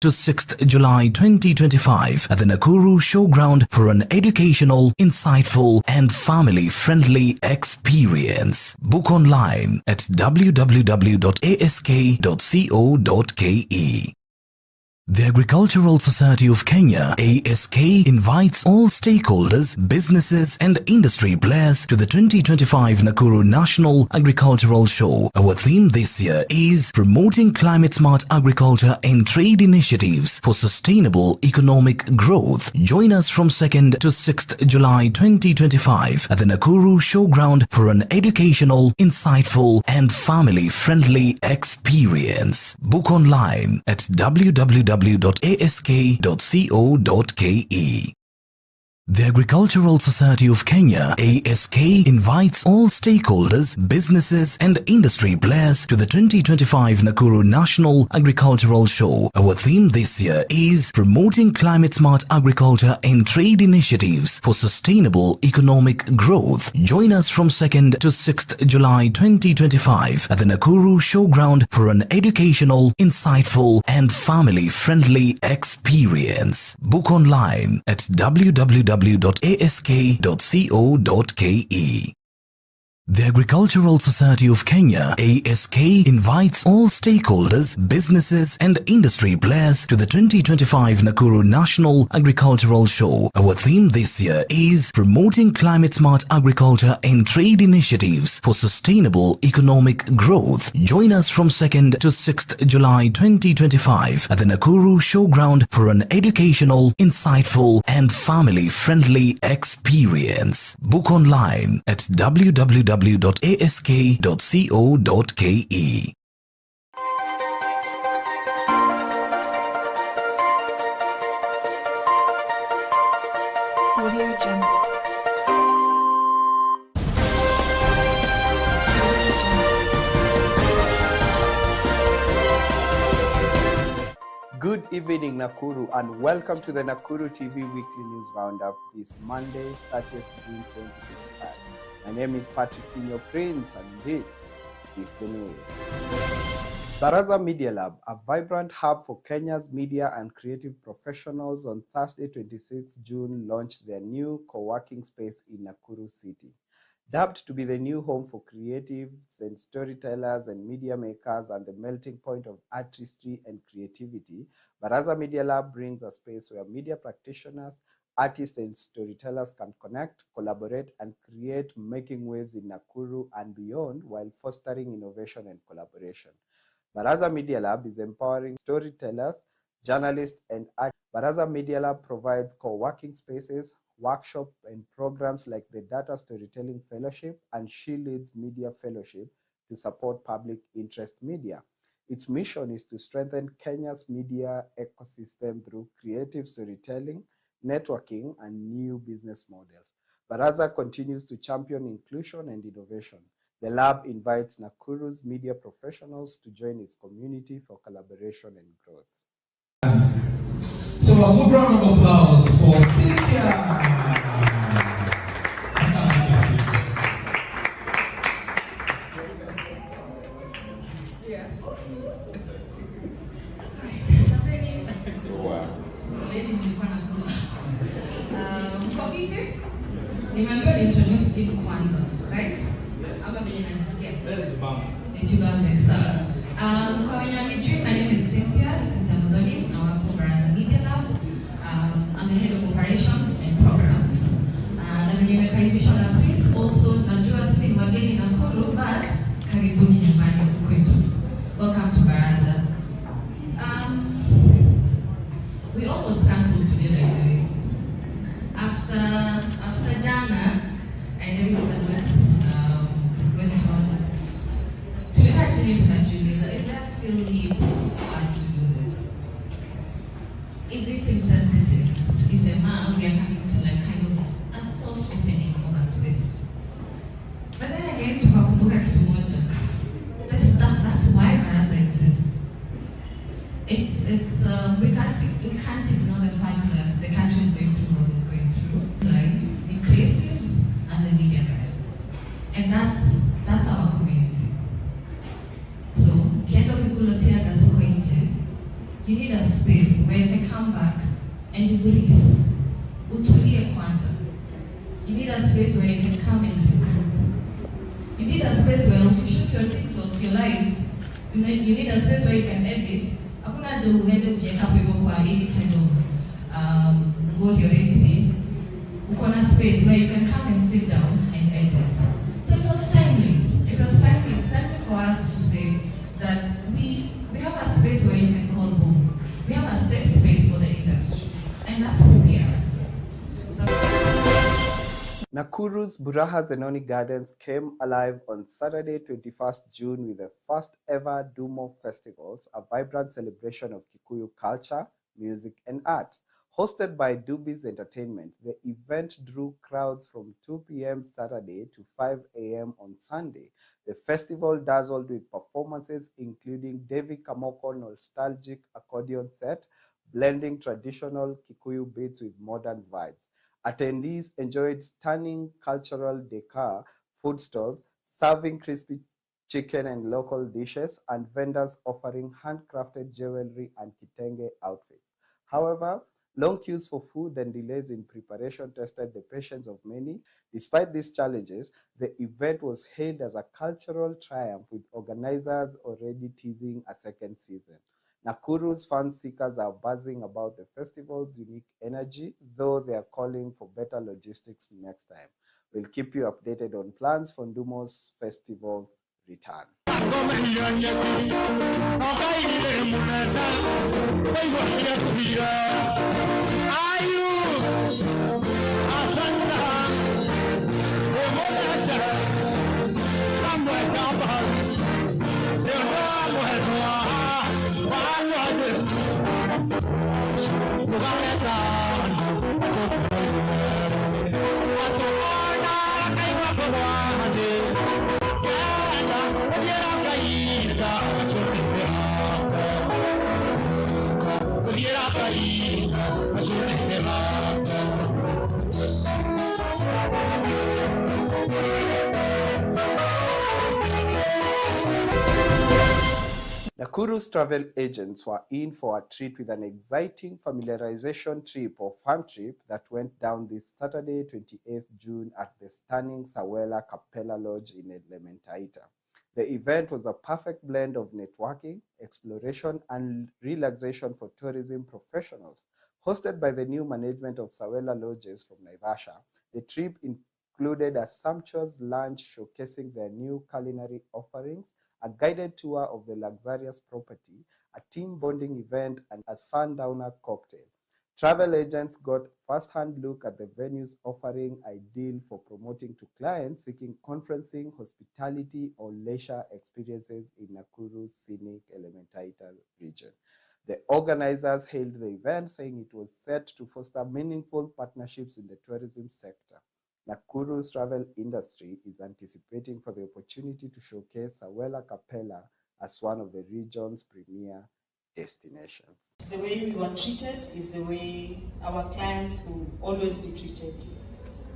to 6th July 2025 at the Nakuru Showground for an educational, insightful and family-friendly experience. Book online at www.ask.co.ke. The Agricultural Society of Kenya, ASK, invites all stakeholders, businesses and industry players to the 2025 Nakuru National Agricultural Show. Our theme this year is Promoting Climate-Smart Agriculture and Trade Initiatives for Sustainable Economic Growth. Join us from 2nd to 6th July 2025 at the Nakuru Showground for an educational, insightful and family-friendly experience. Book online at www.ask.co.ke. The Agricultural Society of Kenya, ASK, invites all stakeholders, businesses and industry players to the 2025 Nakuru National Agricultural Show. Our theme this year is Promoting Climate-Smart Agriculture and Trade Initiatives for Sustainable Economic Growth. Join us from 2nd to 6th July 2025 at the Nakuru Showground for an educational, insightful and family-friendly experience. Book online at www.ask.co.ke. The Agricultural Society of Kenya, ASK, invites all stakeholders, businesses and industry players to the 2025 Nakuru National Agricultural Show. Our theme this year is Promoting Climate-Smart Agriculture and Trade Initiatives for Sustainable Economic Growth. Join us from 2nd to 6th July 2025 at the Nakuru Showground for an educational, insightful and family-friendly experience. Book online at www.ask.co.ke. Good evening, Nakuru, and welcome to the Nakuru TV Weekly News Roundup this Monday, 30th June 2025. My name is Patrick Kinyo Prince, and this is the news. Baraza Media Lab, a vibrant hub for Kenya's media and creative professionals, on Thursday, 26 June, launched their new co-working space in Nakuru City. Dubbed to be the new home for creatives and storytellers and media makers and the melting point of artistry and creativity, Baraza Media Lab brings a space where media practitioners, artists and storytellers can connect, collaborate and create, making waves in Nakuru and beyond while fostering innovation and collaboration. Baraza Media Lab is empowering storytellers, journalists and artists. Baraza Media Lab provides co-working spaces, workshops and programs like the Data Storytelling Fellowship and She Leads Media Fellowship to support public interest media. Its mission is to strengthen Kenya's media ecosystem through creative storytelling, networking, and new business models. Baraza continues to champion inclusion and innovation. The lab invites Nakuru's media professionals to join its community for collaboration and growth. So a good round of applause for Cynthia. Nimeambiwa introduce team kwanza, right? Hapa mwenye najisikia. Nitibambe, sawa. Kwa wenye wanijui, my name is Cynthia Mboya. I work for Baraza Media Lab. I'm the head of operations and programs. Na mwenye mekaribishwa na Chris, also najua sisi ni wageni Nakuru, but karibuni nyumbani kwetu. Welcome to Baraza. We almost cancelled together anyway. After Jana and everything that went on, to actually Julius, is there still need for us to do this? Is it insensitive? Is a man we are having to like kind of a soft opening of a space? But then again, tukakumbuka kitu moja. That's why Baraza exists. We can't ignore the fact that the country is going through what it's going through, like the creatives and the media guys, and that's our community. So, kendo kikulotea kasoko nje, you need a space where you can come back and you breathe. Utulie kwanza. You need a space where you can come and regroup. You need a space where you shoot your TikToks, your lives. You need a space where you can edit. Hakuna haja uende ujeka people kwa any kind of goal or anything. Uko na space where you can come and sit down and edit. So it was timely. It was timely. It's timely for us to say that we have a space where you can call home. We have a safe space for the industry. And that's who we are. Nakuru's Buraha Zenoni Gardens came alive on Saturday, 21st June with the first ever Dumo Festivals, a vibrant celebration of Kikuyu culture, music, and art. Hosted by Dubis Entertainment, the event drew crowds from 2 p.m. Saturday to 5 a.m. on Sunday. The festival dazzled with performances including Devi Kamoko nostalgic accordion set, blending traditional Kikuyu beats with modern vibes. Attendees enjoyed stunning cultural decor, food stalls, serving crispy chicken and local dishes, and vendors offering handcrafted jewelry and kitenge outfits. However, long queues for food and delays in preparation tested the patience of many. Despite these challenges, the event was hailed as a cultural triumph, with organizers already teasing a second season. Nakuru's fan seekers are buzzing about the festival's unique energy, though they are calling for better logistics next time. We'll keep you updated on plans for Ndumo's festival return. Nakuru's travel agents were in for a treat with an exciting familiarization trip or fun trip that went down this Saturday, 28th June at the stunning Sawela Capella Lodge in Elementaita. The event was a perfect blend of networking, exploration, and relaxation for tourism professionals. Hosted by the new management of Sawela Lodges from Naivasha, the trip included a sumptuous lunch showcasing their new culinary offerings, a guided tour of the luxurious property, a team bonding event, and a sundowner cocktail. Travel agents got first-hand look at the venue's offering, ideal for promoting to clients seeking conferencing, hospitality, or leisure experiences in Nakuru's scenic Elementaita region. The organizers hailed the event, saying it was set to foster meaningful partnerships in the tourism sector. Nakuru's travel industry is anticipating for the opportunity to showcase Sawela Capella as one of the region's premier destinations. The way we were treated is the way our clients will always be treated.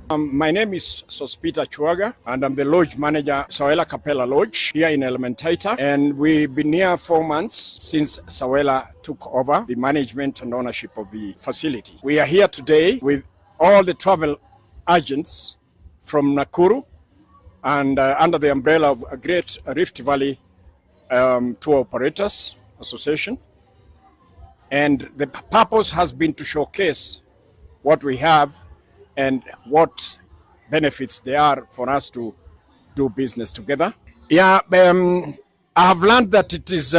My name is Sospita Chuaga, and I'm the lodge manager, Sawela Capella Lodge, here in Elementaita. And we've been here 4 months since Sawela took over the management and ownership of the facility. We are here today with all the travel agents from Nakuru and under the umbrella of a Great Rift Valley Tour Operators Association. And the purpose has been to showcase what we have and what benefits there are for us to do business together. Yeah, I have learned that it is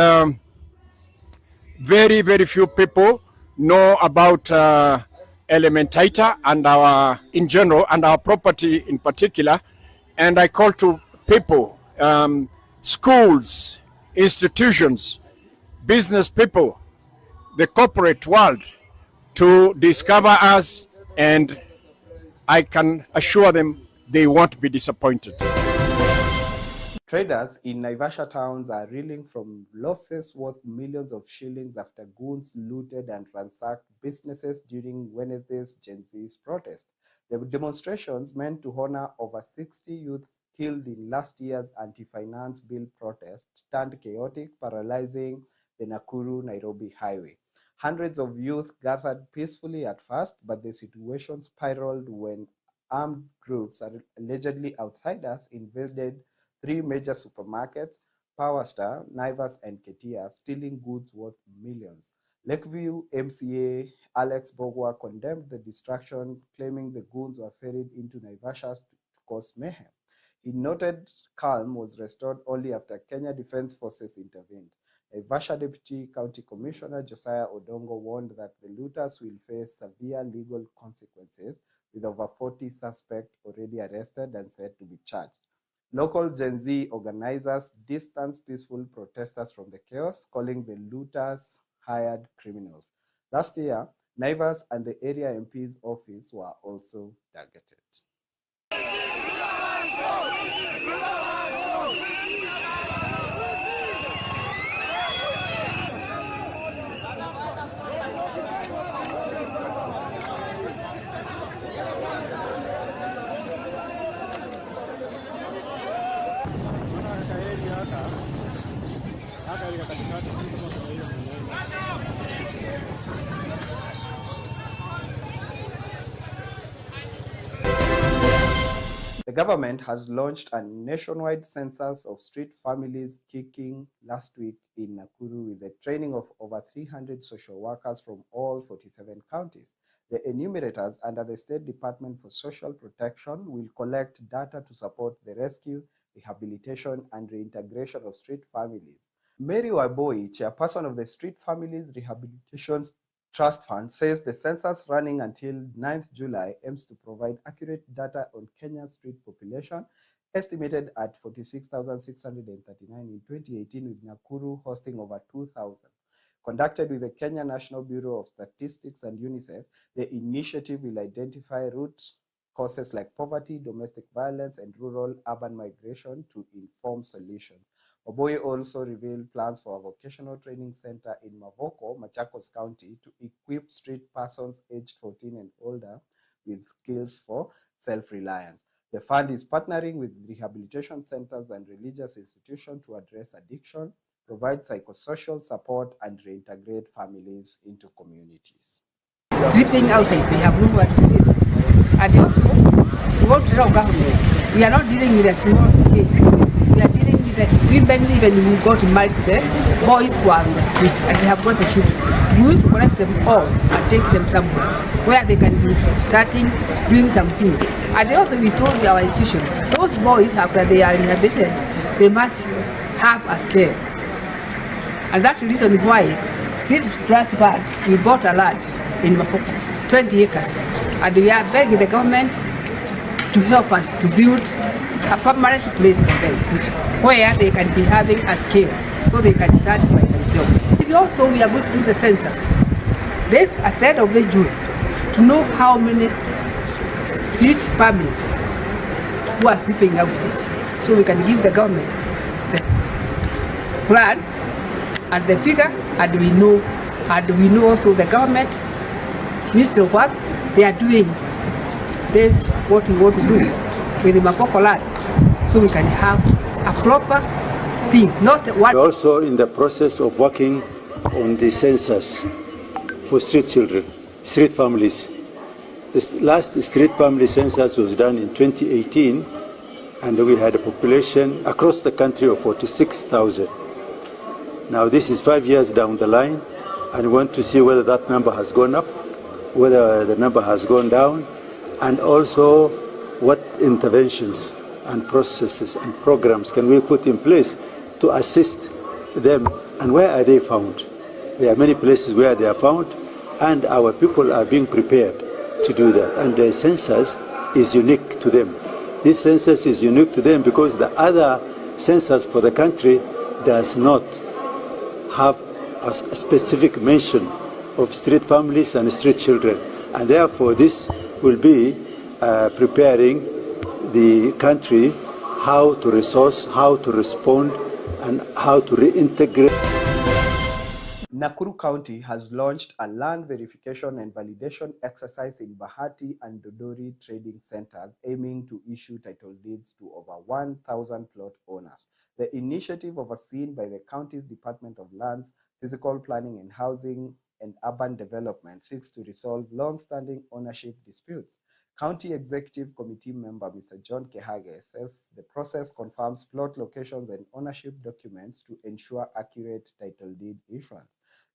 very, very few people know about Elementaita and our, in general, and our property in particular. And I call to people, schools, institutions, business people, the corporate world, to discover us, and I can assure them they won't be disappointed. Traders in Naivasha towns are reeling from losses worth millions of shillings after goons looted and ransacked businesses during Wednesday's Gen Z's protest. The demonstrations, meant to honor over 60 youth killed in last year's anti-finance bill protest, turned chaotic, paralyzing the Nakuru-Nairobi highway. Hundreds of youth gathered peacefully at first, but the situation spiraled when armed groups, allegedly outsiders, invaded three major supermarkets, Power Star, Naivas, and Ketia, stealing goods worth millions. Lakeview MCA Alex Bogwa condemned the destruction, claiming the goods were ferried into Naivasha to cause mayhem. He noted calm was restored only after Kenya Defence Forces intervened. Naivasha Deputy County Commissioner Josiah Odongo warned that the looters will face severe legal consequences, with over 40 suspects already arrested and said to be charged. Local Gen Z organizers distanced peaceful protesters from the chaos, calling the looters hired criminals. Last year, Naivas and the area MP's office were also targeted. The government has launched a nationwide census of street families kicking last week in Nakuru with the training of over 300 social workers from all 47 counties. The enumerators under the State Department for Social Protection will collect data to support the rescue, rehabilitation, and reintegration of street families. Mary Waboi, chairperson of the Street Families Rehabilitation Trust Fund, says the census running until 9th July aims to provide accurate data on Kenya's street population, estimated at 46,639 in 2018, with Nakuru hosting over 2,000. Conducted with the Kenya National Bureau of Statistics and UNICEF, the initiative will identify root causes like poverty, domestic violence, and rural-urban migration to inform solutions. Oboye also revealed plans for a vocational training center in Mavoko, Machakos County, to equip street persons aged 14 and older with skills for self-reliance. The fund is partnering with rehabilitation centers and religious institutions to address addiction, provide psychosocial support, and reintegrate families into communities. Sleeping outside, they have nowhere to sleep. And also, we are not dealing with a small case. We are dealing with the women even who got married there, boys who are on the street and they have got the children. We used to collect them all and take them somewhere where they can be starting doing some things. And also we told our institution, those boys after they are rehabilitated, they must have a scale. And that's the reason why Street Trust Fund, we bought a land in Mafoko, 20 acres. And we are begging the government to help us to build a permanent place for them, where they can be having a scale, so they can start by themselves. Also, we are going to do the census. This at the end of this June, to know how many street families who are sleeping outside, so we can give the government the plan and the figure, and we know also the government, Ministry of Work, they are doing this, what we want to do with the Mafoko land, so we can have a proper thing, not one. We're also in the process of working on the census for street children, street families. The last street family census was done in 2018, and we had a population across the country of 46,000. Now this is 5 years down the line, and we want to see whether that number has gone up, whether the number has gone down, and also what interventions and processes and programs can we put in place to assist them, and where are they found? There are many places where they are found, and our people are being prepared to do that. And the census is unique to them. This census is unique to them because the other census for the country does not have a specific mention of street families and street children. And therefore this will be preparing the country how to resource, how to respond, and how to reintegrate. Nakuru County has launched a land verification and validation exercise in Bahati and Dodori trading centers, aiming to issue title deeds to over 1,000 plot owners. The initiative, overseen by the county's Department of Lands, Physical Planning and Housing, and Urban Development seeks to resolve long-standing ownership disputes. County Executive Committee member Mr. John Kehage says the process confirms plot locations and ownership documents to ensure accurate title deed issuance.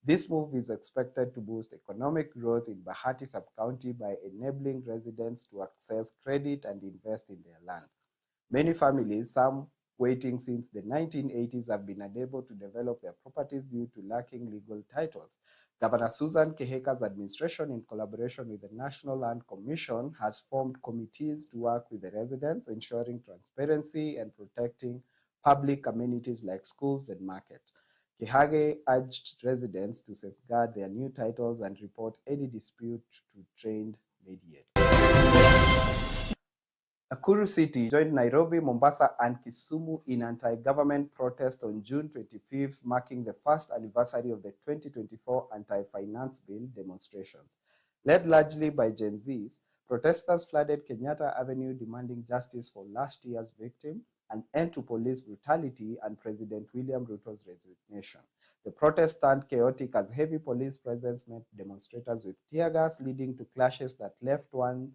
This move is expected to boost economic growth in Bahati sub-county by enabling residents to access credit and invest in their land. Many families, some waiting since the 1980s, have been unable to develop their properties due to lacking legal titles. Governor Susan Keheka's administration, in collaboration with the National Land Commission, has formed committees to work with the residents, ensuring transparency and protecting public amenities like schools and markets. Kehage urged residents to safeguard their new titles and report any dispute to trained mediators. Nakuru City joined Nairobi, Mombasa, and Kisumu in anti-government protest on June 25th, marking the first anniversary of the 2024 anti-finance bill demonstrations. Led largely by Gen Zs, protesters flooded Kenyatta Avenue demanding justice for last year's victim, an end to police brutality, and President William Ruto's resignation. The protest turned chaotic as heavy police presence met demonstrators with tear gas, leading to clashes that left one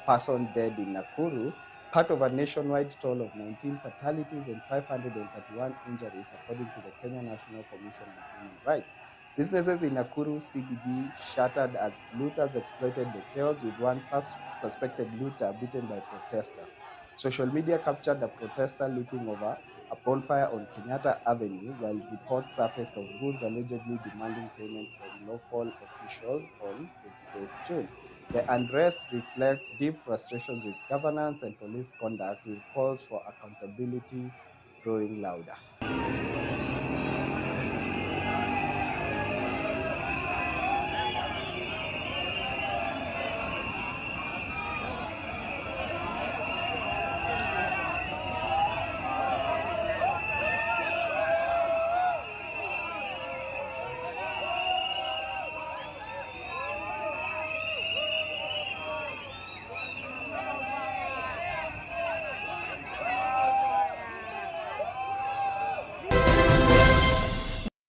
person dead in Nakuru, part of a nationwide toll of 19 fatalities and 531 injuries, according to the Kenya National Commission on Human Rights. Businesses in Nakuru CBD shuttered as looters exploited the chaos, with one suspected looter beaten by protesters. Social media captured a protester leaping over a bonfire on Kenyatta Avenue, while reports surfaced of goons allegedly demanding payment from local officials on 28th June. The unrest reflects deep frustrations with governance and police conduct, with calls for accountability growing louder.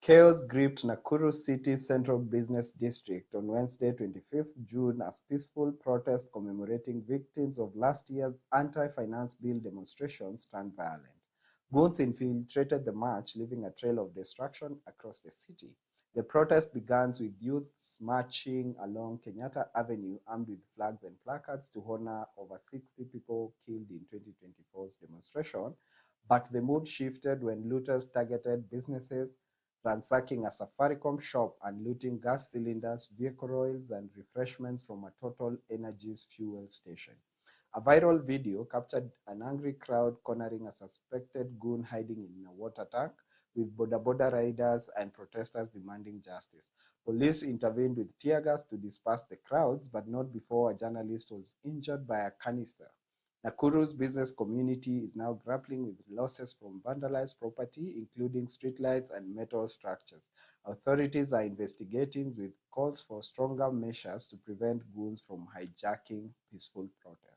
Chaos gripped Nakuru City's central business district on Wednesday, 25th June, as peaceful protests commemorating victims of last year's anti-finance bill demonstrations turned violent. Goons infiltrated the march, leaving a trail of destruction across the city. The protest began with youths marching along Kenyatta Avenue armed with flags and placards to honor over 60 people killed in 2024's demonstration, but the mood shifted when looters targeted businesses, ransacking a Safaricom shop and looting gas cylinders, vehicle oils, and refreshments from a Total Energies fuel station. A viral video captured an angry crowd cornering a suspected goon hiding in a water tank, with boda riders and protesters demanding justice. Police intervened with tear gas to disperse the crowds, but not before a journalist was injured by a canister. Nakuru's business community is now grappling with losses from vandalized property, including streetlights and metal structures. Authorities are investigating, with calls for stronger measures to prevent goons from hijacking peaceful protests.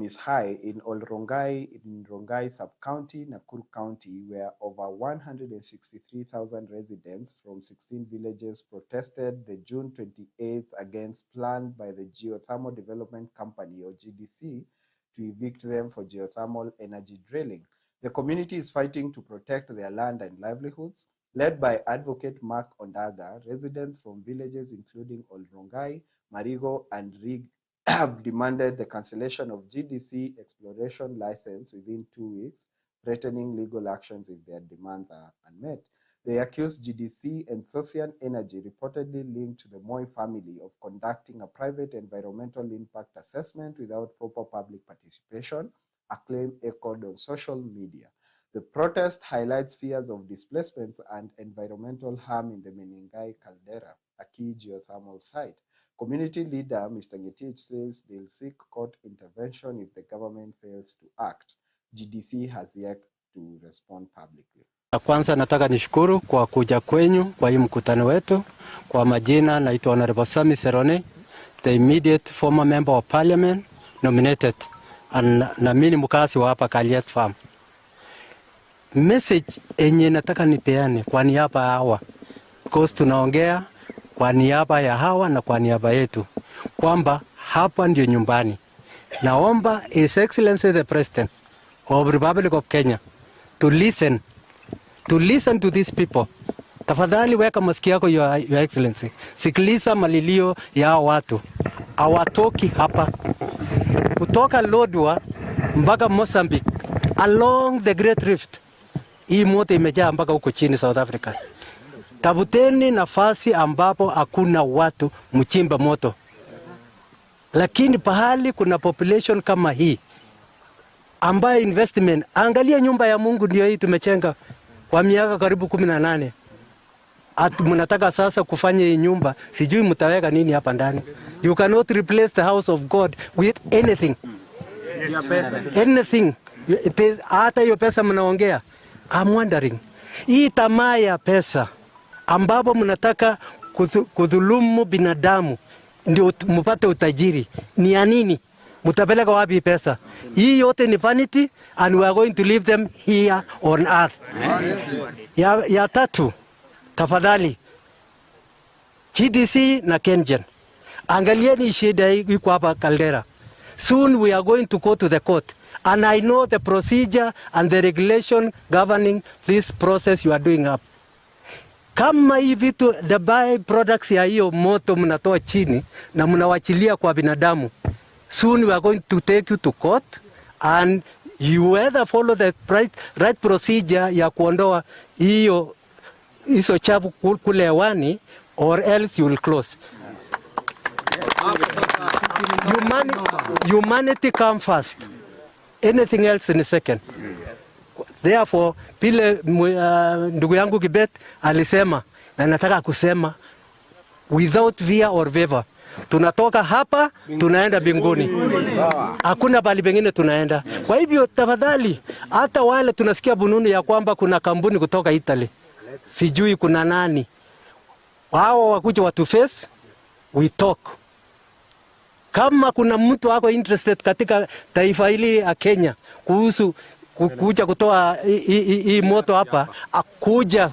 is high in Rongai sub-county, Nakuru County, where over 163,000 residents from 16 villages protested the June 28th against planned by the Geothermal Development Company, or GDC, to evict them for geothermal energy drilling. The community is fighting to protect their land and livelihoods. Led by Advocate Mark Ondaga, residents from villages including Rongai, Marigo, and Rig have demanded the cancellation of GDC exploration license within 2 weeks, threatening legal actions if their demands are unmet. They accuse GDC and Social Energy, reportedly linked to the Moi family, of conducting a private environmental impact assessment without proper public participation, a claim echoed on social media. The protest highlights fears of displacements and environmental harm in the Menengai caldera, a key geothermal site. Community leader Mr. Ngetich says they'll seek court intervention if the government fails to act. GDC has yet to respond publicly. Kwanza nataka nishukuru kwa kuja kwenyu kwa hii mkutano wetu. Kwa majina naitwa Honorable Sami Serone, the immediate former member of parliament nominated, na mimi mkazi wa hapa Kaliet Farm. Message enye nataka nipeane kwa niaba ya hawa, because tunaongea kwa niaba ya hawa na kwa niaba yetu, kwamba hapa ndio nyumbani. Naomba His Excellency the President of Republic of Kenya to listen to these people. Tafadhali weka masikio yako, Your Excellency. Sikiliza malilio ya watu. Hawatoki hapa. Kutoka Lodwar mpaka Mozambique, along the Great Rift. Hii moto imejaa mpaka huko chini South Africa. Tafuteni nafasi ambapo hakuna watu mchimba moto. Lakini pahali kuna population kama hii, ambayo investment, angalia nyumba ya Mungu ndio hii tumechenga kwa miaka karibu 18. Mnataka sasa kufanya hii nyumba, sijui mtaweka nini hapa ndani. You cannot replace the house of God with anything. Anything. Hata hiyo pesa mnaongea. I'm wondering, hii tamaa ya pesa ambapo mnataka kudhulumu binadamu ndio mpate utajiri, ni ya nini? Mtapeleka wapi pesa? Hii yote ni vanity, and we are going to leave them here on earth. Ya tatu, tafadhali GDC na Kengen, angalieni shida hii kwa hapa Caldera. Soon we are going to go to the court, and I know the procedure and the regulation governing this process you are doing up. Kama hii vitu, the byproducts ya hiyo moto mnatoa chini na mnawachilia kwa binadamu, soon we are going to take you to court, and you either follow the right procedure ya kuondoa hiyo chafu kule hewani, or else you will close. Humanity come first. Anything else in a second. Therefore, pile ndugu yangu Kibet alisema, na nataka kusema, without fear or favor, tunatoka hapa tunaenda mbinguni. Hakuna bali pengine tunaenda. Kwa hivyo tafadhali, hata wale tunasikia bununu ya kwamba kuna kampuni kutoka Italy, sijui kuna nani, wao wakuja watu face, we talk. Kama kuna mtu wako interested katika taifa hili ya Kenya kuhusu kuja kutoa hii moto hapa,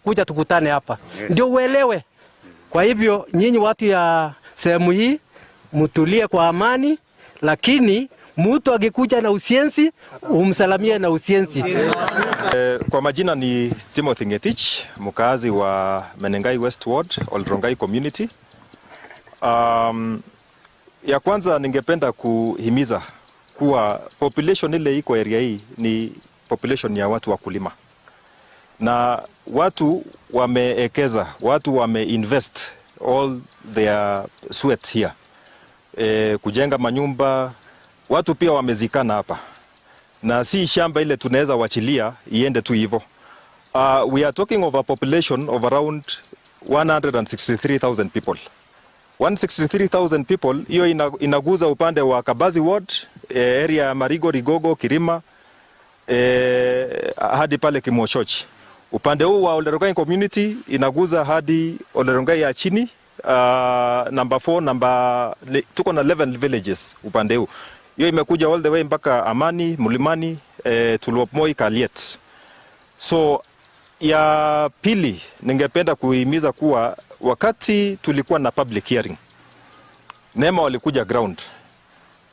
kuja tukutane hapa, ndio uelewe. Kwa hivyo nyinyi watu ya sehemu hii mtulie kwa amani, lakini mtu akikuja na usienzi umsalamie na usienzi. Kwa majina ni Timothy Ngetich, mkazi wa Menengai West Ward, Rongai community. Ya kwanza ningependa kuhimiza kuwa population ile iko area hii ni population ya watu wa kulima. Na watu wameekeza, watu wameinvest all their sweat here. Kujenga manyumba, watu pia wamezikana hapa. Na si shamba ile tunaweza wachilia iende tu hivyo. We are talking of a population of around 163,000 people. 163,000 people, hiyo inaguza upande wa Kabazi Ward, area ya Marigo, Rigogo, Kirima, hadi pale Kimochochi. Upande huu wa Olerongai community inaguza hadi Olerongai ya chini, number 4, tuko na 11 villages upande huu. hiyo imekuja all the way mpaka Amani, Mlimani, Tulopmoi, Kaliet. So ya pili ningependa kuhimiza kuwa wakati tulikuwa na public hearing, NEMA walikuja ground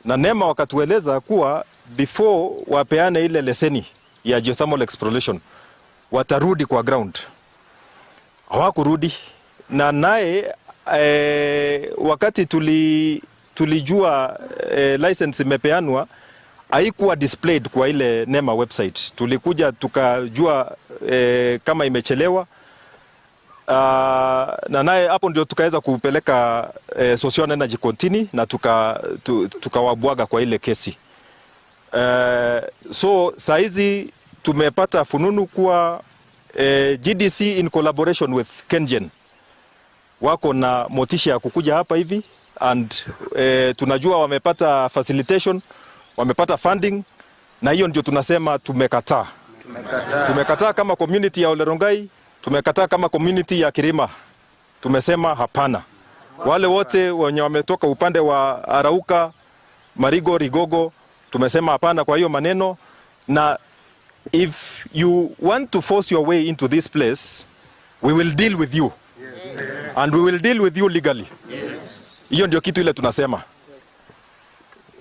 na NEMA wakatueleza kuwa before wapeane ile leseni ya geothermal exploration watarudi kwa ground. Hawakurudi, na naye wakati tulijua license imepeanwa haikuwa displayed kwa ile NEMA website. Tulikuja tukajua kama imechelewa, na naye hapo ndio tukaweza kupeleka Social Energy Continue na tukawabwaga kwa ile kesi. So saizi tumepata fununu kuwa GDC in collaboration with KenGen wako na motisha ya kukuja hapa hivi, and tunajua wamepata facilitation, wamepata funding, na hiyo ndio tunasema tumekataa. Tumekataa kama community ya Olerongai, tumekataa kama community ya Kirima. Tumesema hapana. Wale wote wenye wametoka upande wa Arauka, Marigo, Rigogo, tumesema hapana kwa hiyo maneno. Na if you want to force your way into this place, we will deal with you. And we will deal with you legally. Hiyo ndio kitu ile tunasema.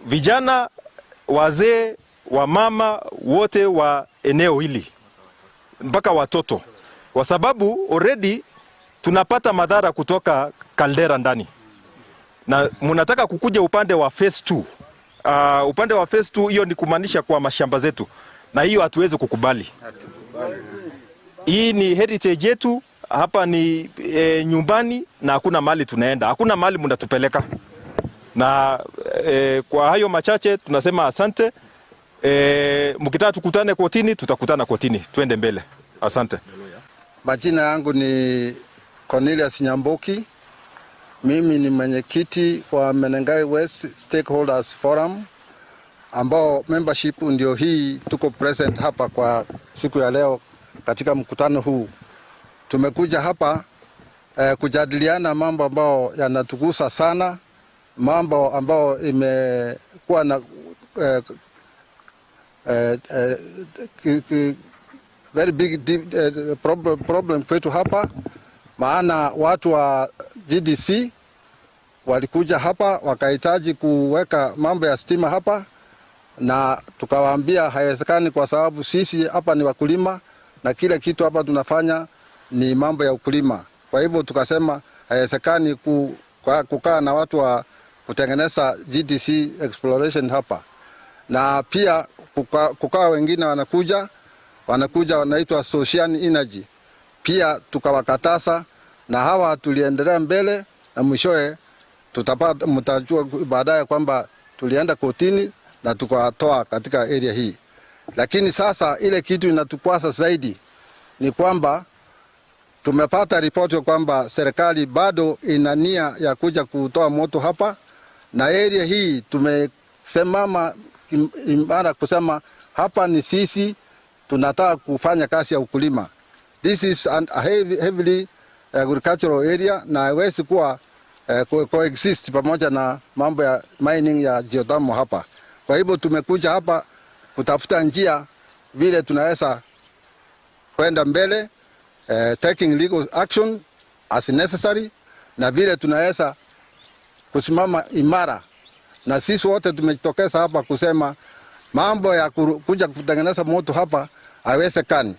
Vijana, wazee, wamama, wote wa eneo hili, mpaka watoto, kwa sababu already tunapata madhara kutoka kaldera ndani, na mnataka kukuja upande wa phase 2. Upande wa phase 2 hiyo ni kumaanisha kwa mashamba zetu, na hiyo hatuwezi kukubali. Hii ni heritage yetu, hapa ni nyumbani, na hakuna mahali tunaenda, hakuna mahali mnatupeleka. Na kwa hayo machache tunasema asante. Mkitaka tukutane kotini, tutakutana kotini, tuende mbele. Asante. Majina yangu ni Cornelius Nyamboki. Mimi ni mwenyekiti wa Menengai West Stakeholders Forum, ambao membership ndio hii tuko present hapa kwa siku ya leo katika mkutano huu. Tumekuja hapa kujadiliana mambo ambao yanatugusa sana, mambo ambao imekuwa na very big problem kwetu hapa, maana watu wa GDC walikuja hapa wakahitaji kuweka mambo ya stima hapa, na tukawaambia haiwezekani kwa sababu sisi hapa ni wakulima na kile kitu hapa tunafanya ni mambo ya ukulima. Kwa hivyo tukasema haiwezekani kukaa na watu wa kutengeneza GDC exploration hapa. Na pia kukaa wengine wanakuja wanaitwa social energy, pia tukawakataza, na hawa tuliendelea mbele, na mwishowe mtajua baadaye kwamba tulienda kotini na tukawatoa katika area hii. Lakini sasa ile kitu inatukwaza zaidi ni kwamba tumepata ripoti kwamba serikali bado ina nia ya kuja kutoa moto hapa, na area hii tumesemama imara kusema hapa ni sisi tunataka kufanya kazi ya ukulima. This is a heavily agricultural area, na haiwezi kuwa coexist pamoja na mambo ya mining ya geothermal hapa. Kwa hivyo tumekuja hapa kutafuta njia vile tunaweza kwenda mbele, taking legal action as necessary, na vile tunaweza kusimama imara. Na sisi wote tumejitokeza hapa kusema mambo ya kuja kutengeneza moto hapa haiwezekani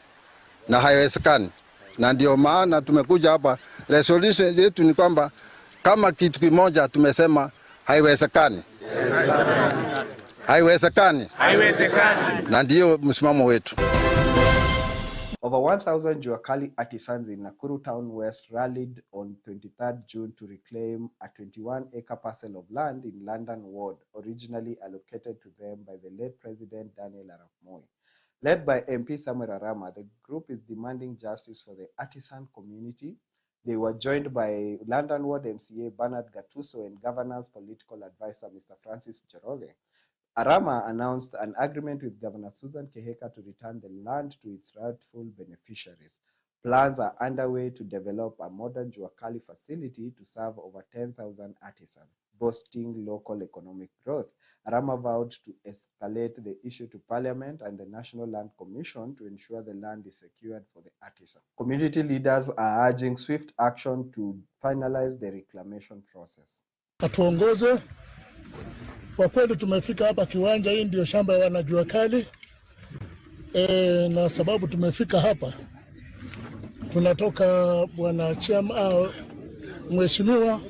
na haiwezekani. Na ndio maana tumekuja hapa. Resolution yetu ni kwamba kama kitu kimoja tumesema haiwezekani. Haiwezekani. Haiwezekani. Na ndio msimamo wetu. Over 1,000 Juakali artisans in Nakuru Town West rallied on 23rd June to reclaim a 21-acre parcel of land in London Ward, originally allocated to them by the late President Daniel Arap Moi. Led by MP Samuel Arama, the group is demanding justice for the artisan community. They were joined by London Ward MCA Bernard Gattuso and Governor's political advisor Mr. Francis Njoroge. Arama announced an agreement with Governor Susan Keheka to return the land to its rightful beneficiaries. Plans are underway to develop a modern Juakali facility to serve over 10,000 artisans. boosting local economic growth. Arama vowed to escalate the issue to Parliament and the National Land Commission to ensure the land is secured for the artisan. Community leaders are urging swift action to finalize the reclamation process. Atuongoze. Kwa kweli tumefika hapa kiwanja, hii ndio shamba ya wanajua kali. Na sababu tumefika hapa, tunatoka bwana Chama mheshimiwa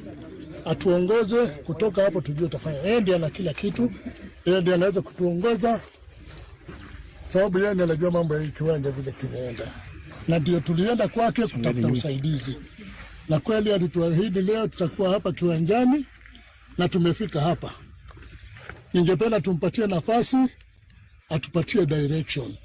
atuongoze kutoka hapo, tujue tafanya. Yeye ndiye ana kila kitu, yeye ndiye anaweza kutuongoza, sababu yeye anajua mambo ya kiwanja vile kinaenda, na ndio tulienda kwake kutafuta usaidizi, na kweli alituahidi leo tutakuwa hapa kiwanjani, na tumefika hapa. Ningependa tumpatie nafasi, atupatie direction.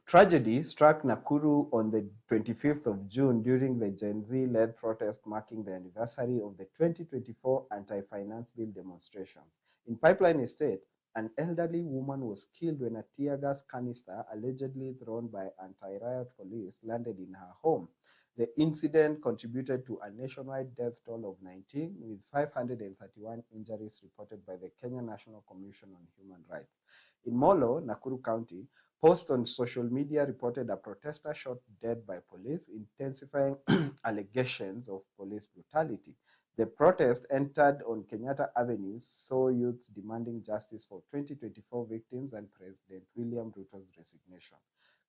Tragedy struck Nakuru on the 25th of June during the Gen Z-led protest marking the anniversary of the 2024 anti-finance bill demonstrations. In Pipeline Estate, an elderly woman was killed when a tear gas canister allegedly thrown by anti-riot police landed in her home. The incident contributed to a nationwide death toll of 19, with 531 injuries reported by the Kenya National Commission on Human Rights. In Molo, Nakuru County, posts on social media reported a protester shot dead by police, intensifying allegations of police brutality. The protest entered on Kenyatta Avenue, saw youths demanding justice for 2024 victims and President William Ruto's resignation.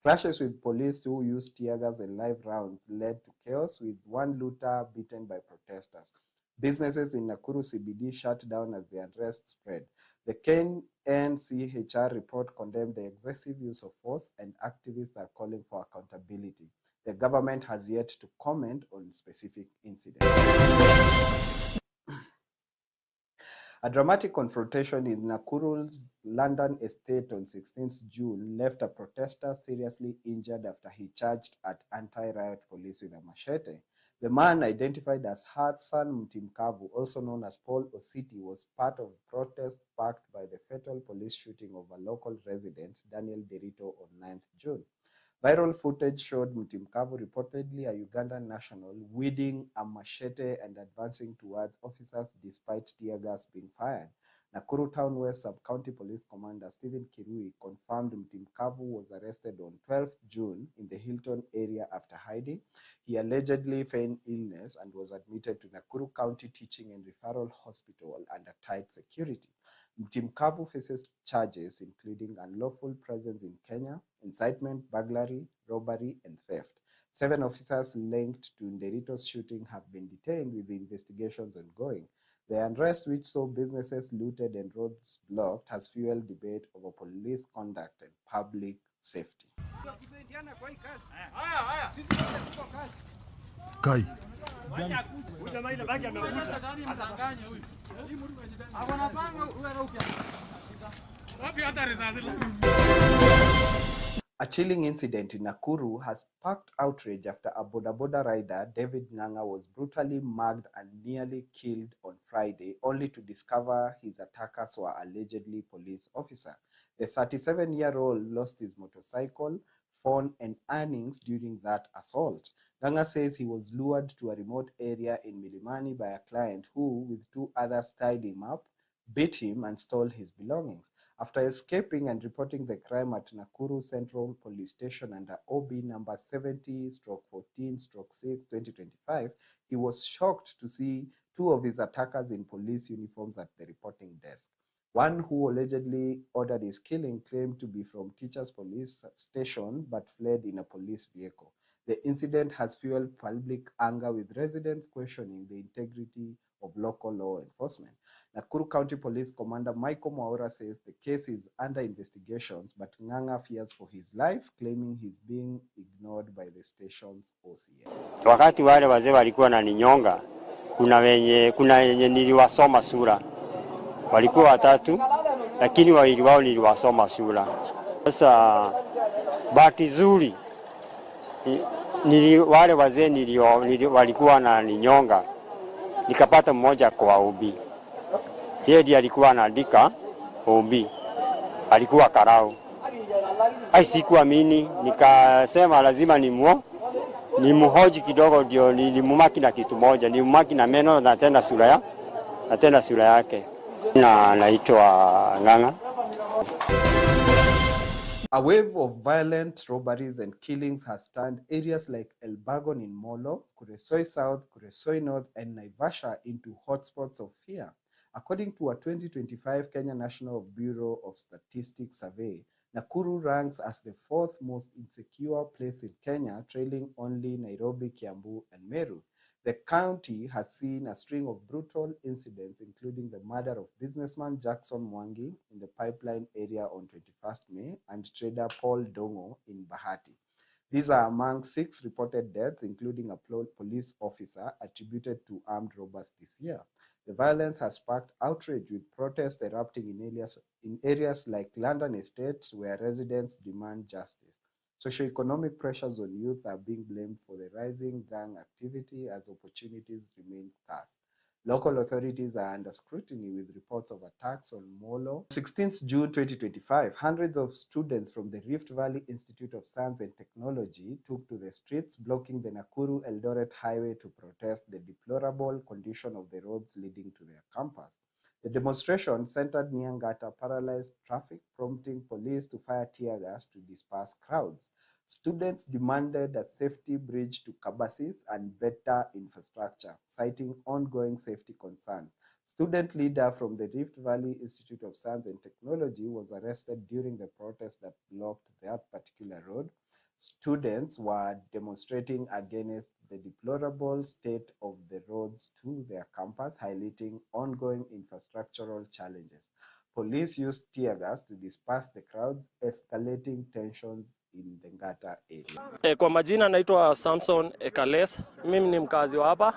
Clashes with police who used tear gas and live rounds led to chaos, with one looter beaten by protesters. Businesses in Nakuru CBD shut down as the unrest spread. The KNCHR report condemned the excessive use of force, and activists are calling for accountability. The government has yet to comment on specific incidents. A dramatic confrontation in Nakuru's London estate on 16th June left a protester seriously injured after he charged at anti-riot police with a machete. The man, identified as Hassan Mtimkavu, also known as Paul Ositi, was part of a protest sparked by the fatal police shooting of a local resident, Daniel Derito, on 9th June. Viral footage showed Mtimkavu, reportedly a Ugandan national, wielding a machete and advancing towards officers despite tear gas being fired. Nakuru Town West Sub-County Police Commander Stephen Kirui confirmed Mtimkavu was arrested on 12th June in the Hilton area after hiding. He allegedly feigned illness and was admitted to Nakuru County Teaching and Referral Hospital under tight security. Mtimkavu faces charges including unlawful presence in Kenya, incitement, burglary, robbery, and theft. 7 officers linked to Nderito's shooting have been detained, with the investigations ongoing. The unrest, which saw businesses looted and roads blocked, has fueled debate over police conduct and public safety. Kai. A chilling incident in Nakuru has sparked outrage after a boda rider, David Nganga, was brutally mugged and nearly killed on Friday, only to discover his attackers were allegedly police officers. The 37-year-old lost his motorcycle, phone, and earnings during that assault. Nganga says he was lured to a remote area in Milimani by a client who, with 2 others, tied him up, beat him, and stole his belongings. After escaping and reporting the crime at Nakuru Central Police Station under OB number 70/14/6/2025, he was shocked to see 2 of his attackers in police uniforms at the reporting desk. One, who allegedly ordered his killing, claimed to be from Teachers Police Station but fled in a police vehicle. The incident has fueled public anger, with residents questioning the integrity of local law enforcement. Nakuru County Police Commander Michael Mwaura says the case is under investigations, but Nganga fears for his life, claiming he's being ignored by the station's OCS. Wakati wale wazee walikuwa na ninyonga, kuna wenye niliwasoma sura. Walikuwa 3, lakini wawili wao niliwasoma sura. Sasa bahati nzuri wale wazee walikuwa na ninyonga, nikapata mmoja kwa ubi. Yeye ndiye alikuwa anaandika ubi, alikuwa karau. Sikuamini, nikasema lazima ni mhoji kidogo, ndio nilimumaki na kitu moja, nilimumaki na meno na tena sura yake. Na naitwa Nganga. A wave of violent robberies and killings has turned areas like Elbagon in Molo, Kuresoi South, Kuresoi North, and Naivasha into hotspots of fear. According to a 2025 Kenya National Bureau of Statistics survey, Nakuru ranks as the fourth most insecure place in Kenya, trailing only Nairobi, Kiambu, and Meru. The county has seen a string of brutal incidents, including the murder of businessman Jackson Mwangi in the Pipeline area on 21st May and trader Paul Dongo in Bahati. These are among 6 reported deaths, including a police officer attributed to armed robbers this year. The violence has sparked outrage, with protests erupting in areas like London Estate, where residents demand justice. Socioeconomic pressures on youth are being blamed for the rising gang activity as opportunities remain scarce. Local authorities are under scrutiny, with reports of attacks on Molo. 16th June 2025, hundreds of students from the Rift Valley Institute of Science and Technology took to the streets, blocking the Nakuru-Eldoret highway to protest the deplorable condition of the roads leading to their campus. The demonstration, centered near Ngata, paralyzed traffic, prompting police to fire tear gas to disperse crowds. Students demanded a safety bridge to Kabasis and better infrastructure, citing ongoing safety concerns. Student leader from the Rift Valley Institute of Science and Technology was arrested during the protest that blocked that particular road. Students were demonstrating against the deplorable state of the roads to their campus, highlighting ongoing infrastructural challenges. Police used tear gas to disperse the crowds, escalating tensions in the Ngata area. Kwa majina naitwa Samson Ekales, mimi ni mkazi wa hapa,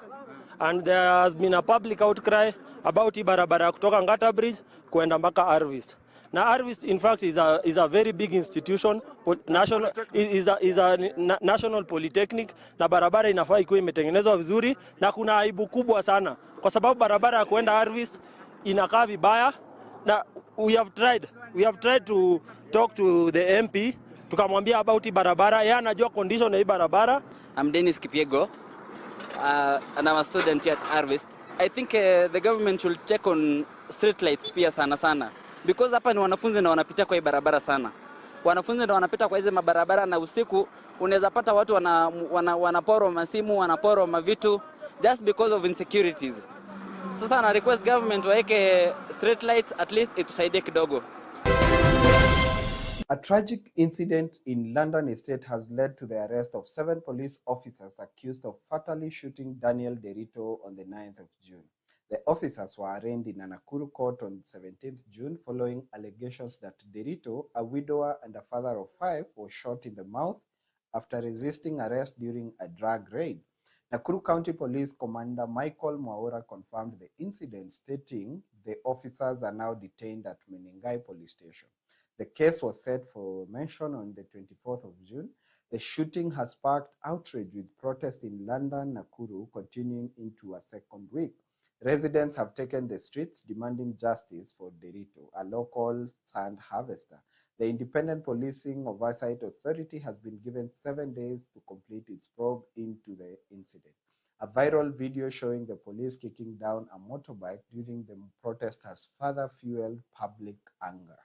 and there has been a public outcry about barabara kutoka Ngata Bridge kuenda mpaka Arvis. Now Arvis in fact is a very big institution, national national polytechnic, na barabara inafaa ikuwe imetengenezwa vizuri, na kuna aibu kubwa sana kwa sababu barabara ya kuenda Arvis inakaa vibaya. Na we have tried to talk to the MP, tukamwambia about barabara, yeye anajua condition ya barabara. I'm Dennis Kipiego, and I'm a student here at Harvest. I think the government should check on street lights pia sana, because hapa ni wanafunzi na wanapita kwa hii barabara sana. Wanafunzi ndio wanapita kwa hizo mabarabara, na usiku unaweza pata watu wanaporo masimu, wanaporo mavitu just because of insecurities. Sasa na request government waeke street lights, at least itusaidie kidogo. A tragic incident in London Estate has led to the arrest of 7 police officers accused of fatally shooting Daniel Derito on the 9th of June. The officers were arraigned in a Nakuru court on 17th June following allegations that Derito, a widower and a father of 5, was shot in the mouth after resisting arrest during a drug raid. Nakuru County Police Commander Michael Mwaura confirmed the incident, stating the officers are now detained at Menengai Police Station. The case was set for mention on the 24th of June. The shooting has sparked outrage, with protests in London, Nakuru continuing into a second week. Residents have taken the streets demanding justice for Derito, a local sand harvester. The Independent Policing Oversight Authority has been given 7 days to complete its probe into the incident. A viral video showing the police kicking down a motorbike during the protest has further fueled public anger.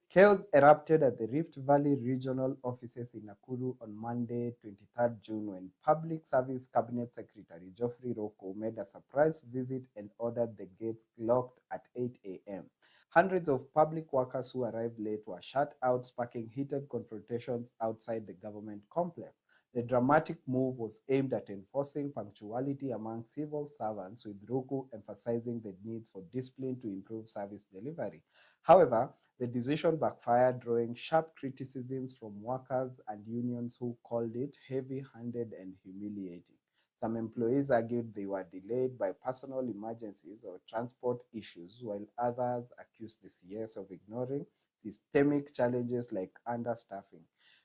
Chaos erupted at the Rift Valley Regional Offices in Nakuru on Monday, 23rd June, when Public Service Cabinet Secretary Geoffrey Rocco made a surprise visit and ordered the gates locked at 8 a.m. Hundreds of public workers who arrived late were shut out, sparking heated confrontations outside the government complex. The dramatic move was aimed at enforcing punctuality among civil servants, with Rocco emphasizing the needs for discipline to improve service delivery. However, the decision backfired, drawing sharp criticisms from workers and unions who called it heavy-handed and humiliating. Some employees argued they were delayed by personal emergencies or transport issues, while others accused the CS of ignoring systemic challenges like understaffing.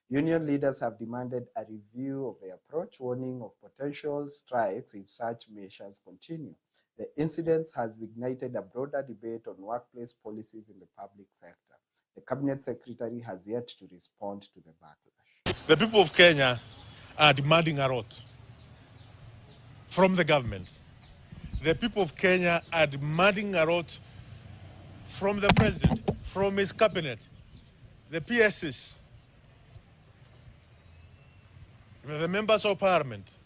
Union leaders have demanded a review of the approach, warning of potential strikes if such measures continue. The incident has ignited a broader debate on workplace policies in the public sector. The Cabinet Secretary has yet to respond to the backlash. The people of Kenya are demanding a lot from the government. The people of Kenya are demanding a lot from the president, from his cabinet, the PSs, the members of parliament.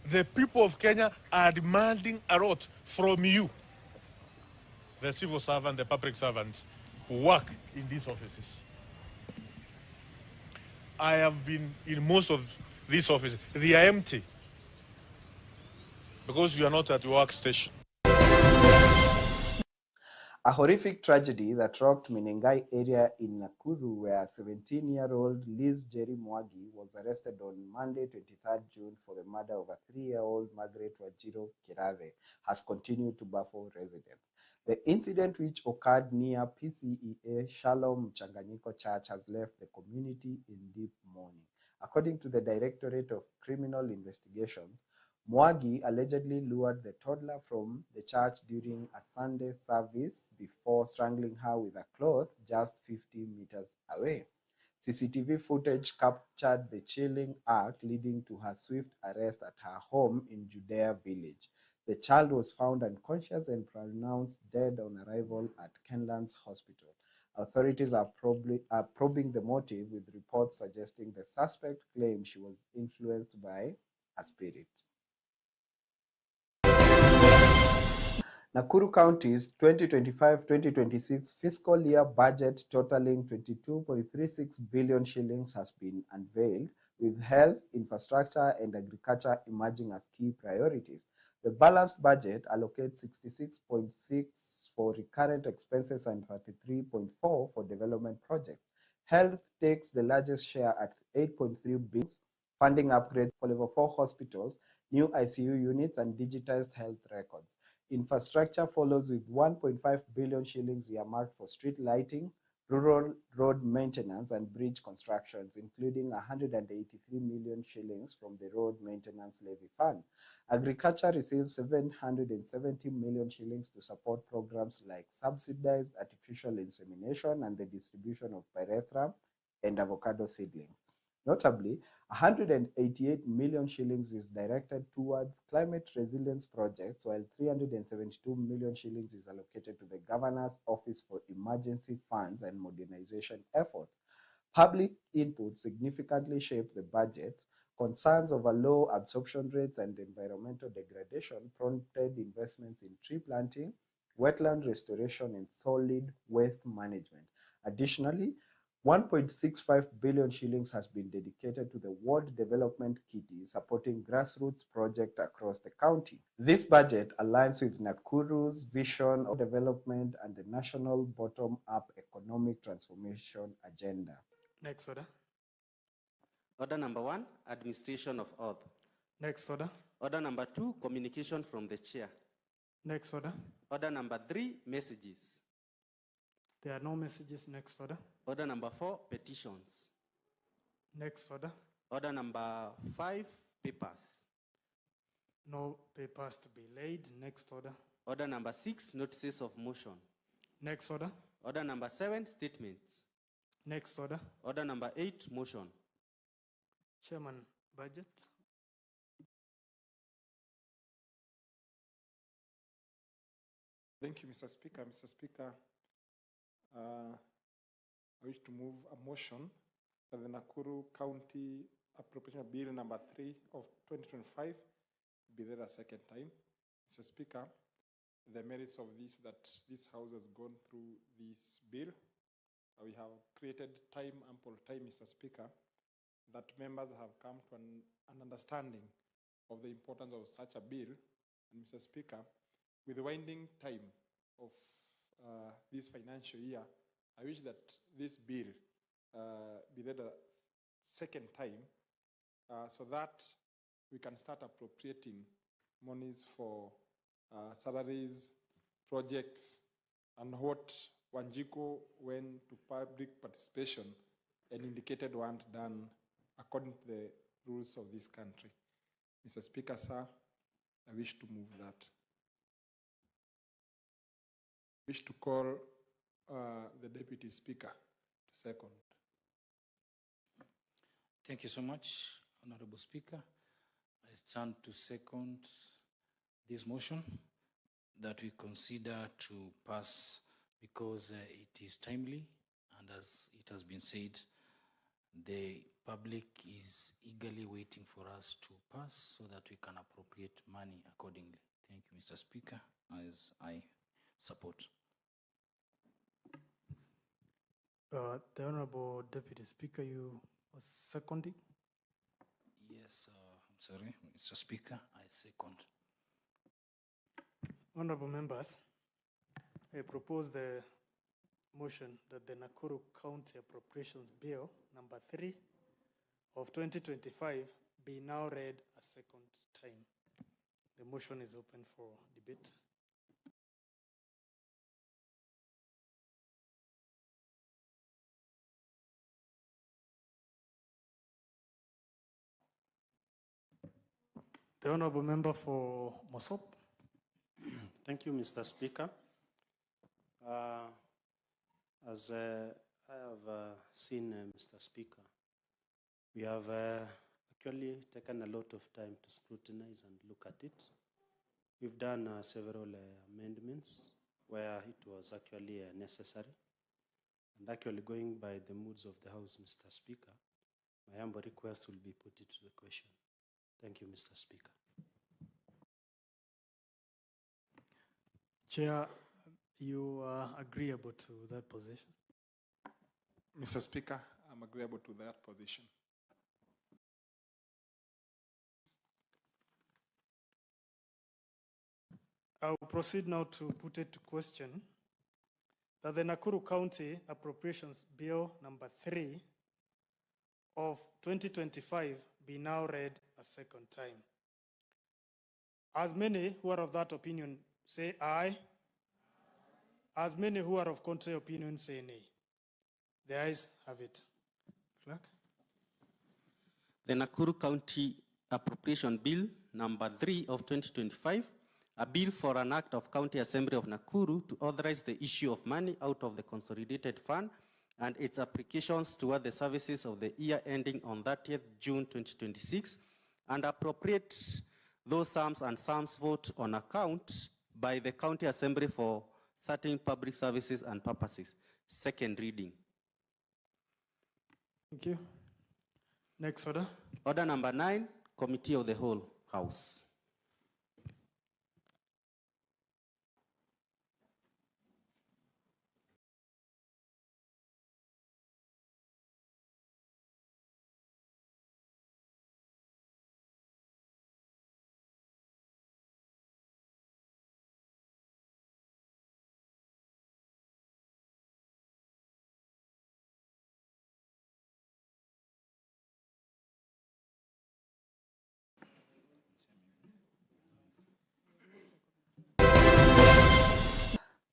The people of Kenya are demanding a lot from you, the civil servants, the public servants who work in these offices. I have been in most of these offices. They are empty because you are not at your workstation. A horrific tragedy that rocked Menengai area in Nakuru, where 17-year-old Liz Jerry Mwangi was arrested on Monday, 23rd June, for the murder of a 3-year-old Margaret Wajiro Kirave, has continued to baffle residents. The incident, which occurred near PCEA Shalom Mchanganyiko Church, has left the community in deep mourning. According to the Directorate of Criminal Investigations, Mwangi allegedly lured the toddler from the church during a Sunday service before strangling her with a cloth just 50 meters away. CCTV footage captured the chilling act, leading to her swift arrest at her home in Judea Village. The child was found unconscious and pronounced dead on arrival at Kenlands Hospital. Authorities are probing the motive, with reports suggesting the suspect claimed she was influenced by a spirit. Nakuru County's 2025-2026 fiscal year budget totaling 22.36 billion shillings has been unveiled, with health, infrastructure and agriculture emerging as key priorities. The balanced budget allocates 66.6 for recurrent expenses and 33.4 for development projects. Health takes the largest share at 8.3 billion, funding upgrades for level 4 hospitals, new ICU units and digitized health records. Infrastructure follows with 1.5 billion shillings earmarked for street lighting, rural road maintenance and bridge constructions, including 183 million shillings from the Road Maintenance Levy Fund. Agriculture receives 770 million shillings to support programs like subsidized artificial insemination and the distribution of pyrethrum and avocado seedlings. Notably, 188 million shillings is directed towards climate resilience projects, while 372 million shillings is allocated to the Governor's Office for Emergency Funds and Modernization efforts. Public input significantly shaped the budget. Concerns over low absorption rates and environmental degradation prompted investments in tree planting, wetland restoration, and solid waste management. Additionally, 1.65 billion shillings has been dedicated to the Ward Development Kitty, supporting grassroots projects across the county. This budget aligns with Nakuru's vision of development and the national bottom-up economic transformation agenda. Next order. Order number 1, administration of oath. Next order. Order number 2, communication from the chair. Next order. Order number 3, messages. There are no messages. Next order. Order number 4, petitions. Next order. Order number 5, papers. No papers to be laid. Next order. Order number 6, notices of motion. Next order. Order number 7, statements. Next order. Order number 8, motion. Chairman, budget. Thank you, Mr. Speaker. Mr. Speaker, I wish to move a motion that the Nakuru County Appropriation Bill number 3 of 2025 be read a second time. Mr. Speaker, the merits of this, that this House has gone through this bill. We have created ample time, Mr. Speaker, that members have come to an understanding of the importance of such a bill. And Mr. Speaker, with the winding time of this financial year, I wish that this bill be read a second time so that we can start appropriating monies for salaries, projects, and what Wanjiko went to public participation and indicated weren't done according to the rules of this country. Mr. Speaker, sir, I wish to move that. I wish to call the Deputy Speaker to second. Thank you so much, Honorable Speaker. I stand to second this motion that we consider to pass because it is timely, and as it has been said, the public is eagerly waiting for us to pass so that we can appropriate money accordingly. Thank you, Mr. Speaker, as I support. The Honorable Deputy Speaker, you are seconding? Yes, I'm sorry, Mr. Speaker, I second. Honorable members, I propose the motion that the Nakuru County Appropriations Bill number 3 of 2025 be now read a second time. The motion is open for debate. The Honorable Member for Mosop. Thank you, Mr. Speaker. As I have seen, Mr. Speaker, we have actually taken a lot of time to scrutinize and look at it. We've done several amendments where it was actually necessary. And actually going by the moods of the House, Mr. Speaker, my humble request will be put into the question. Thank you, Mr. Speaker. Chair, you are agreeable to that position? Mr. Speaker, I'm agreeable to that position. I will proceed now to put it to question that the Nakuru County Appropriations Bill number 3 of 2025 be now read a second time. As many who are of that opinion say aye. As many who are of contrary opinion say nay. The ayes have it. Clerk. The Nakuru County Appropriation Bill number 3 of 2025, a bill for an act of County Assembly of Nakuru to authorize the issue of money out of the consolidated fund and its applications toward the services of the year ending on 30th June 2026 and appropriate those sums and sums vote on account by the County Assembly for certain public services and purposes. Second reading. Thank you. Next order. Order number 9, Committee of the Whole House.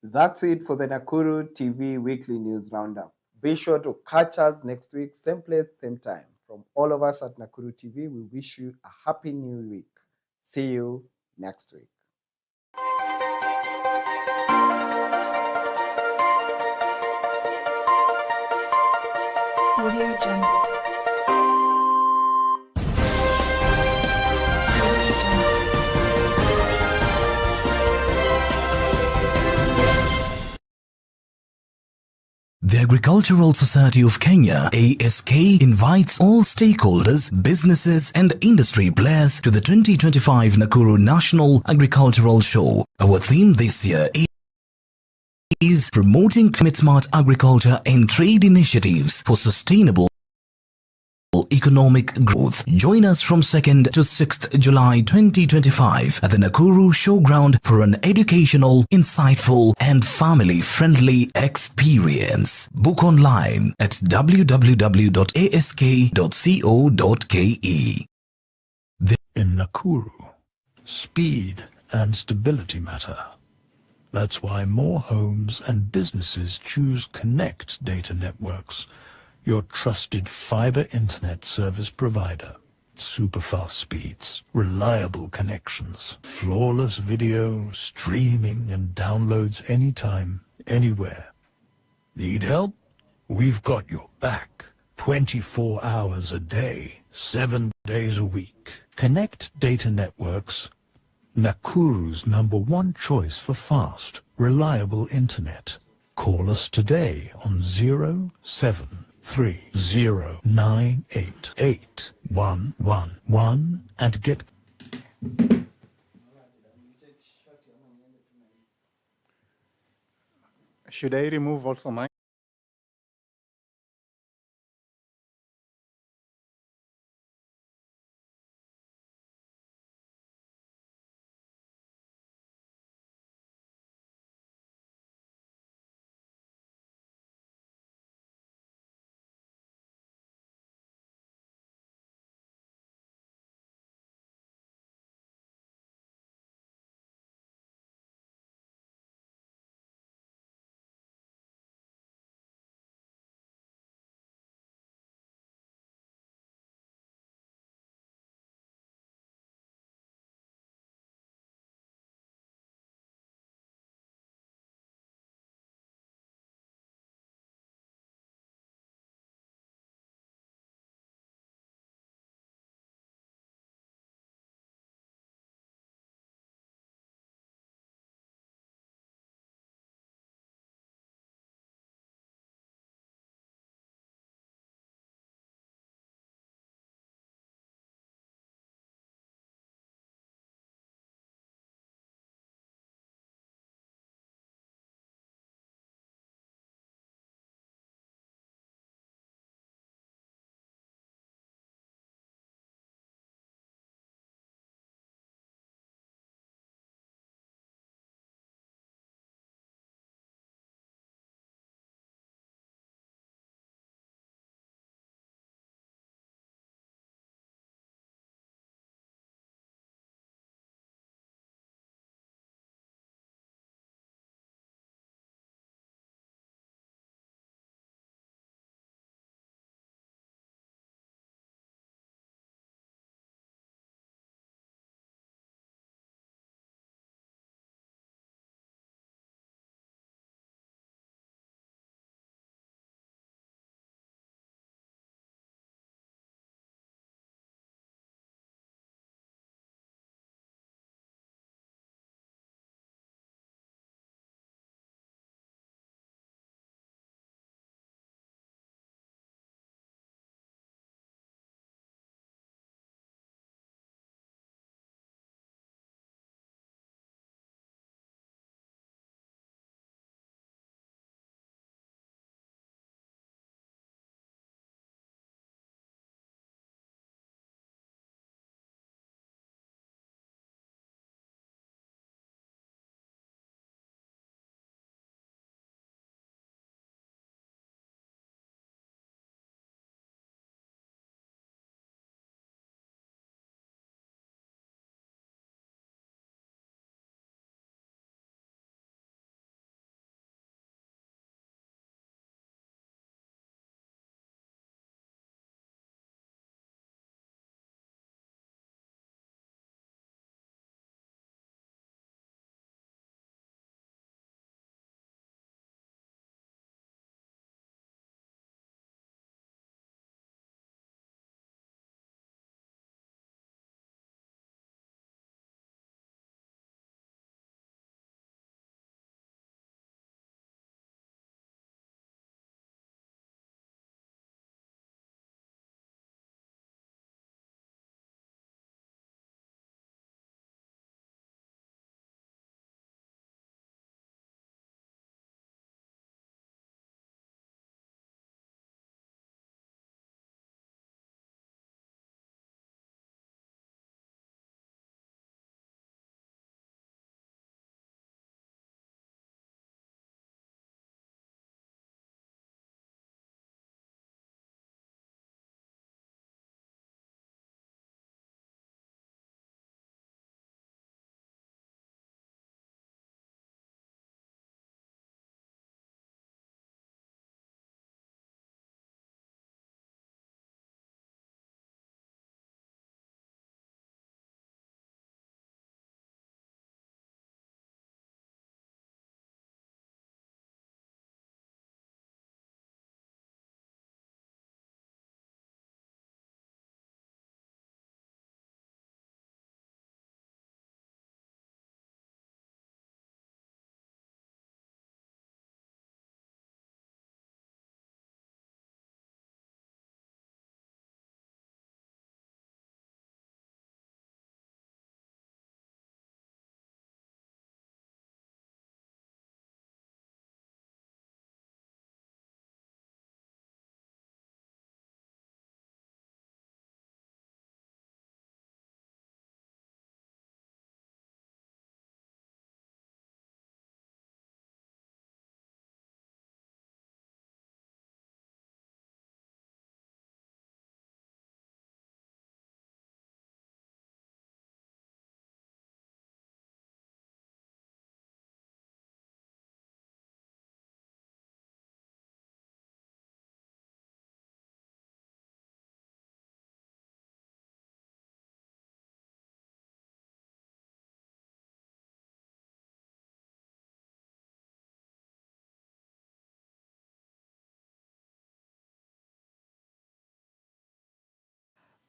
That's it for the Nakuru TV Weekly News Roundup. Be sure to catch us next week, same place, same time. From all of us at Nakuru TV, we wish you a happy new week. See you next week. Audio Jungle. The Agricultural Society of Kenya, ASK, invites all stakeholders, businesses and industry players to the 2025 Nakuru National Agricultural Show. Our theme this year is promoting climate-smart agriculture and trade initiatives for sustainable economic growth. Join us from 2nd to 6th July 2025 at the Nakuru Showground for an educational, insightful and family-friendly experience. Book online at www.ask.co.ke. In Nakuru, speed and stability matter. That's why more homes and businesses choose Connect Data Networks, your trusted fiber internet service provider. Super fast speeds, reliable connections, flawless video, streaming and downloads anytime, anywhere. Need help? We've got your back. 24 hours a day, 7 days a week. Connect Data Networks, Nakuru's #1 choice for fast, reliable internet. Call us today on 07309888111 and get... Should I remove also my...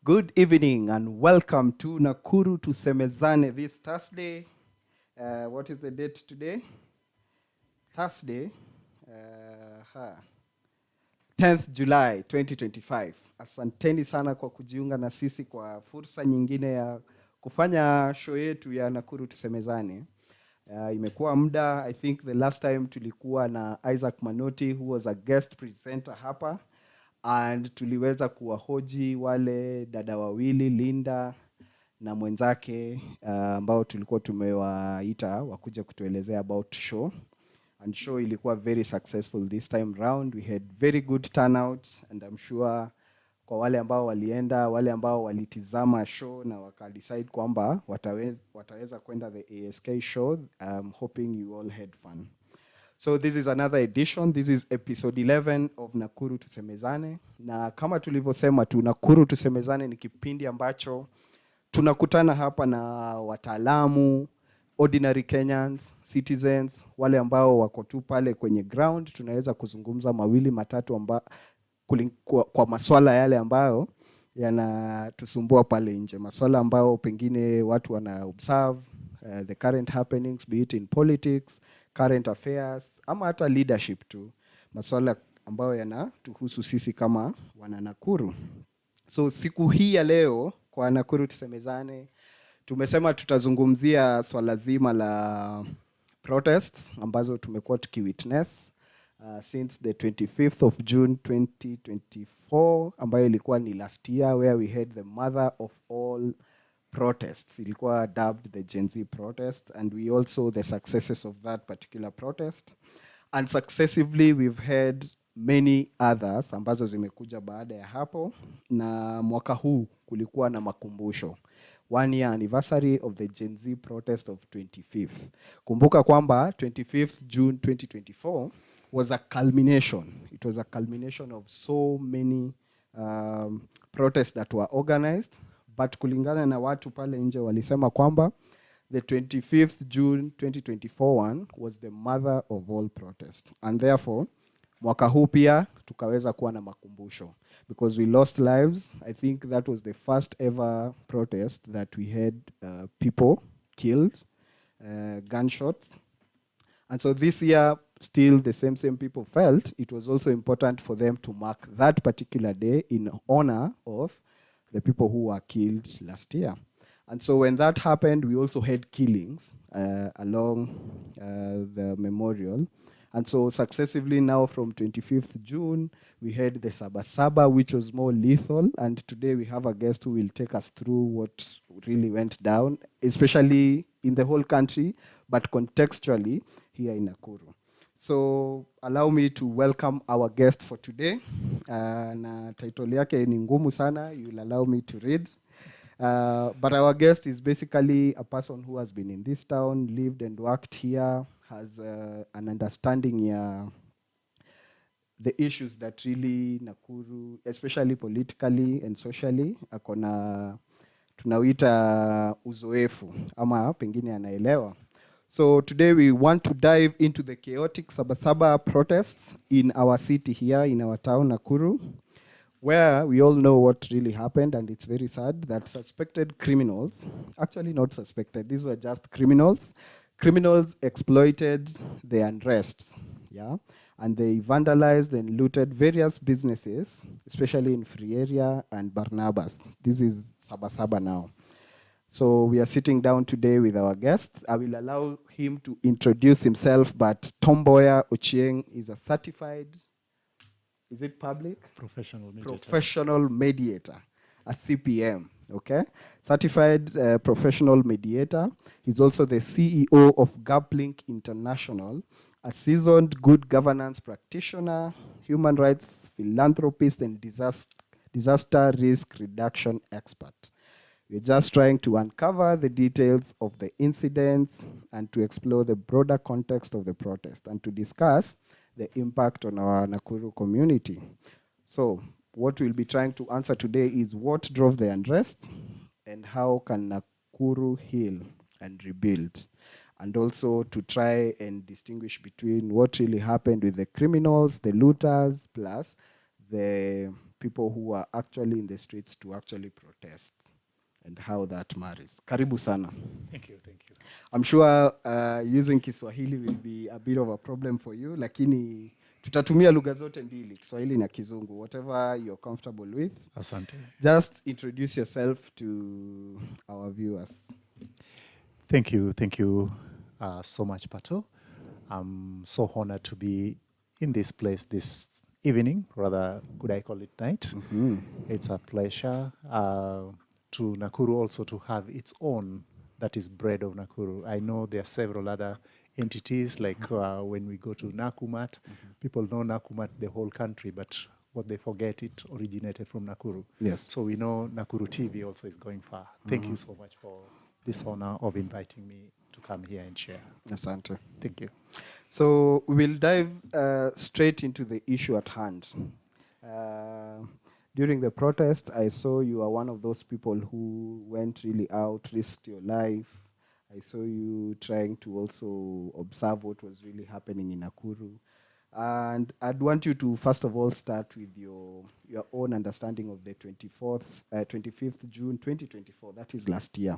Good evening and welcome to Nakuru Tusemezane this Thursday. What is the date today? Thursday, 10th July 2025. Asanteni sana kwa kujiunga na sisi kwa fursa nyingine ya kufanya show yetu ya Nakuru Tusemezane. Imekuwa muda, I think the last time tulikuwa na Isaac Manoti who was a guest presenter hapa, and tuliweza kuwahoji wale dada wawili Linda na mwenzake ambao tulikuwa tumewaita wakuja kutuelezea about show, and show ilikuwa very successful this time round. We had very good turnout, and I'm sure kwa wale ambao walienda, wale ambao walitizama show na wakadecide kwamba wataweza kwenda the ASK show, I'm hoping you all had fun. So this is another edition. This is episode 11 of Nakuru Tusemezane. Na kama tulivyosema tu, Nakuru Tusemezane ni kipindi ambacho tunakutana hapa na wataalamu, ordinary Kenyans, citizens, wale ambao wako tu pale kwenye ground. Tunaweza kuzungumza mawili matatu kwa maswala yale ambayo yanatusumbua pale nje. Maswala ambayo pengine watu wana observe, the current happenings, be it in politics, current affairs, ama hata leadership tu. Maswala ambayo yanatuhusu sisi kama wana Nakuru. So siku hii ya leo kwa Nakuru Tusemezane, tumesema tutazungumzia swala zima la protests ambazo tumekuwa tukiwitness since the 25th of June 2024, ambayo ilikuwa ni last year, where we had the mother of all protests. Ilikuwa dubbed the Gen Z protest, and we also the successes of that particular protest. And successively we've had many others ambazo zimekuja baada ya hapo, na mwaka huu kulikuwa na makumbusho, 1 year anniversary of the Gen Z protest of 25th. Kumbuka kwamba 25th June 2024 was a culmination. It was a culmination of so many protests that were organized, but kulingana na watu pale nje walisema kwamba the 25th June 2024 one was the mother of all protests. And therefore, mwaka huu pia tukaweza kuwa na makumbusho, because we lost lives. I think that was the first ever protest that we had people killed, gunshots. And so this year, still the same people felt it was also important for them to mark that particular day in honor of the people who were killed last year. And so when that happened, we also had killings along the memorial. And so successively now from 25th June, we had the Saba Saba, which was more lethal. And today we have a guest who will take us through what really went down, especially in the whole country, but contextually here in Nakuru. So allow me to welcome our guest for today. Na title yake ni ngumu sana, you'll allow me to read. But our guest is basically a person who has been in this town, lived and worked here, has an understanding the issues that really Nakuru, especially politically and socially, akona tunawita uzoefu ama pengine anaelewa. So today we want to dive into the chaotic Saba Saba protests in our city here, in our town, Nakuru, where we all know what really happened, and it's very sad that suspected criminals, actually not suspected, these were just criminals exploited the unrest, yeah, and they vandalized and looted various businesses, especially in Freearea and Barnabas. This is Saba Saba now. So we are sitting down today with our guest. I will allow him to introduce himself, but Tom Mboya Ochieng is a certified, is it public? Professional mediator. Professional mediator, a CPM, okay? Certified professional mediator. He's also the CEO of GapLink International, a seasoned good governance practitioner, human rights philanthropist, and disaster risk reduction expert. We're just trying to uncover the details of the incidents and to explore the broader context of the protest and to discuss the impact on our Nakuru community. So what we'll be trying to answer today is what drove the unrest and how can Nakuru heal and rebuild, and also to try and distinguish between what really happened with the criminals, the looters, plus the people who are actually in the streets to actually protest and how that matters. Karibu sana. Thank you, thank you. I'm sure using Kiswahili will be a bit of a problem for you, lakini tutatumia lugha zote mbili, Kiswahili na Kizungu, whatever you're comfortable with. Asante. Just introduce yourself to our viewers. Thank you so much, Pato. I'm so honored to be in this place this evening, rather, could I call it night? It's a pleasure to Nakuru also to have its own, that is bread of Nakuru. I know there are several other entities, like when we go to Nakumat, people know Nakumat the whole country, but what they forget, it originated from Nakuru. Yes. So we know Nakuru TV also is going far. Thank you so much for this honor of inviting me to come here and share. Asante. Thank you. So we will dive straight into the issue at hand. During the protest, I saw you are one of those people who went really out, risked your life. I saw you trying to also observe what was really happening in Nakuru. And I'd want you to, first of all, start with your own understanding of the 25th June 2024, that is last year.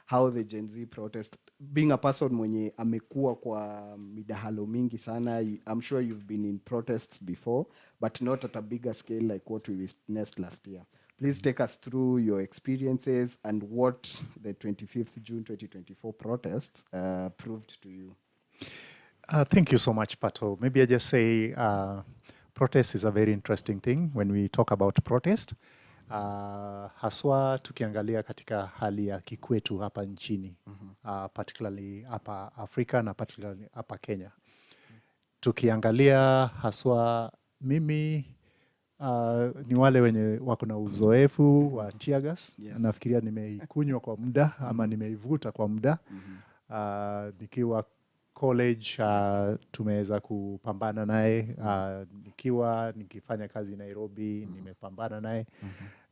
How the Gen Z protest, being a person mwenye amekuwa kwa midahalo mingi sana, I'm sure you've been in protests before, but not at a bigger scale like what we witnessed last year. Please take us through your experiences and what the 25th June 2024 protest proved to you. Thank you so much, Pato. Maybe I just say protest is a very interesting thing when we talk about protest. Haswa tukiangalia katika hali ya kikwetu hapa nchini, particularly hapa Afrika na particularly hapa Kenya. Tukiangalia haswa mimi ni wale wenye wako na uzoefu wa tear gas. Yes. Nafikiria nimeikunywa kwa muda ama nimeivuta kwa muda. Nikiwa college tumeweza kupambana naye, nikifanya kazi Nairobi nimepambana naye.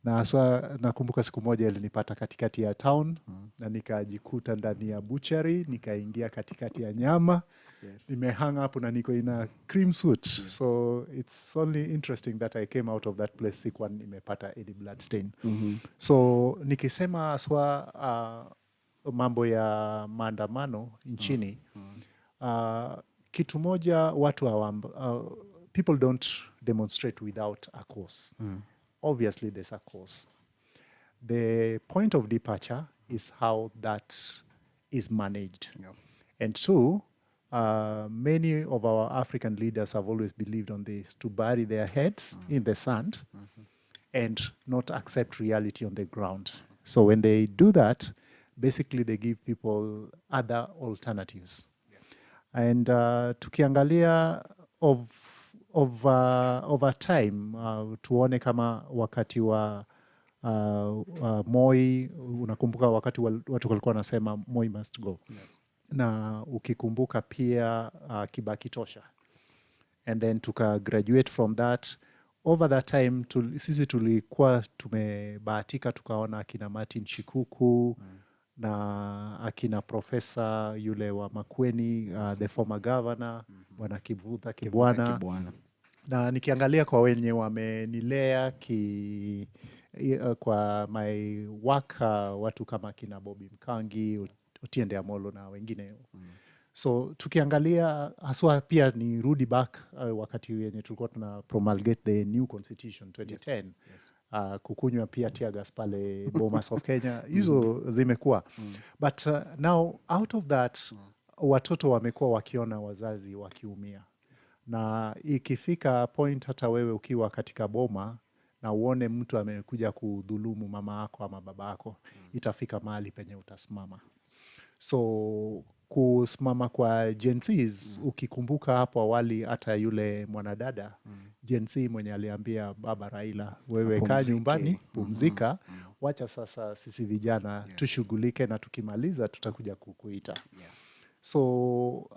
Na sasa nakumbuka siku moja ilinipata katikati ya town na nikajikuta ndani ya butchery, nikaingia katikati ya nyama. Yes. Nimehang up na niko in a cream suit. So it's only interesting that I came out of that place sikuwa nimepata any blood stain. So nikisema aswa mambo ya maandamano nchini, kitu moja watu people don't demonstrate without a cause. Obviously there's a cause. The point of departure is how that is managed. Yeah. And two, many of our African leaders have always believed on this, to bury their heads in the sand and not accept reality on the ground. So when they do that, basically they give people other alternatives. And tukiangalia over time, tuone kama wakati wa Moi, unakumbuka wakati watu walikuwa wanasema Moi must go. Yes. Na ukikumbuka pia Kibaki tosha. And then tuka graduate from that. Over that time, sisi tulikuwa tumebahatika tukaona akina Martin Shikuku, na akina profesa yule wa Makueni, the former governor, Bwana Kivutha Kibwana. Na nikiangalia kwa wenye wamenilea kwa my work, watu kama kina Bobby Mkangi, Otiende Amolo na wengine. So tukiangalia haswa pia ni rudi back wakati wenye tulikuwa tuna promulgate the new constitution 2010. Yes. Yes. Kukunywa pia tear gas pale Bomas of Kenya. Hizo zimekuwa. But now out of that, watoto wamekuwa wakiona wazazi wakiumia. Na ikifika point hata wewe ukiwa katika boma na uone mtu amekuja kudhulumu mama yako ama baba yako, itafika mahali penye utasimama. So kusimama kwa Gen Zs, ukikumbuka hapo awali hata yule mwanadada Gen Z mwenye aliambia baba Raila, wewe kaa nyumbani, pumzika, wacha sasa sisi vijana tushughulike na tukimaliza tutakuja kukuita. So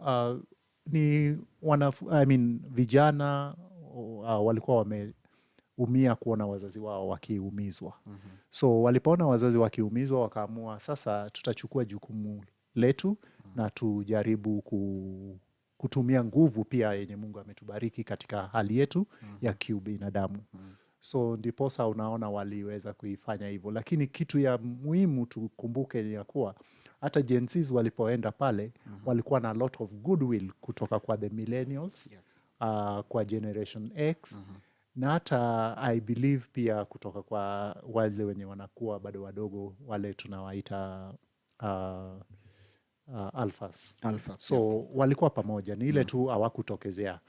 ni vijana walikuwa wameumia kuona wazazi wao wakiumizwa. So walipoona wazazi wakiumizwa wakaamua sasa tutachukua jukumu letu na tujaribu kutumia nguvu pia yenye Mungu ametubariki katika hali yetu ya kiubinadamu. So ndiposa unaona waliweza kuifanya hivyo, lakini kitu ya muhimu tukumbuke ni ya kuwa hata Gen Zs walipoenda pale walikuwa na a lot of goodwill kutoka kwa the millennials, kwa Generation X, na hata I believe pia kutoka kwa wale wenye wanakuwa bado wadogo, wale tunawaita alphas. So walikuwa pamoja, ni ile tu hawakutokezea.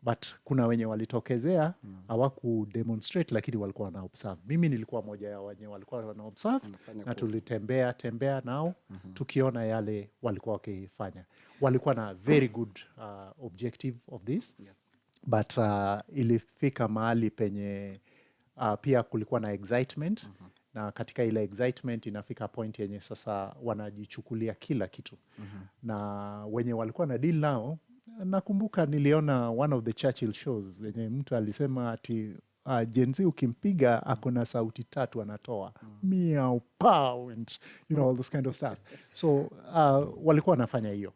But kuna wenye walitokezea hawaku demonstrate, lakini walikuwa wana observe. Mimi nilikuwa moja ya wenye walikuwa wana observe, na tulitembea nao tukiona yale walikuwa wakifanya. Walikuwa na very good objective of this. But ilifika mahali penye pia kulikuwa na excitement, na katika ile excitement inafika point yenye sasa wanajichukulia kila kitu. Na wenye walikuwa na deal nao, nakumbuka niliona one of the Churchill shows yenye mtu alisema ati Gen Z ukimpiga akona sauti 3 anatoa meow pow and all this kind of stuff. So walikuwa wanafanya hiyo.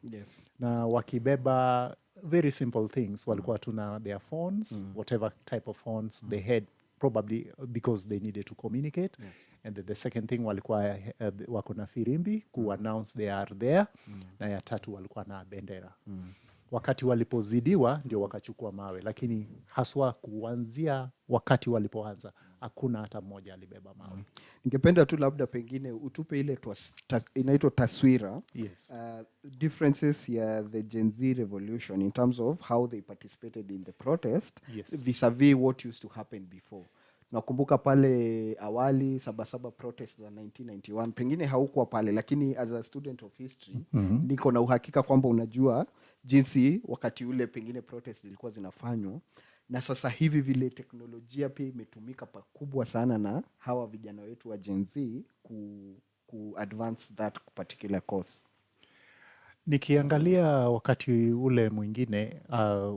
Na wakibeba very simple things, walikuwa tuna their phones, whatever type of phones they had, probably because they needed to communicate. And the second thing walikuwa wako na firimbi ku announce they are there, na ya tatu walikuwa na bendera. Wakati walipozidiwa ndio wakachukua mawe, lakini haswa kuanzia wakati walipoanza hakuna hata mmoja alibeba mawe. Ningependa tu labda pengine utupe ile inaitwa taswira, differences ya the Gen Z revolution in terms of how they participated in the protest vis-a-vis what used to happen before. Nakumbuka pale awali Saba Saba protest za 1991, pengine haukuwa pale, lakini as a student of history niko na uhakika kwamba unajua jinsi wakati ule pengine protest zilikuwa zinafanywa, na sasa hivi vile teknolojia pia imetumika pakubwa sana na hawa vijana wetu wa Gen Z ku advance that particular cause. Nikiangalia wakati ule mwingine,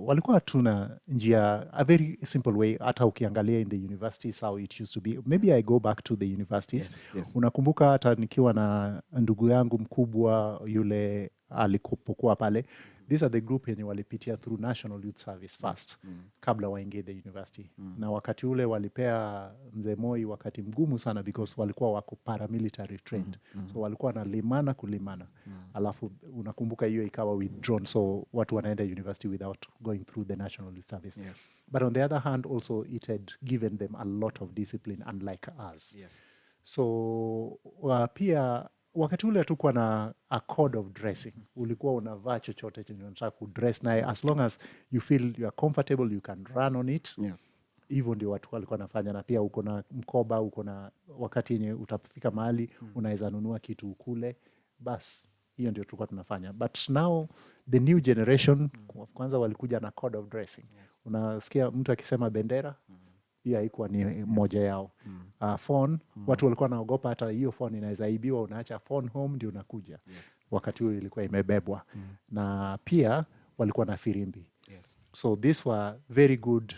walikuwa tuna njia, a very simple way, hata ukiangalia in the universities how it used to be. Maybe I go back to the universities. Unakumbuka hata nikiwa na ndugu yangu mkubwa yule alikopokuwa pale, these are the group yenye walipitia through National Youth Service first, kabla waingie the university. Na wakati ule walipea Mzee Moi wakati mgumu sana because walikuwa wako paramilitary trained. So walikuwa na kulimana. Alafu unakumbuka hiyo ikawa withdrawn, so watu wanaenda university without going through the National Youth Service. But on the other hand also it had given them a lot of discipline unlike us. So pia wakati ule hatukuwa na a code of dressing. Ulikuwa unavaa chochote chenye unataka kudress naye, as long as you feel you are comfortable you can run on it. Hivyo ndio watu walikuwa nafanya, na pia uko na mkoba, uko na wakati yenye utafika mahali unaweza nunua kitu ukule, bas hiyo ndio tulikuwa tunafanya. But now the new generation kwanza walikuja na code of dressing. Unasikia mtu akisema bendera, hiyo haikuwa ni moja yao. Phone, watu walikuwa naogopa hata hiyo phone inaweza ibiwa, unaacha phone home ndio unakuja. Wakati huo ilikuwa imebebwa. Na pia walikuwa na firimbi. So these were very good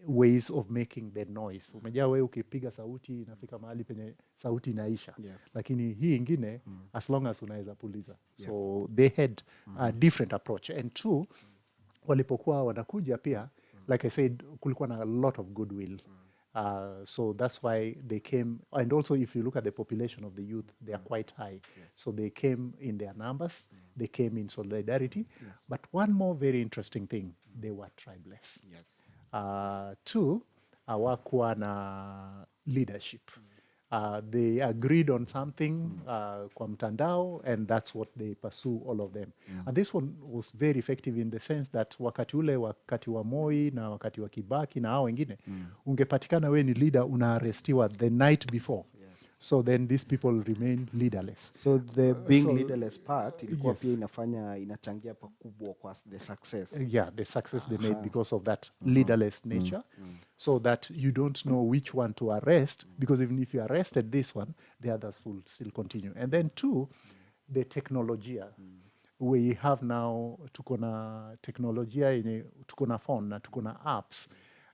ways of making the noise. Umejua wewe ukipiga sauti inafika mahali penye sauti inaisha. Lakini hii ingine as long as unaweza puliza. So they had a different approach. And two, walipokuwa wanakuja pia, like I said, kulikuwa na a lot of goodwill. So that's why they came. And also if you look at the population of the youth, they are quite high. So they came in their numbers, they came in solidarity. But one more very interesting thing, they were tribeless. Two, hawakuwa na leadership. They agreed on something kwa mtandao, and that's what they pursue, all of them. And this one was very effective in the sense that wakati wa Moi na wakati wa Kibaki na hao wengine, ungepatikana we ni leader, unaarestiwa the night before. So then these people remain leaderless. So the being leaderless part ilikuwa pia inachangia pakubwa kwa the success. The success they made because of that leaderless nature. So that you don't know which one to arrest, because even if you arrested this one, the others will still continue. And then two, the technologia. We have now, tuko na teknolojia yenye, tuko na phone na tuko na apps.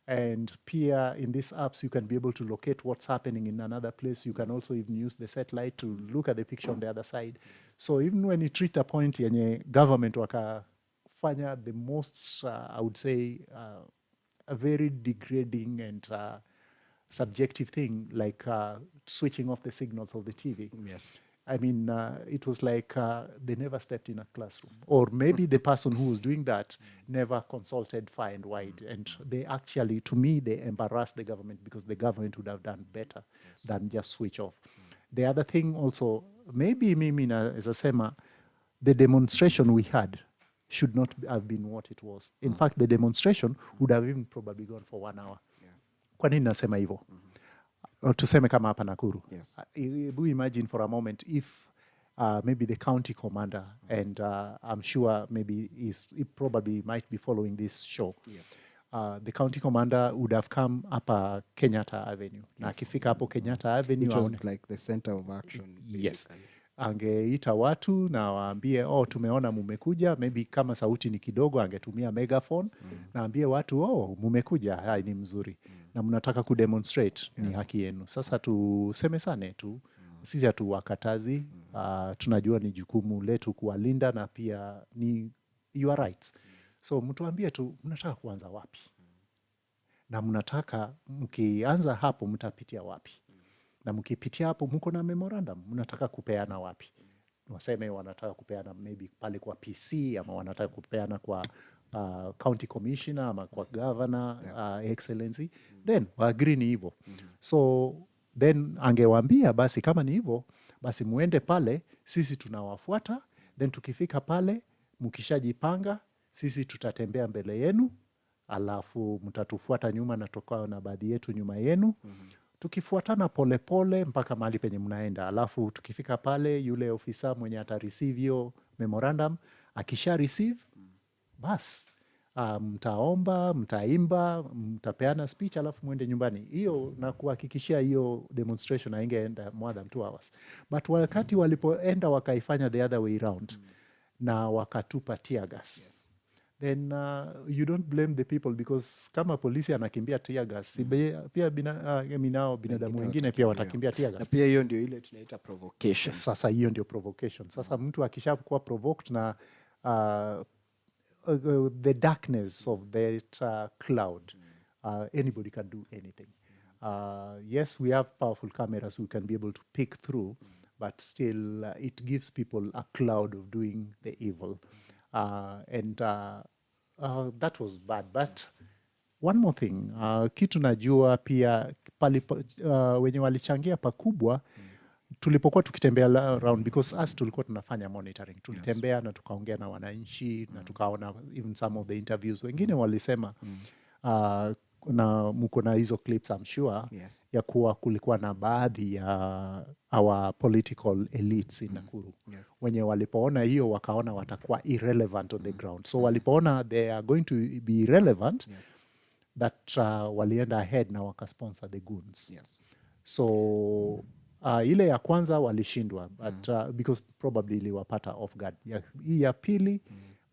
And pia in these apps, you can be able to locate what's happening in another place. You can also even use the satellite to look at the picture on the other side. So even when you treat a point yenye government wakafanya the most, I would say, a very degrading and subjective thing like switching off the signals of the TV. Yes. I mean, it was like they never stepped in a classroom. Or maybe the person who was doing that never consulted far and wide. And they actually, to me, they embarrassed the government because the government would have done better than just switch off. The other thing also, maybe mimi as a SEMA, the demonstration we had should not have been what it was. In fact, the demonstration would have even probably gone for 1 hour. Kwa nini nasema hivyo? Tuseme kama hapa Nakuru. Yes. We imagine for a moment if maybe the county commander, and I'm sure maybe he probably might be following this show. Yes. The county commander would have come hapa Kenyatta Avenue. Na akifika hapo Kenyatta Avenue. Which was like the center of action. Basically. Yes. Angeita watu na waambie, tumeona mumekuja. Maybe kama sauti ni kidogo, angetumia megaphone. Na ambie watu, mumekuja, hai ni mzuri. Na mnataka kudemonstrate, ni haki yenu. Sasa tusemezane tu. Sisi hatuwakatazi. Tunajua ni jukumu letu kuwalinda na pia ni your rights. So mtuambie tu, mnataka kuanza wapi? Na mnataka, mkianza hapo, mtapitia wapi? Na mkipitia hapo, mko na memorandum, mnataka kupeana wapi? Waseme wanataka kupeana maybe pale kwa PC, ama wanataka kupeana kwa county commissioner, ama kwa governor, excellency. Then, agree ni hivyo. So, then angewaambia, basi kama ni hivyo, basi muende pale, sisi tunawafuata. Then tukifika pale, mkishajipanga, sisi tutatembea mbele yenu, alafu mtatufuata nyuma na tokao na baadhi yetu nyuma yenu. Tukifuatana pole pole mpaka mahali penye mnaenda. Alafu tukifika pale, yule ofisa mwenye ata-receive hiyo memorandum, akisha receive, bas, mtaomba, mtaimba, mtapeana speech, alafu mwende nyumbani. Hiyo na kuhakikishia hiyo demonstration haingeenda more than 2 hours. But wakati walipoenda wakaifanya the other way round, na wakatupa tear gas. Then you don't blame the people because kama polisi anakimbia tear gas, pia binadamu wengine pia watakimbia tear gas. Na pia hiyo ndio ile tunaita provocation. Sasa hiyo ndio provocation. Sasa mtu akishakuwa provoked na the darkness of that cloud, anybody can do anything. Yes, we have powerful cameras we can be able to pick through, but still it gives people a cloud of doing the evil. And that was bad. But one more thing, kitu najua pia wenye walichangia pakubwa, tulipokuwa tukitembea around, because us tulikuwa tunafanya monitoring. Tulitembea na tukaongea na wananchi, na tukaona even some of the interviews. Wengine walisema, na mko na hizo clips I'm sure, ya kuwa kulikuwa na baadhi ya our political elites in Nakuru. Wenye walipoona hiyo wakaona watakuwa irrelevant on the ground. So walipoona they are going to be irrelevant, that walienda ahead na wakasponsor the goons. So ile ya kwanza walishindwa, but because probably iliwapata off guard. Hii ya pili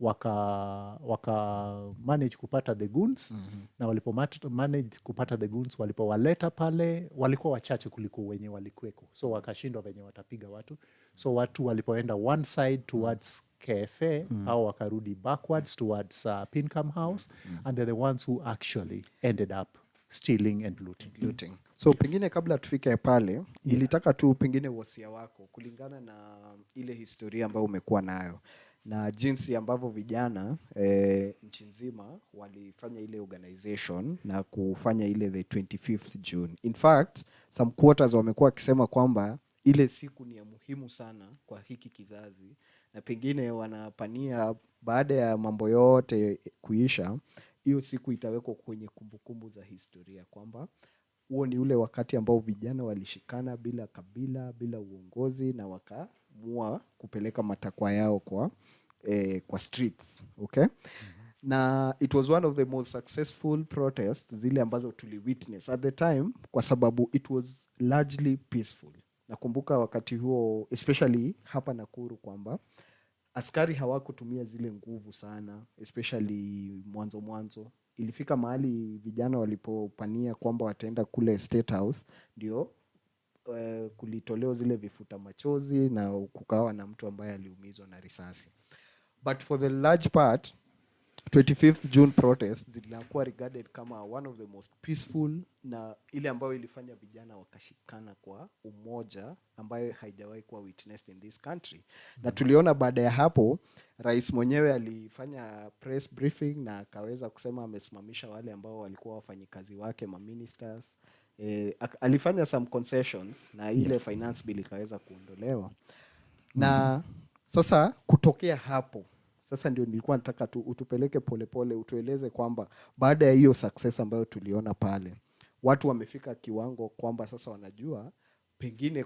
waka manage kupata the goons, na walipo manage kupata the goons, walipowaleta pale walikuwa wachache kuliko wenye walikuweko, so wakashindwa venye watapiga watu. So watu walipoenda one side towards KFA, au wakarudi backwards towards Pincam House, and they're the ones who actually ended up stealing and looting. So pengine kabla tufike pale, nilitaka tu pengine wasia wako kulingana na ile historia ambayo umekuwa nayo na jinsi ambavyo vijana nchi nzima walifanya ile organization na kufanya ile the 25th June. In fact, some quarters wamekuwa wakisema kwamba ile siku ni ya muhimu sana kwa hiki kizazi, na pengine wanapania baada ya mambo yote kuisha, hiyo siku itawekwa kwenye kumbukumbu za historia, kwamba huo ni ule wakati ambao vijana walishikana bila kabila, bila uongozi, na wakaamua kupeleka matakwa yao kwa streets. Okay? Na it was one of the most successful protests zile ambazo witness at the time, kwa sababu it was largely peaceful. Nakumbuka wakati huo, especially hapa Nakuru, kwamba askari hawakutumia zile nguvu sana, especially mwanzo. Ilifika mahali vijana walipopania kwamba wataenda kule State House, ndio kulitolewa zile vifuta machozi na kukawa na mtu ambaye aliumizwa na risasi. But for the large part, 25th June protest zilikuwa regarded kama one of the most peaceful na ile ambayo ilifanya vijana wakashikana kwa umoja ambayo haijawahi kuwa witnessed in this country. Na tuliona baada ya hapo rais mwenyewe alifanya press briefing na akaweza kusema amesimamisha wale ambao walikuwa wafanyikazi wake, ma-ministers. Alifanya some concessions na ile finance bill ikaweza kuondolewa. Na sasa kutokea hapo, sasa ndio nilikuwa nataka utupeleke polepole, utueleze kwamba baada ya hiyo success ambayo tuliona pale, watu wamefika kiwango kwamba sasa wanajua pengine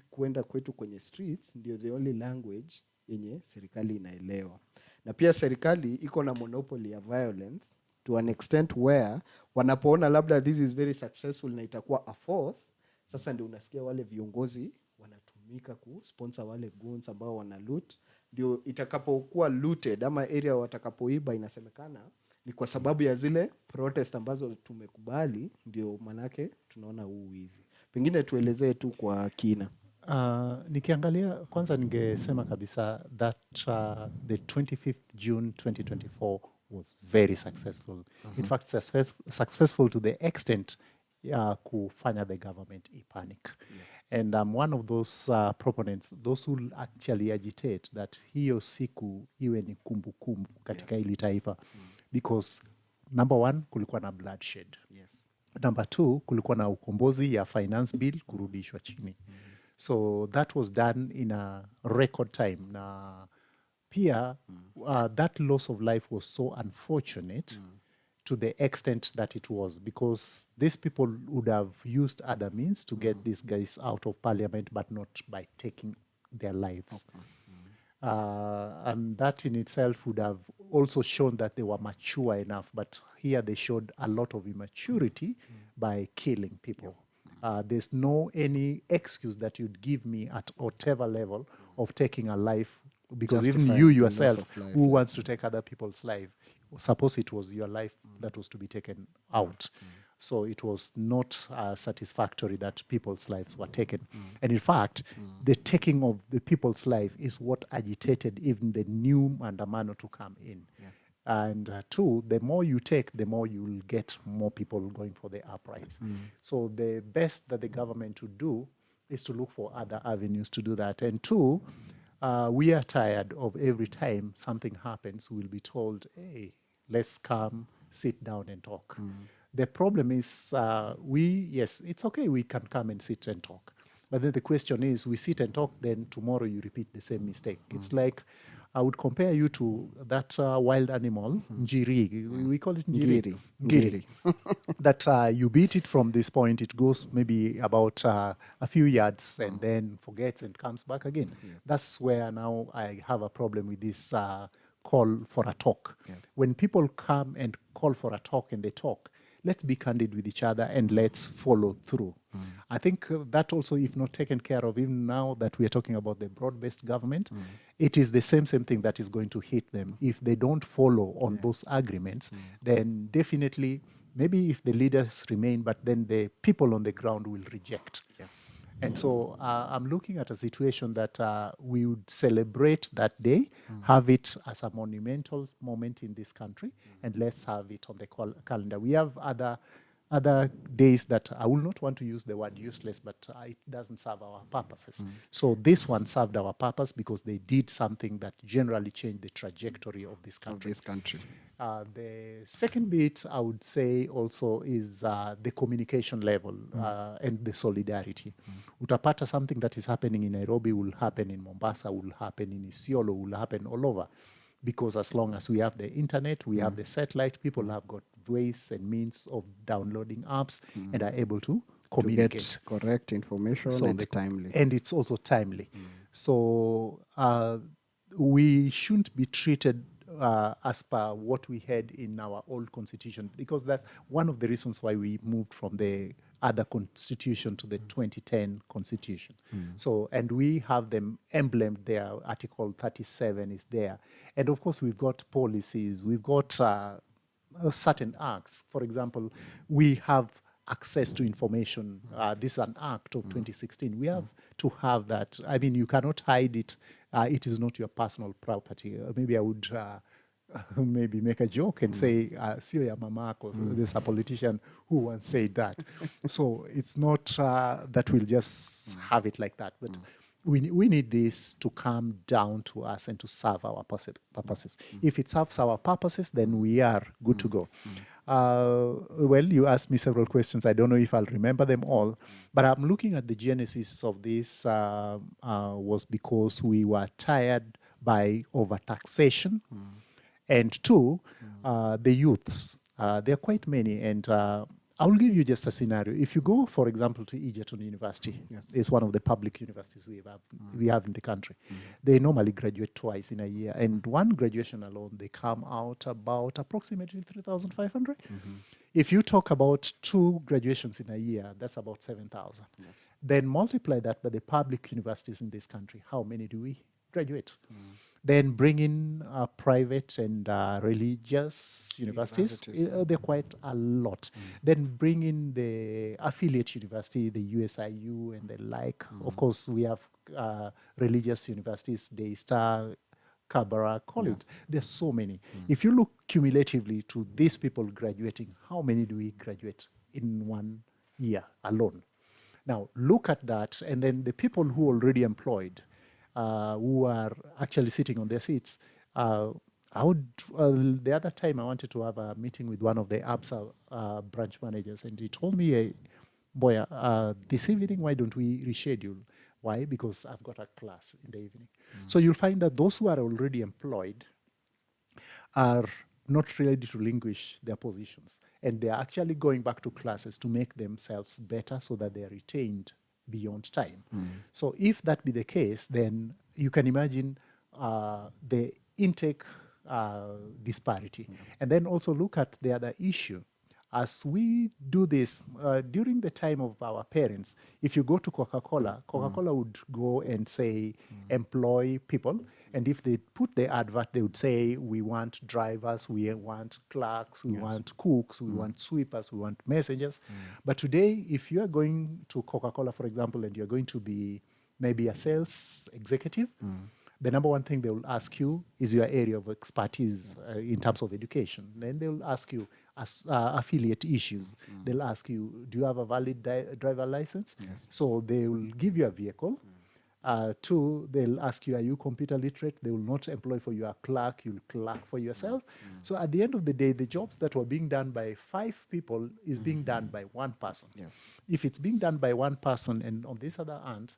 kuenda kwetu kwenye streets ndio the only language yenye serikali inaelewa. Na pia serikali iko na monopoly ya violence to an extent where wanapoona labda this is very successful na itakuwa a force, sasa ndio unasikia wale viongozi wanatumika kusponsor wale goons ambao wana loot. Ndio itakapokuwa looted ama area watakapoiba, inasemekana ni kwa sababu ya zile protest ambazo tumekubali, ndio manake tunaona huu wizi. Pengine tuelezee tu kwa kina. Nikiangalia kwanza ningesema kabisa that the 25th June 2024 was very successful. In fact, successful to the extent kufanya the government panic. And I'm one of those proponents, those who actually agitate that hiyo siku iwe ni kumbukumbu katika hili taifa. Because number one, kulikuwa na bloodshed. Number two, kulikuwa na ukombozi ya finance bill kurudishwa chini. So that was done in a record time. Na pia, that loss of life was so unfortunate to the extent that it was, because these people would have used other means to get these guys out of parliament, but not by taking their lives. And that in itself would have also shown that they were mature enough, but here they showed a lot of immaturity by killing people. There's no any excuse that you'd give me at whatever level of taking a life, because even you yourself, who wants to take other people's life, suppose it was your life that was to be taken out. So it was not satisfactory that people's lives were taken. And in fact, the taking of the people's life is what agitated even the new Mandamano to come in. And two, the more you take, the more you'll get more people going for the uprise. So the best that the government would do is to look for other avenues to do that. And two, we are tired of every time something happens, we'll be told, hey, let's come, sit down and talk. The problem is, yes, it's okay, we can come and sit and talk. But then the question is, we sit and talk, then tomorrow you repeat the same mistake. It's like, I would compare you to that wild animal, njiri. We call it njiri. Ngiri. That you beat it from this point, it goes maybe about a few yards and then forgets and comes back again. That's where now I have a problem with this call for a talk. When people come and call for a talk and they talk, let's be candid with each other and let's follow through. I think that also, if not taken care of, even now that we are talking about the broad-based government, it is the same thing that is going to hit them. If they don't follow on those agreements, then definitely, maybe if the leaders remain, but then the people on the ground will reject. And so I'm looking at a situation that we would celebrate that day, have it as a monumental moment in this country, and let's have it on the calendar. We have other days that I will not want to use the word useless, but it doesn't serve our purposes. So this one served our purpose because they did something that generally changed the trajectory of this country. The second bit, I would say also, is the communication level and the solidarity. Utapata something that is happening in Nairobi will happen in Mombasa, will happen in Isiolo, will happen all over. Because as long as we have the internet, we have the satellite, people have got ways and means of downloading apps and are able to communicate. To get correct information and timely. And it's also timely. So we shouldn't be treated as per what we had in our old constitution, because that's one of the reasons why we moved from the other constitution to the 2010 constitution. So, and we have them emblemed there. Article 37 is there. And of course, we've got policies, we've got certain acts. For example, we have access to information. This is an act of 2016. We have to have that. I mean, you cannot hide it. It is not your personal property. Maybe I would maybe make a joke and say, "Sio ya mamako." There's a politician who once said that. So it's not that we'll just have it like that, but we need this to come down to us and to serve our purposes. If it serves our purposes, then we are good to go. Well, you asked me several questions. I don't know if I'll remember them all, but I'm looking at the genesis of this was because we were tired by overtaxation. And two, the youths. There are quite many, and I will give you just a scenario. If you go, for example, to Egerton University, it's one of the public universities we have in the country. They normally graduate twice in a year, and one graduation alone, they come out about approximately 3,500. If you talk about 2 graduations in a year, that's about 7,000. Then multiply that by the public universities in this country. How many do we graduate? Then bring in private and religious universities. They're quite a lot. Then bring in the affiliate university, the USIU and the like. Of course, we have religious universities, Daystar, Kabarak, call it. There's so many. If you look cumulatively to these people graduating, how many do we graduate in 1 year alone? Now, look at that, and then the people who are already employed, who are actually sitting on their seats. The other time I wanted to have a meeting with one of the ABSA branch managers, and he told me, Boya, this evening, why don't we reschedule? Why? Because I've got a class in the evening. So you'll find that those who are already employed are not ready to relinquish their positions, and they're actually going back to classes to make themselves better so that they're retained beyond time. So if that be the case, then you can imagine the intake disparity. And then also look at the other issue. As we do this, during the time of our parents, if you go to Coca-Cola, Coca-Cola would go and say, employ people. And if they put the advert, they would say, we want drivers, we want clerks, we want cooks, we want sweepers, we want messengers. But today, if you are going to Coca-Cola, for example, and you're going to be maybe a sales executive, the number one thing they will ask you is your area of expertise in terms of education. Then they will ask you affiliate issues. They'll ask you, do you have a valid driver license? So they will give you a vehicle. 2, they'll ask you, are you computer literate? They will not employ for you a clerk, you'll clerk for yourself. So at the end of the day, the jobs that were being done by 5 people is being done by 1 person. If it's being done by 1 person, and on this other hand,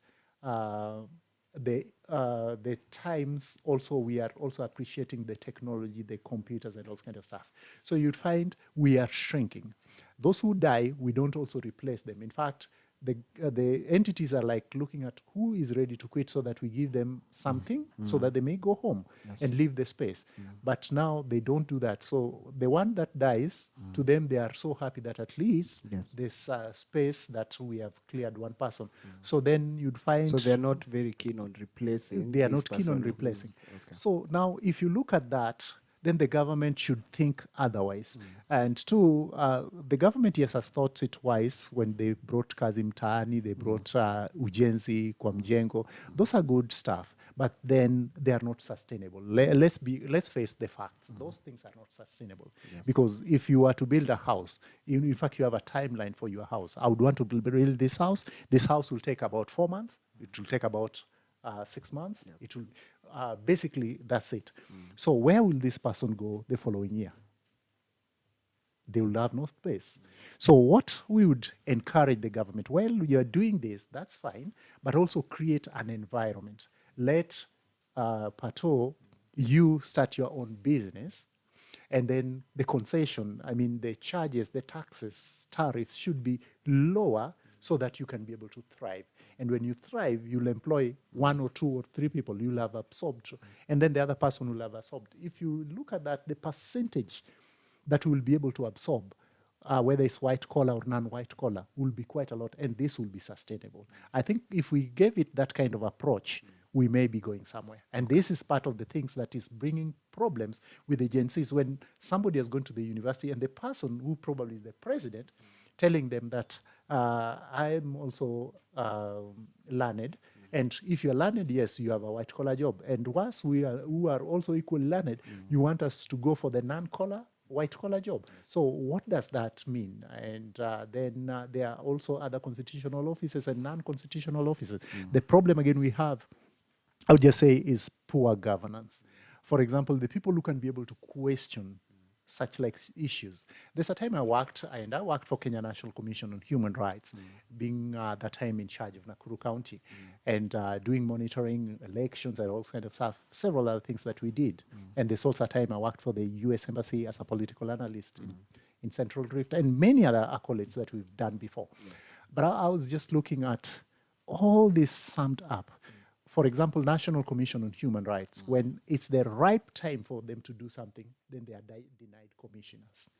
the times also, we are also appreciating the technology, the computers and all kind of stuff. So you'd find we are shrinking. Those who die, we don't also replace them. In fact, the entities are like looking at who is ready to quit so that we give them something so that they may go home and leave the space. But now they don't do that. So the one that dies, to them, they are so happy that at least this space that we have cleared 1 person. So then you'd find... So they're not very keen on replacing. They are not keen on replacing. So now if you look at that, then the government should think otherwise. And 2, the government, yes, has thought it twice when they brought Kazi Mtaani, they brought Ujenzi kwa Mjengo. Those are good stuff, but then they are not sustainable. Let's face the facts. Those things are not sustainable. Because if you are to build a house, in fact, you have a timeline for your house. I would want to build this house. This house will take about 4 months. It will take about 6 months. It will basically, that's it. So where will this person go the following year? They will have no space. So what we would encourage the government, well, you're doing this, that's fine, but also create an environment. Let Pato, you start your own business, and then the concession, I mean, the charges, the taxes, tariffs should be lower so that you can be able to thrive. And when you thrive, you'll employ 1 or 2 or 3 people you'll have absorbed, and then the other person will have absorbed. If you look at that, the percentage that will be able to absorb, whether it's white collar or non-white collar, will be quite a lot, and this will be sustainable. I think if we gave it that kind of approach, we may be going somewhere. And this is part of the things that is bringing problems with agencies. When somebody has gone to the university and the person who probably is the president telling them that I'm also learned, And if you're learned, yes, you have a white-collar job. And once who are also equally learned, you want us to go for the non-collar, white-collar job. So what does that mean? And then there are also other constitutional offices and non-constitutional offices. The problem, again, we have, I would just say, is poor governance. For example, the people who can be able to question such like issues. There's a time I worked for Kenya National Commission on Human Rights, being that time in charge of Nakuru County, and doing monitoring elections and all kind of stuff, several other things that we did. And there's also a time I worked for the US Embassy as a political analyst in Central Rift, and many other accolades that we've done before. But I was just looking at all this summed up. For example, National Commission on Human Rights, when it's the ripe time for them to do something, then they are denied commissioners.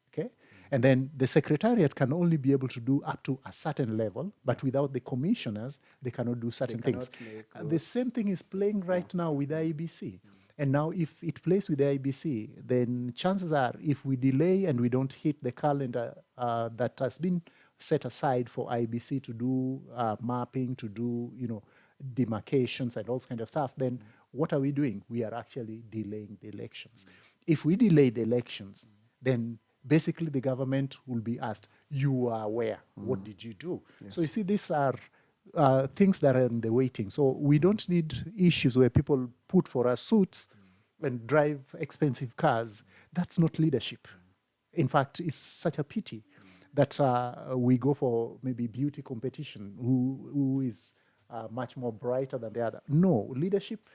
Okay? And then the Secretariat can only be able to do up to a certain level, but without the commissioners, they cannot do certain things. The same thing is playing right now with the IBC. And now if it plays with the IBC, then chances are if we delay and we don't hit the calendar that has been set aside for IBC to do mapping, to do, demarcations and all kind of stuff, then what are we doing? We are actually delaying the elections. If we delay the elections, then basically the government will be asked, you are where? What did you do? So you see, these are things that are in the waiting. So we don't need issues where people put for us suits and drive expensive cars. That's not leadership. In fact, it's such a pity that we go for maybe beauty competition, who is much more brighter than the other. No, leadership,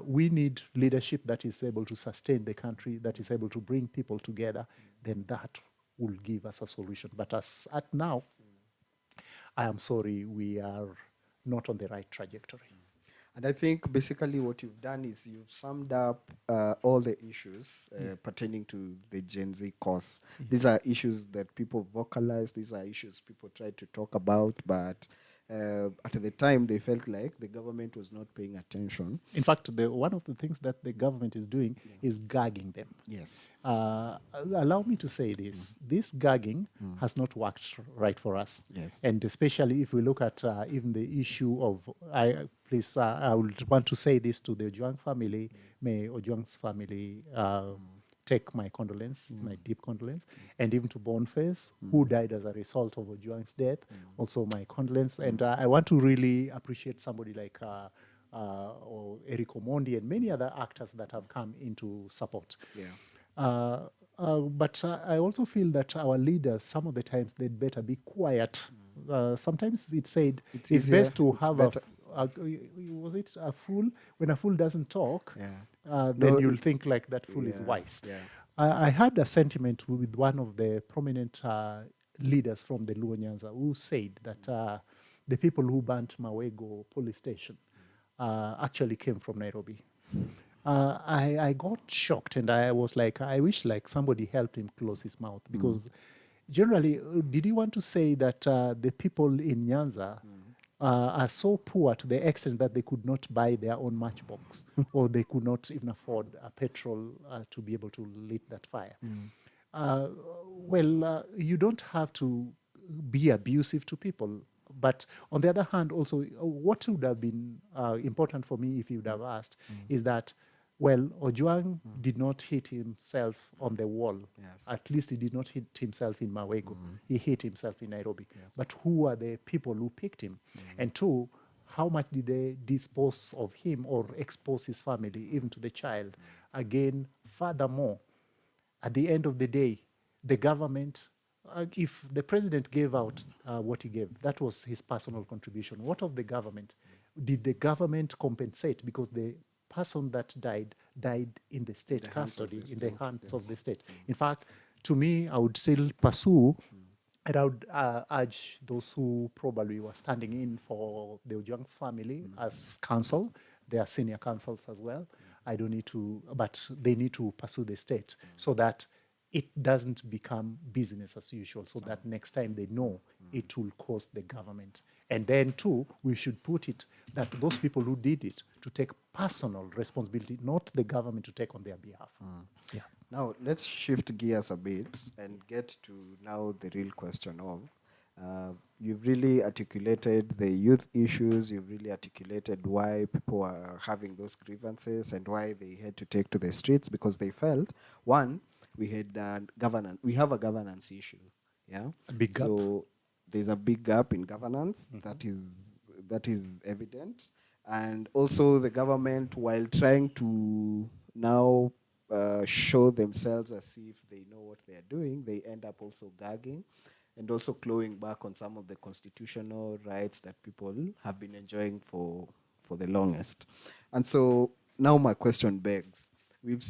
we need leadership that is able to sustain the country, that is able to bring people together, then that will give us a solution. But as at now, I am sorry, we are not on the right trajectory. And I think basically what you've done is you've summed up all the issues pertaining to the Gen Z cause. These are issues that people vocalize, these are issues people try to talk about, but at the time they felt like the government was not paying attention. In fact, one of the things that the government is doing is gagging them. Yes. Allow me to say this. This gagging has not worked right for us. Yes. And especially if we look at even the issue of, I would want to say this to the Ojuang family. May Ojuang's family take my condolence, my deep condolence, and even to Boniface, who died as a result of Ojuang's death, also my condolence. And I want to really appreciate somebody like or Eric Omondi and many other actors that have come into support. But I also feel that our leaders, some of the times, they'd better be quiet. Sometimes it's said it's best to have was it a fool? When a fool doesn't talk, then you'll think like that fool is wise. I had a sentiment with one of the prominent leaders from the Luo Nyanza who said that the people who burnt Mawego police station actually came from Nairobi. I got shocked and I was like, I wish like somebody helped him close his mouth, because generally, did you want to say that the people in Nyanza are so poor to the extent that they could not buy their own matchbox or they could not even afford petrol to be able to lit that fire? Well, you don't have to be abusive to people. But on the other hand, also, what would have been important for me if you would have asked is that, well, Ojuang did not hit himself on the wall. At least he did not hit himself in Mawego. He hit himself in Nairobi. But who are the people who picked him? And two, how much did they dispose of him or expose his family, even to the child? Again, furthermore, at the end of the day, the government, if the president gave out what he gave, that was his personal contribution. What of the government? Did the government compensate? Because the person that died in the state custody, in the hands of the state. In fact, to me, I would still pursue, and I would urge those who probably were standing in for the Ojuang's family as counsel, they are senior counsels as well. I don't need to, but they need to pursue the state so that it doesn't become business as usual, so that next time they know it will cost the government. And then, too, we should put it that those people who did it to take personal responsibility, not the government to take on their behalf. Now, let's shift gears a bit and get to now the real question of You've really articulated the youth issues. You've really articulated why people are having those grievances and why they had to take to the streets, because they felt, one, we had governance. We have a governance issue. Yeah. A big gap. So there's a big gap in governance that is evident, and also the government, while trying to now show themselves as if they know what they are doing, they end up also gagging and also clawing back on some of the constitutional rights that people have been enjoying for the longest. And so now my question begs, we've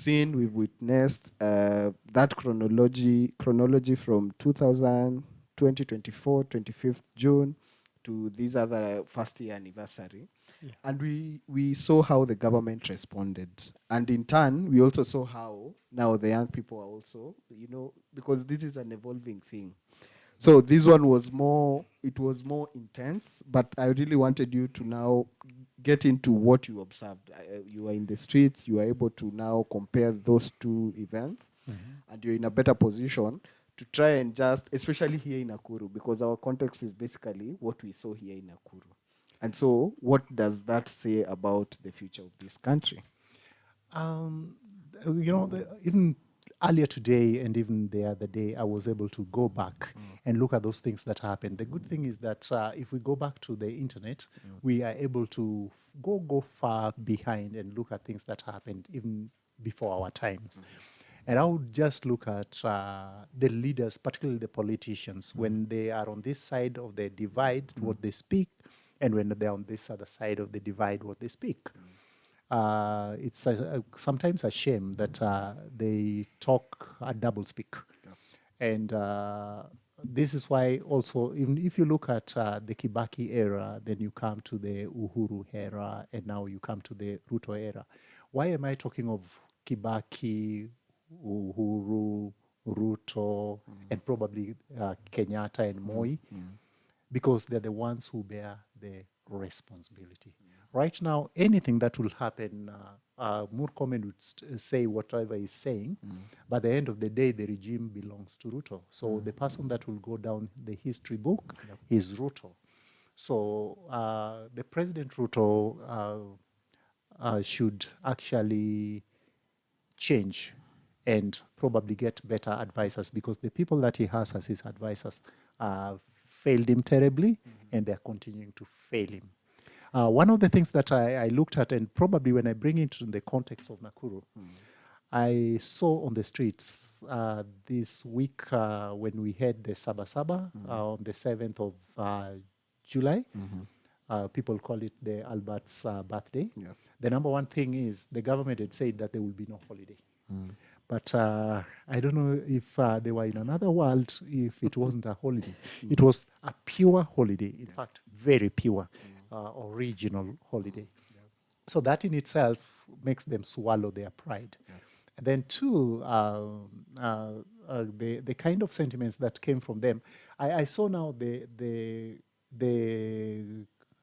witnessed that chronology from 2024, 25th June to this other first year anniversary. Yeah. And we saw how the government responded. And in turn, we also saw how now the young people are also, because this is an evolving thing. So this one was more intense, but I really wanted you to now get into what you observed. You were in the streets, you were able to now compare those two events, and you're in a better position to try and just, especially here in Nakuru, because our context is basically what we saw here in Nakuru. And so what does that say about the future of this country? Even earlier today and even the other day, I was able to go back and look at those things that happened. The good thing is that if we go back to the internet, we are able to go far behind and look at things that happened even before our times. And I would just look at the leaders, particularly the politicians, when they are on this side of the divide, what they speak, and when they're on this other side of the divide, what they speak. It's sometimes a shame that they talk a double speak. Yes. And this is why also, even if you look at the Kibaki era, then you come to the Uhuru era, and now you come to the Ruto era. Why am I talking of Kibaki, Uhuru, Ruto, and probably Kenyatta and Moi? Because they're the ones who bear the responsibility. Right now, anything that will happen, Murkomen would say whatever he's saying, but at the end of the day, the regime belongs to Ruto. So the person that will go down the history book is Ruto. So the President Ruto should actually change and probably get better advisors, because the people that he has as his advisors failed him terribly, and they're continuing to fail him. One of the things that I looked at, and probably when I bring it to the context of Nakuru, I saw on the streets this week when we had the Saba Saba on the 7th of July. People call it the Albert's birthday. Yes. The number one thing is the government had said that there will be no holiday. But I don't know if they were in another world, if it wasn't a holiday. It was a pure holiday, in fact, very pure, original holiday. So that in itself makes them swallow their pride. Yes. And then two, the kind of sentiments that came from them. I saw now the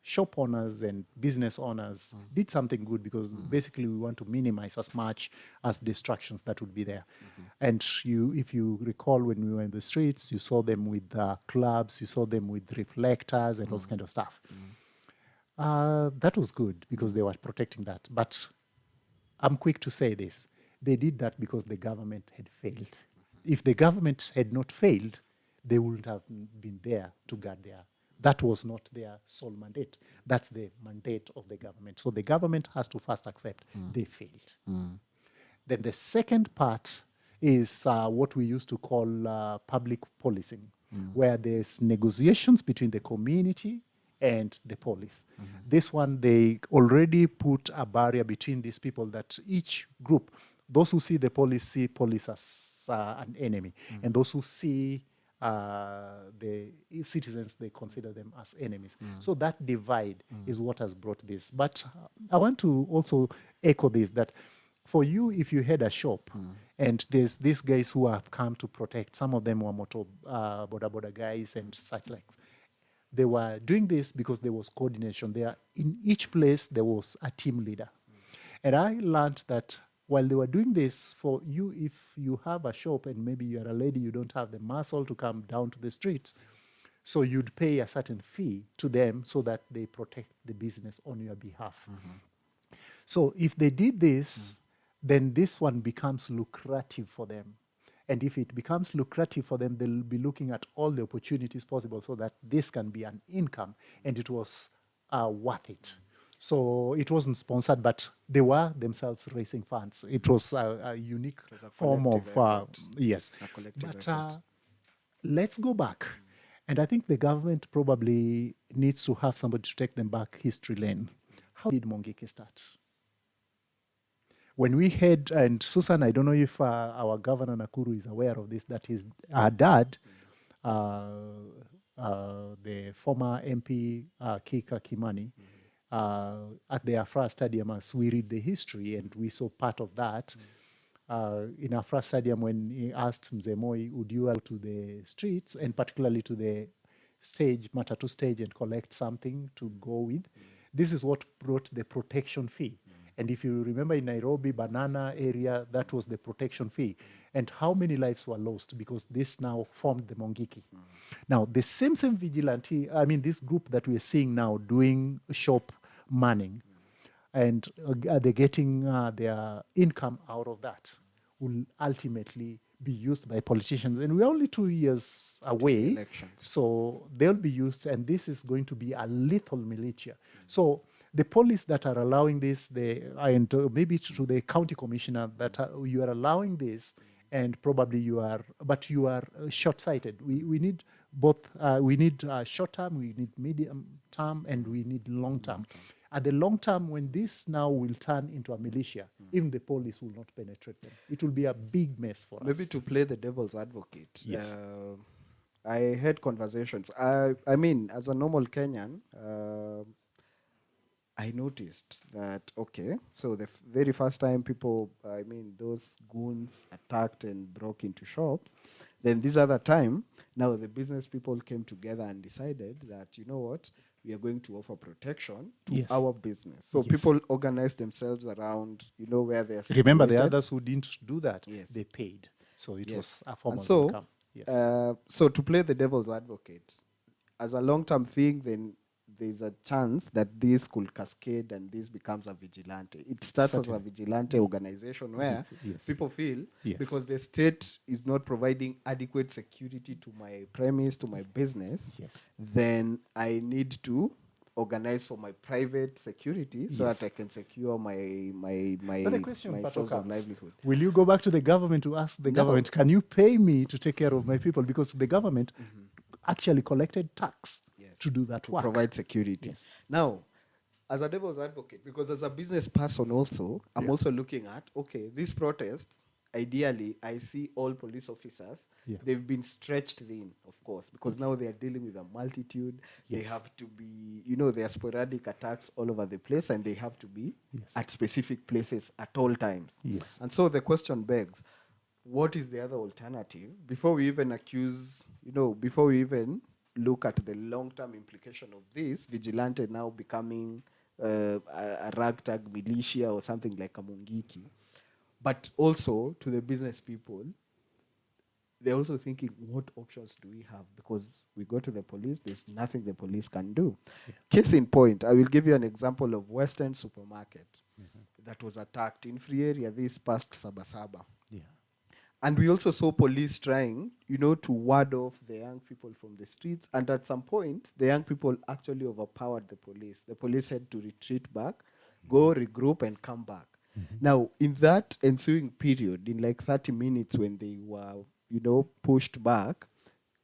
shop owners and business owners did something good, because basically we want to minimize as much as distractions that would be there. And if you recall, when we were in the streets, you saw them with clubs, you saw them with reflectors and all kind of stuff. That was good, because they were protecting that. But I'm quick to say this. They did that because the government had failed. If the government had not failed, they wouldn't have been there to guard their. That was not their sole mandate. That's the mandate of the government. So the government has to first accept they failed. Then the second part is what we used to call public policing, where there's negotiations between the community and the police. This one, they already put a barrier between these people, that each group, those who see police as an enemy, and those who see the citizens, they consider them as enemies. So that divide is what has brought this. But I want to also echo this, that for you, if you had a shop and there's these guys who have come to protect, some of them were motor boda guys and such likes. They were doing this because there was coordination. In each place, there was a team leader. And I learned that while they were doing this, for you, if you have a shop and maybe you're a lady, you don't have the muscle to come down to the streets, So you'd pay a certain fee to them so that they protect the business on your behalf. So if they did this, then this one becomes lucrative for them. And if it becomes lucrative for them, they'll be looking at all the opportunities possible so that this can be an income, and it was worth it. So it wasn't sponsored, but they were themselves raising funds. It was a unique form of, yes. But let's go back. And I think the government probably needs to have somebody to take them back history lane. How did Mungiki start? When we had, and Susan, I don't know if our governor Nakuru is aware of this, that his dad, the former MP Kika Kimani, at the Afra Stadium, as we read the history, and we saw part of that, in Afra Stadium when he asked Mzee Moi, would you go to the streets, and particularly to the stage, Matatu stage, and collect something to go with? This is what brought the protection fee. And if you remember in Nairobi, Banana area, that was the protection fee. And how many lives were lost because this now formed the Mungiki. Now, the same vigilante, I mean, this group that we're seeing now doing shop manning, and they're getting their income out of that, will ultimately be used by politicians. And we're only 2 years away, so they'll be used, and this is going to be a lethal militia. So the police that are allowing this, and maybe to the county commissioner, that you are allowing this, and probably you are short-sighted. We need both. We need short-term, we need medium-term, and we need long-term. At the long term, when this now will turn into a militia, even the police will not penetrate them. It will be a big mess for us. Maybe to play the devil's advocate. Yes. I had conversations. I mean, as a normal Kenyan, I noticed that, okay, so the very first time people, I mean, those goons attacked and broke into shops, then this other time, now the business people came together and decided that, you know what, we are going to offer protection to our business. So people organized themselves around, where they are situated. Remember the others who didn't do that, they paid. So it was a form of income. So to play the devil's advocate, as a long-term thing, then there's a chance that this could cascade and this becomes a vigilante. It starts as a vigilante organization where people feel because the state is not providing adequate security to my premise, to my business, then I need to organize for my private security so that I can secure my source of livelihood. Will you go back to the government to ask the government, can you pay me to take care of my people? Because the government actually collected tax to do that work. Provide security. Now, as a devil's advocate, because as a business person also, I'm also looking at, okay, this protest, ideally, I see all police officers, they've been stretched thin, of course, because now they are dealing with a multitude. They have to be, there are sporadic attacks all over the place, and they have to be at specific places at all times. And so the question begs, what is the other alternative? Before we even accuse, before we even look at the long-term implication of this, vigilante now becoming a ragtag militia or something like a Mungiki. But also, to the business people, they're also thinking, what options do we have? Because we go to the police, there's nothing the police can do. Case in point, I will give you an example of Western Supermarket that was attacked in Freearea this past Saba Saba. And we also saw police trying, to ward off the young people from the streets. And at some point, the young people actually overpowered the police. The police had to retreat back, go regroup, and come back. Now, in that ensuing period, in like 30 minutes when they were, pushed back,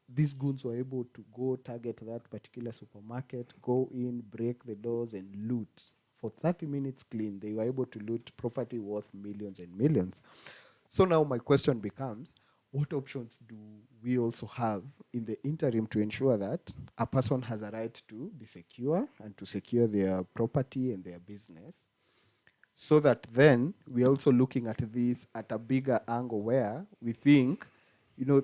these goons were able to go target that particular supermarket, go in, break the doors, and loot. For 30 minutes clean, they were able to loot property worth millions and millions. So now my question becomes, what options do we also have in the interim to ensure that a person has a right to be secure and to secure their property and their business, so that then we're also looking at this at a bigger angle where we think,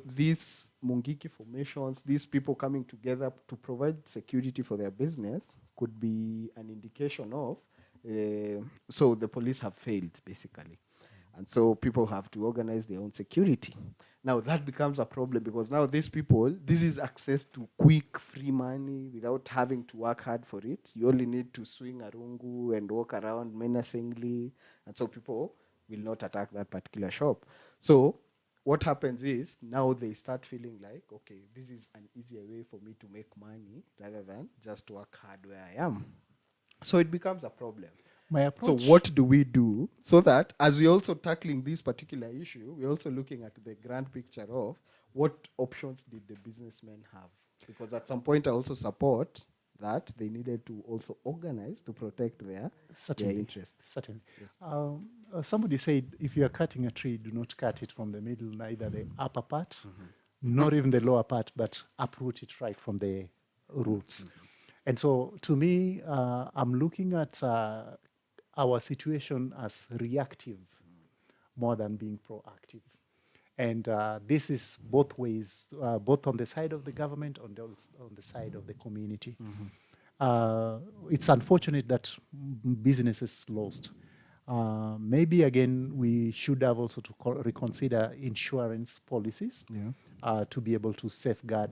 these Mungiki formations, these people coming together to provide security for their business could be an indication of, so the police have failed, basically. And so people have to organize their own security. Now that becomes a problem because now these people, this is access to quick, free money without having to work hard for it. You only need to swing a rungu and walk around menacingly. And so people will not attack that particular shop. So what happens is now they start feeling like, okay, this is an easier way for me to make money rather than just work hard where I am. So it becomes a problem. My approach. So what do we do so that as we're also tackling this particular issue, we're also looking at the grand picture of what options did the businessmen have? Because at some point I also support that they needed to also organize to protect their interests. Certainly. Yes. Somebody said, if you are cutting a tree, do not cut it from the middle, neither the upper part, nor even the lower part, but uproot it right from the roots. And so to me, I'm looking at our situation as reactive more than being proactive. And this is both ways, both on the side of the government, on the side of the community. It's unfortunate that businesses lost. Maybe again, we should have also to reconsider insurance policies to be able to safeguard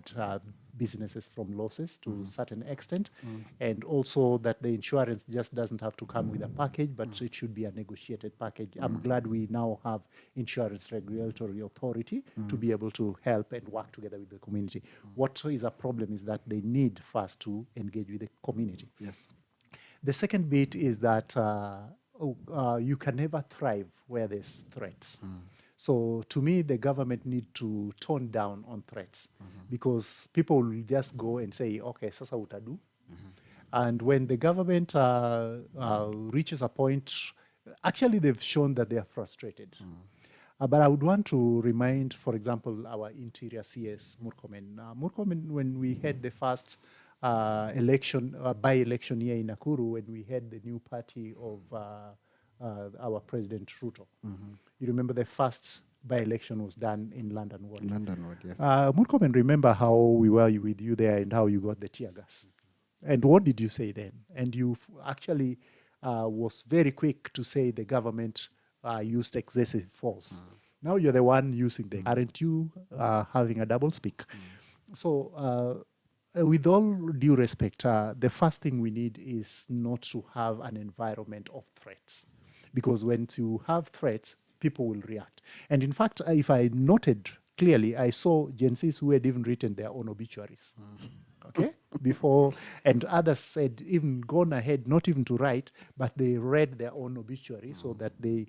businesses from losses to a certain extent, and also that the insurance just doesn't have to come with a package, but it should be a negotiated package. I'm glad we now have insurance regulatory authority to be able to help and work together with the community. What is a problem is that they need first to engage with the community. Yes. The second bit is that you can never thrive where there's threats. So to me, the government need to tone down on threats because people will just go and say, okay, sasa utadu. And when the government reaches a point, actually they've shown that they are frustrated. But I would want to remind, for example, our interior CS, Murkomen. Murkomen, when we had the first by-election here in Nakuru, when we had the new party of our President Ruto. You remember the first by-election was done in London Ward. London Ward, yes. Murkomen, remember how we were with you there and how you got the tear gas. And what did you say then? And you actually was very quick to say the government used excessive force. Now you're the one using them. Aren't you having a double speak? So with all due respect, the first thing we need is not to have an environment of threats. Because when you have threats, people will react. And in fact, if I noted clearly, I saw Gen Zs who had even written their own obituaries. Okay? Before, and others said even gone ahead, not even to write, but they read their own obituary so that they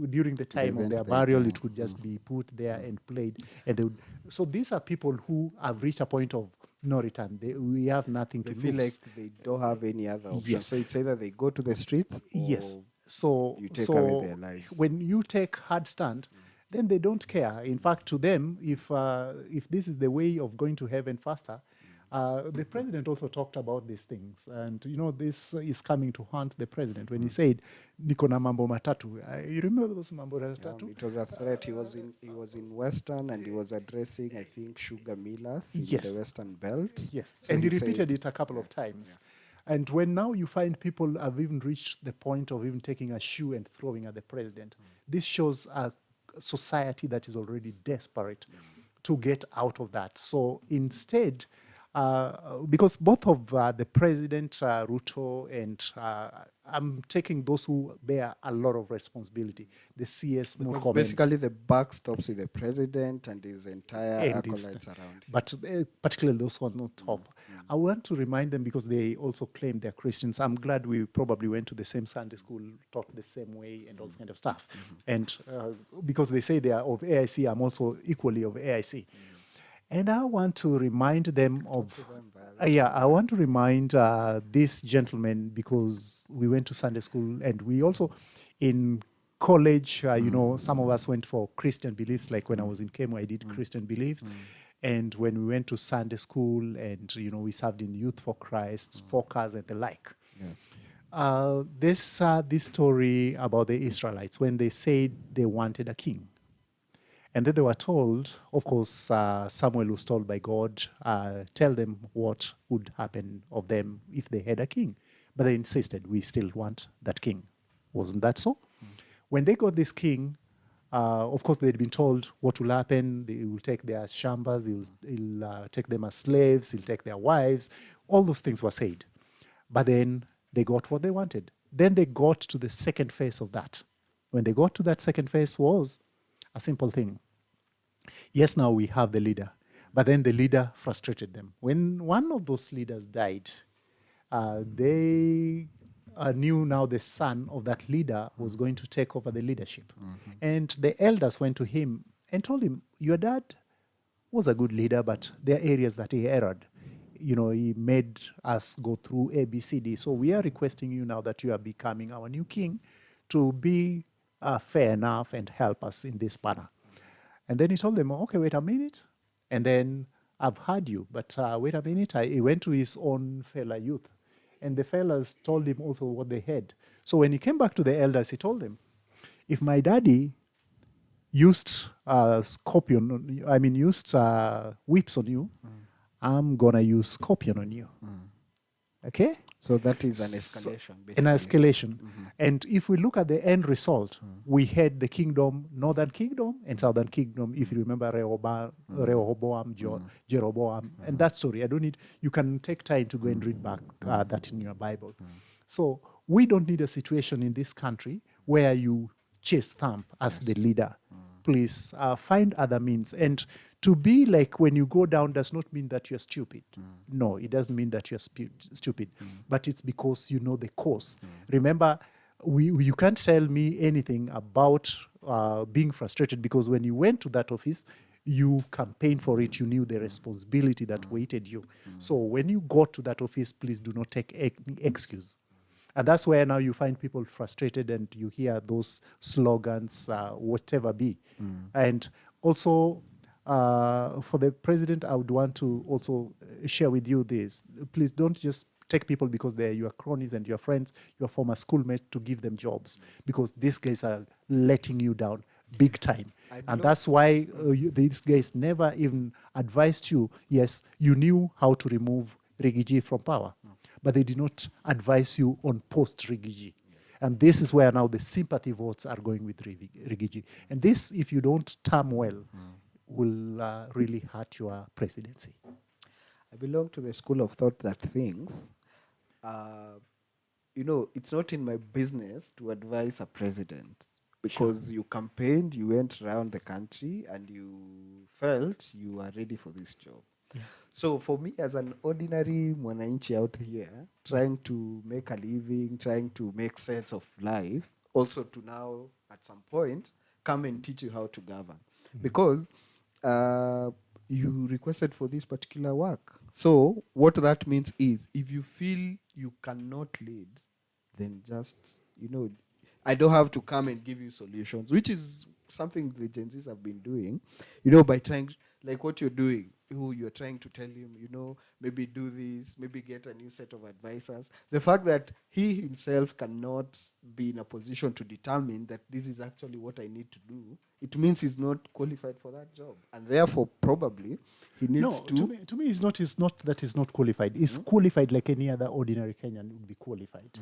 during the time of their burial, it could just be put there and played. And they would, so these are people who have reached a point of no return. We have nothing to lose. They feel like they don't have any other option. Yes. So it's either they go to the streets or yes. So, you take away their lives. When you take hard stand, then they don't care. In fact, to them, if this is the way of going to heaven faster, the president also talked about these things. And, you know, this is coming to haunt the president when he said, Niko na mambo matatu. You remember those mambo matatu? It was a threat. He was in Western and he was addressing, I think, sugar millers in the Western Belt. Yes, So and he repeated it a couple of times. Yes. And when now you find people have even reached the point of even taking a shoe and throwing at the president, this shows a society that is already desperate to get out of that. So instead, because both of the President Ruto and I'm taking those who bear a lot of responsibility, the CS Because Murkomen. basically the buck stops with the president and his entire acolytes around him. But particularly those who are not top. I want to remind them because they also claim they're Christians. I'm glad we probably went to the same Sunday school, taught the same way and all this kind of stuff. And because they say they are of AIC, I'm also equally of AIC. And I want to remind them of, I want to remind this gentleman because we went to Sunday school and we also, in college, you know, some of us went for Christian beliefs, like when I was in Kemo, I did Christian beliefs. And when we went to Sunday school and, you know, we served in Youth for Christ, Focus and the like. Yes. This story about the Israelites, when they said they wanted a king. And then they were told, of course, Samuel was told by God, tell them what would happen of them if they had a king. But they insisted, we still want that king. Wasn't that so? when they got this king, of course, they'd been told what will happen. They will take their shambas, he'll take them as slaves, he'll take their wives. All those things were said. But then they got what they wanted. Then they got to the second phase of that. When they got to that second phase was a simple thing. Yes, now we have the leader. But then the leader frustrated them. When one of those leaders died, they knew now the son of that leader was going to take over the leadership. And the elders went to him and told him, your dad was a good leader, but there are areas that he erred. You know, he made us go through A, B, C, D. So we are requesting you now that you are becoming our new king to be fair enough and help us in this manner. And then he told them, okay, wait a minute. And then I've heard you, but wait a minute. He went to his own fellow youth. And the fellas told him also what they had. So when he came back to the elders, he told them, if my daddy used used whips on you, I'm going to use scorpion on you. Okay? So that is an escalation, basically. An escalation. And if we look at the end result, we had the kingdom, northern kingdom and southern kingdom, if you remember Rehoboam, Jeroboam, and that story. I don't need, you can take time to go and read back that in your Bible. So we don't need a situation in this country where you chase thump as the leader. Please find other means. And to be like when you go down does not mean that you're stupid. No, it doesn't mean that you're stupid. But it's because you know the cause. Remember, you can't tell me anything about being frustrated, because when you went to that office, you campaigned for it. You knew the responsibility that waited you. So when you got to that office, please do not take any excuse. And that's where now you find people frustrated and you hear those slogans, whatever be. And also, for the president, I would want to also share with you this. Please don't just take people because they're your cronies and your friends, your former schoolmates, to give them jobs, because these guys are letting you down big time. And that's why these guys never even advised you. Yes, you knew how to remove Rigiji from power, but they did not advise you on post-Rigiji. And this is where now the sympathy votes are going with Rigiji. And this, if you don't term well, will really hurt your presidency. I belong to the school of thought that thinks, it's not in my business to advise a president, because you campaigned, you went around the country, and you felt you are ready for this job. Yeah. So for me, as an ordinary mwananchi out here, trying to make a living, trying to make sense of life, also to now, at some point, come and teach you how to govern. Because you requested for this particular work. So what that means is, if you feel you cannot lead, then just, I don't have to come and give you solutions, which is something the Gen Zs have been doing, by trying, like what you're doing, who you're trying to tell him, maybe do this, maybe get a new set of advisors. The fact that he himself cannot be in a position to determine that this is actually what I need to do, it means he's not qualified for that job. And therefore, probably, he needs to... To me, it's not that he's not qualified. He's qualified like any other ordinary Kenyan would be qualified.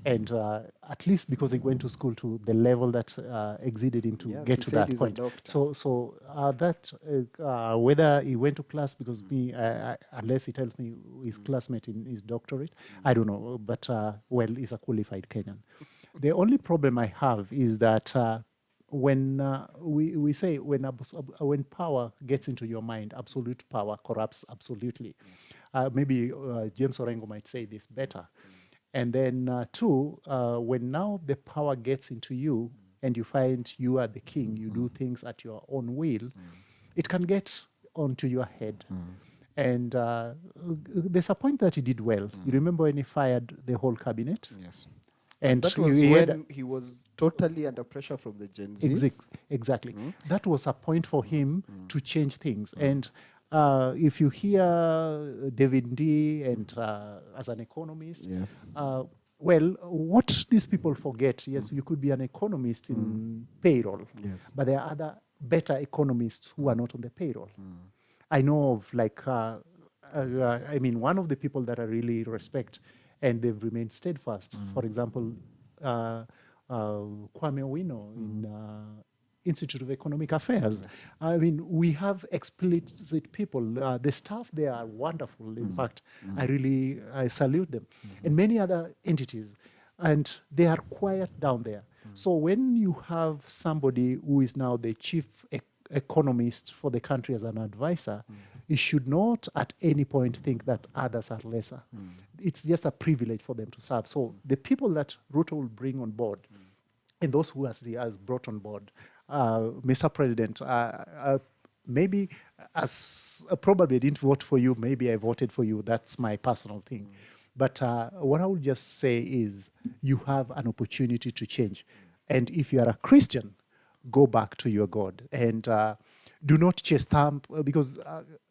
And at least because he went to school to the level that exceeded him to get to that point. So that whether he went to class, because unless he tells me his classmate in his doctorate, I don't know. But he's a qualified Kenyan. The only problem I have is that when we say when power gets into your mind, absolute power corrupts absolutely. Maybe James Orengo might say this better. And then two, when now the power gets into you and you find you are the king, you do things at your own will, it can get onto your head. And there's a point that he did well. You remember when he fired the whole cabinet? Yes. And that was when he was totally under pressure from the Gen Zs. Exactly. That was a point for him to change things. And if you hear David D. and as an economist, what these people forget, yes, you could be an economist in payroll, but there are other better economists who are not on the payroll. I know of one of the people that I really respect and they've remained steadfast. For example, Kwame Owino in Institute of Economic Affairs. Yes. I mean, we have explicit people. The staff there are wonderful. In fact, I salute them. And many other entities. And they are quiet down there. So when you have somebody who is now the chief economist for the country as an advisor, you should not at any point think that others are lesser. It's just a privilege for them to serve. So the people that Ruto will bring on board, and those who he has brought on board, Mr. President, maybe probably didn't vote for you, maybe I voted for you, that's my personal thing. But what I would just say is you have an opportunity to change. And if you are a Christian, go back to your God and do not chase thump, because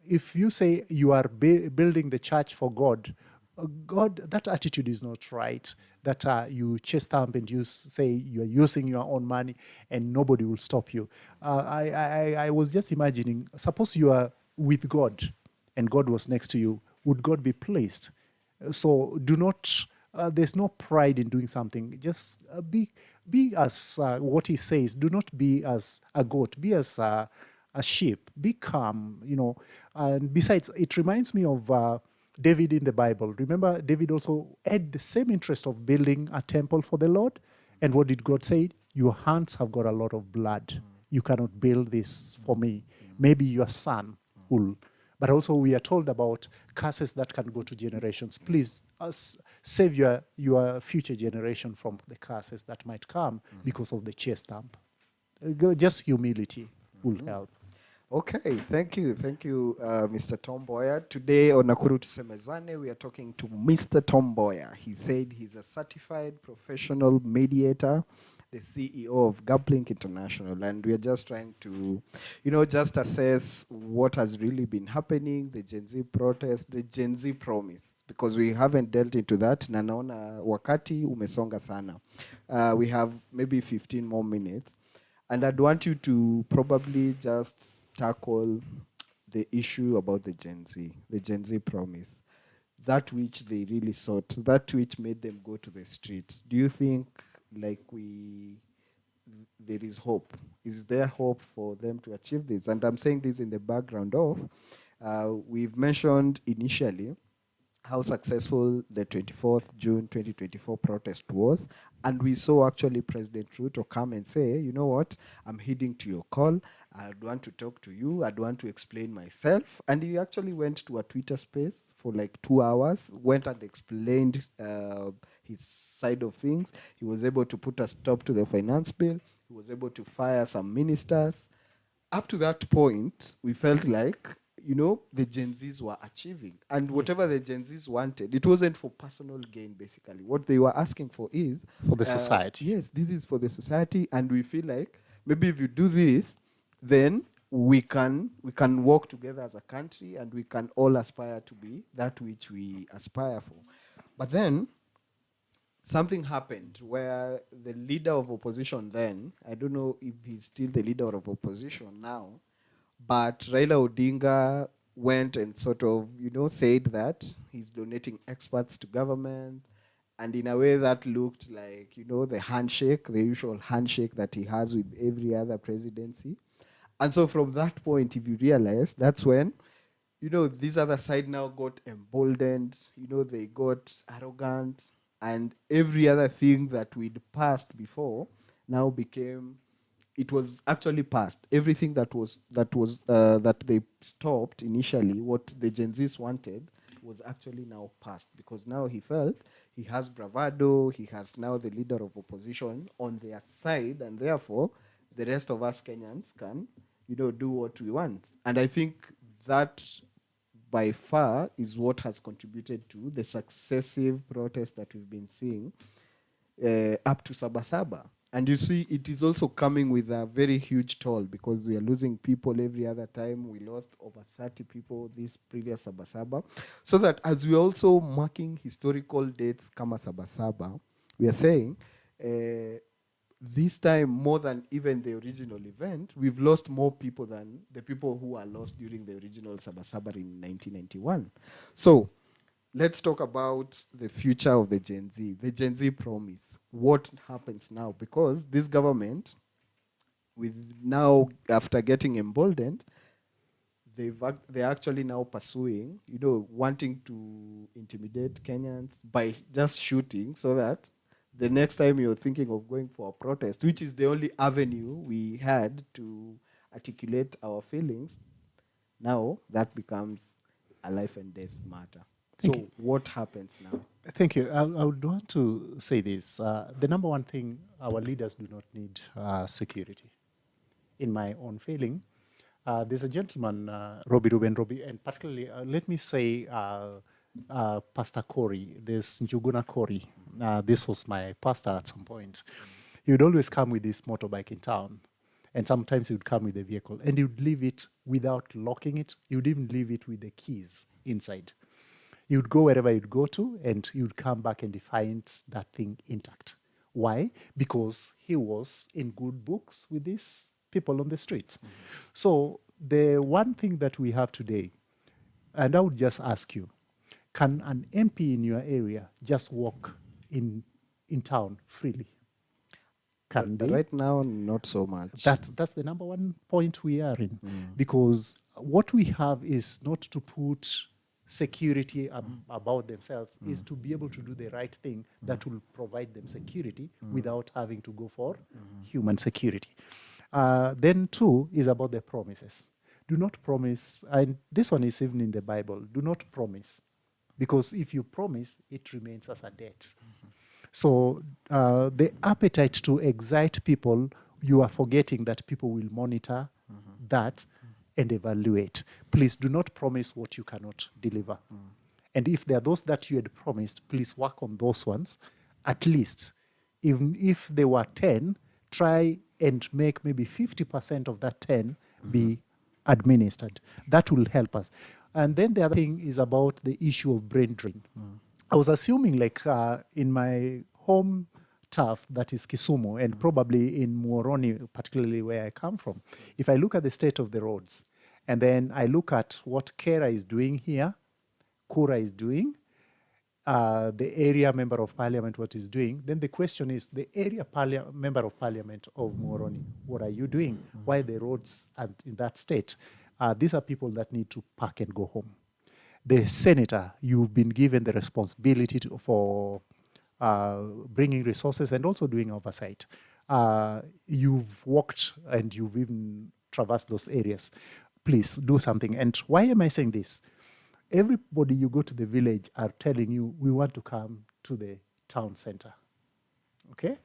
if you say you are building the church for God, that attitude is not right. That you chase thump and you say you are using your own money and nobody will stop you. I was just imagining, suppose you are with God and God was next to you, would God be pleased? So do not, there's no pride in doing something. Just be as what he says. Do not be as a goat. Be as a sheep. Be calm, And besides, it reminds me of David in the Bible. Remember, David also had the same interest of building a temple for the Lord. And what did God say? Your hands have got a lot of blood. You cannot build this for me. Maybe your son will. But also we are told about curses that can go to generations. Please save your future generation from the curses that might come because of the chest thump. Just humility will help. Okay, thank you, Mr. Tom Mboya. Today on Nakuru Tusemezane, we are talking to Mr. Tom Mboya. He said he's a certified professional mediator, the CEO of Gaplink International, and we are just trying to, just assess what has really been happening, the Gen Z protest, the Gen Z promise, because we haven't dealt into that. Na naona wakati umesonga sana. We have maybe 15 more minutes, and I'd want you to probably just tackle the issue about the Gen Z promise, that which they really sought, that which made them go to the street. Do you think there is hope? Is there hope for them to achieve this? And I'm saying this in the background of, we've mentioned initially how successful the 24th June 2024 protest was. And we saw actually President Ruto come and say, you know what, I'm heeding to your call. I'd want to talk to you. I'd want to explain myself. And he actually went to a Twitter space for like 2 hours, went and explained his side of things. He was able to put a stop to the finance bill. He was able to fire some ministers. Up to that point, we felt like, the Gen Zs were achieving. And whatever the Gen Zs wanted, it wasn't for personal gain, basically. What they were asking for is... For the society. Yes, this is for the society. And we feel like, maybe if you do this, then we can work together as a country and we can all aspire to be that which we aspire for. But then, something happened where the leader of opposition then, I don't know if he's still the leader of opposition now, but Raila Odinga went and sort of, said that he's donating experts to government, and in a way that looked like, the handshake, the usual handshake that he has with every other presidency. And so from that point, if you realize, that's when, this other side now got emboldened, they got arrogant, and every other thing that we'd passed before now became... It was actually passed. Everything that they stopped initially, what the Gen Zs wanted, was actually now passed, because now he felt he has bravado, he has now the leader of opposition on their side, and therefore the rest of us Kenyans can, do what we want. And I think that by far is what has contributed to the successive protests that we've been seeing up to Saba Saba. And you see, it is also coming with a very huge toll, because we are losing people every other time. We lost over 30 people this previous Saba Saba. So that as we are also marking historical dates kama Saba Saba, we are saying this time, more than even the original event, we've lost more people than the people who were lost during the original Saba Saba in 1991. So let's talk about the future of the Gen Z promise. what happens now, because this government, with now after getting emboldened, they're actually now pursuing, wanting to intimidate Kenyans by just shooting, so that the next time you're thinking of going for a protest, which is the only avenue we had to articulate our feelings, now that becomes a life and death matter. Thank So you. what happens now? Thank you. I would want to say this. The number one thing, our leaders do not need security. In my own feeling, there's a gentleman, Robbie, and particularly, let me say, Pastor Corey, there's Njuguna Corey. This was my pastor at some point. He would always come with this motorbike in town. And sometimes he would come with a vehicle. And he would leave it without locking it. He would even leave it with the keys inside. He would go wherever he'd go to, and he would come back and he finds that thing intact. Why? Because he was in good books with these people on the streets. So the one thing that we have today, and I would just ask you, can an MP in your area just walk in town freely? Can they? Right now, not so much. That's the number one point we are in. Because what we have is not to put security about themselves, is to be able to do the right thing that will provide them security without having to go for human security. Then two is about the promises. Do not promise, and this one is even in the Bible, do not promise. Because if you promise, it remains as a debt. So the appetite to excite people, you are forgetting that people will monitor that and evaluate. Please do not promise what you cannot deliver. And if there are those that you had promised, please work on those ones. At least, even if there were 10, try and make maybe 50% of that 10 be administered. That will help us. And then the other thing is about the issue of brain drain. I was assuming, like in my home turf, that is Kisumu, and probably in Muhoroni, particularly where I come from, if I look at the state of the roads, and then I look at what Kera is doing here, Kura is doing, the area member of parliament what is doing, then the question is, the area member of parliament of Muhoroni, what are you doing? Why the roads are in that state? These are people that need to pack and go home. The senator, you've been given the responsibility for bringing resources and also doing oversight. You've walked and you've even traversed those areas. Please do something. And why am I saying this? Everybody you go to the village are telling you, we want to come to the town center. Okay?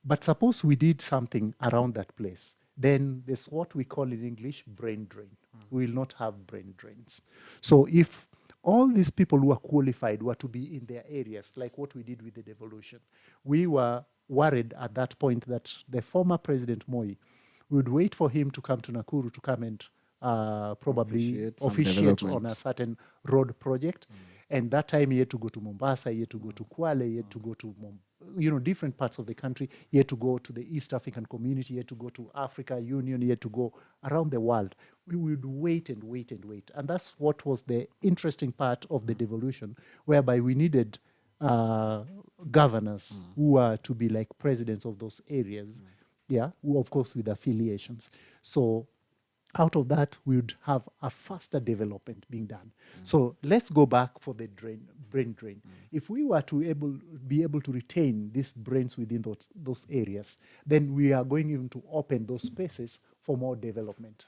But suppose we did something around that place, then there's what we call in English brain drain. We will not have brain drains. So if all these people who are qualified were to be in their areas, like what we did with the devolution, we were worried at that point that the former President Moi would wait for him to come to Nakuru to come and probably officiate on a certain road project. And that time he had to go to Mombasa, he had to go to Kwale, he had to go to different parts of the country. He had to go to the East African community, he had to go to Africa Union, he had to go around the world. We would wait and wait and wait. And that's what was the interesting part of the devolution, whereby we needed governors who are to be like presidents of those areas, who of course with affiliations. So out of that, we would have a faster development being done. So let's go back for the brain drain. If we were to be able to retain these brains within those areas, then we are going even to open those spaces for more development.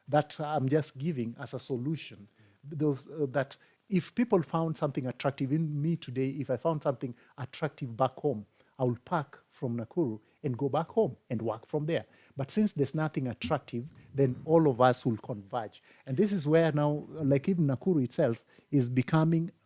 That I'm just giving as a solution. That if people found something attractive, in me today, if I found something attractive back home, I will pack from Nakuru and go back home and work from there. But since there's nothing attractive, then all of us will converge. And this is where now, like even Nakuru itself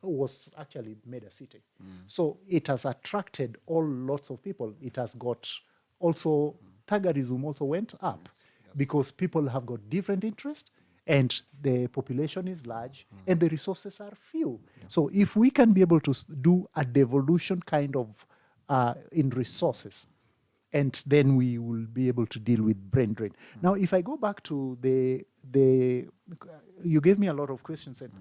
was actually made a city. So it has attracted lots of people. It has got also, Tagarism also went up because people have got different interests and the population is large and the resources are few. So if we can be able to do a devolution kind of in resources, and then we will be able to deal with brain drain. Now, if I go back to you gave me a lot of questions, and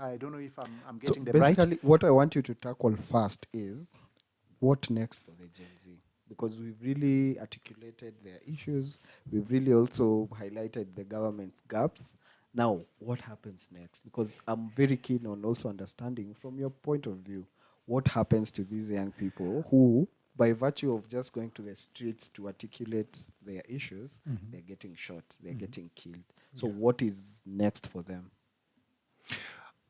I don't know if I'm getting them right. Basically, what I want you to tackle first is What next for the Gen Z? Because we've really articulated their issues. We've really also highlighted the government's gaps. Now, what happens next? Because I'm very keen on also understanding from your point of view, what happens to these young people who, by virtue of just going to the streets to articulate their issues, they're getting shot, they're getting killed. So what is next for them?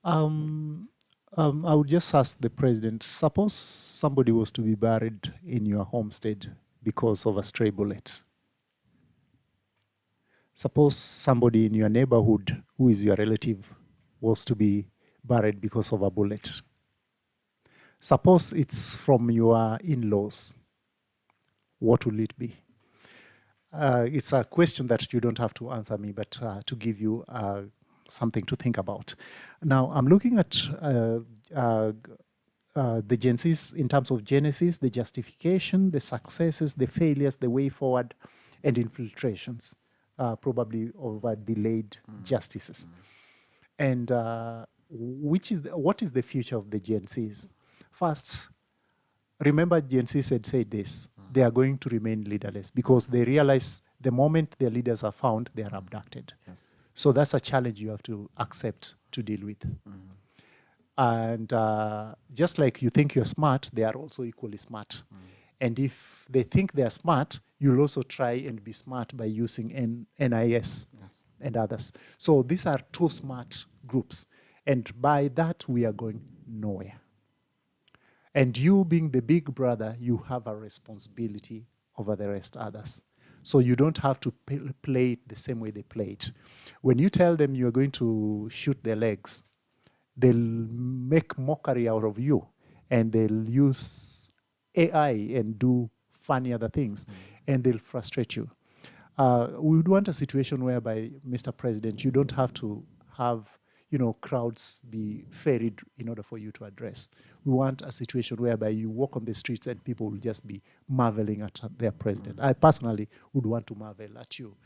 I would just ask the president, suppose somebody was to be buried in your homestead because of a stray bullet. Suppose somebody in your neighborhood who is your relative was to be buried because of a bullet. Suppose it's from your in-laws. What will it be? It's a question that you don't have to answer me, but to give you something to think about. Now, I'm looking at the Gen Zs in terms of genesis, the justification, the successes, the failures, the way forward, and infiltrations, probably over delayed justices. And what is the future of the Gen Zs? First, remember Gen Zs had said this, they are going to remain leaderless because they realize the moment their leaders are found, they are abducted. Yes. So that's a challenge you have to accept to deal with. And just like you think you're smart, they are also equally smart. And if they think they're smart, you'll also try and be smart by using NIS and others. So these are two smart groups. And by that, we are going nowhere. And you being the big brother, you have a responsibility over the rest others. So you don't have to play it the same way they play it. When you tell them you're going to shoot their legs, they'll make mockery out of you and they'll use AI and do funny other things and they'll frustrate you. We would want a situation whereby, Mr. President, you don't have to have crowds be ferried in order for you to address. We want a situation whereby you walk on the streets and people will just be marveling at their president. I personally would want to marvel at you,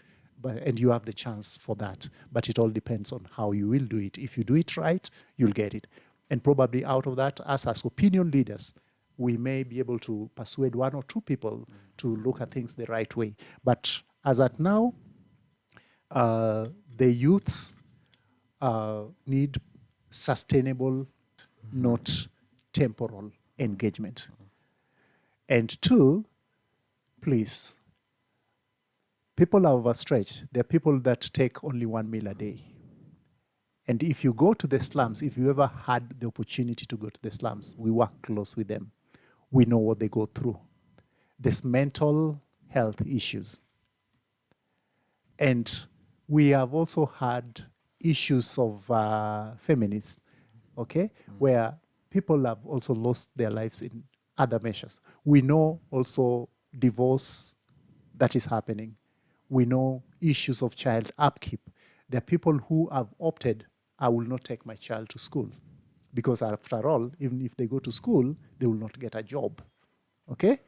and you have the chance for that. But it all depends on how you will do it. If you do it right, you'll get it. And probably out of that, us as opinion leaders, we may be able to persuade one or two people to look at things the right way. But as at now, the youths need sustainable, not temporal engagement. And two, please, people are overstretched. There are people that take only 1 meal a day. And if you go to the slums, if you ever had the opportunity to go to the slums, we work close with them. We know what they go through. There's mental health issues. And we have also had issues of feminists, okay, where people have also lost their lives in other measures. We know also divorce that is happening. We know issues of child upkeep. There are people who have opted, I will not take my child to school, because after all, even if they go to school, they will not get a job, okay?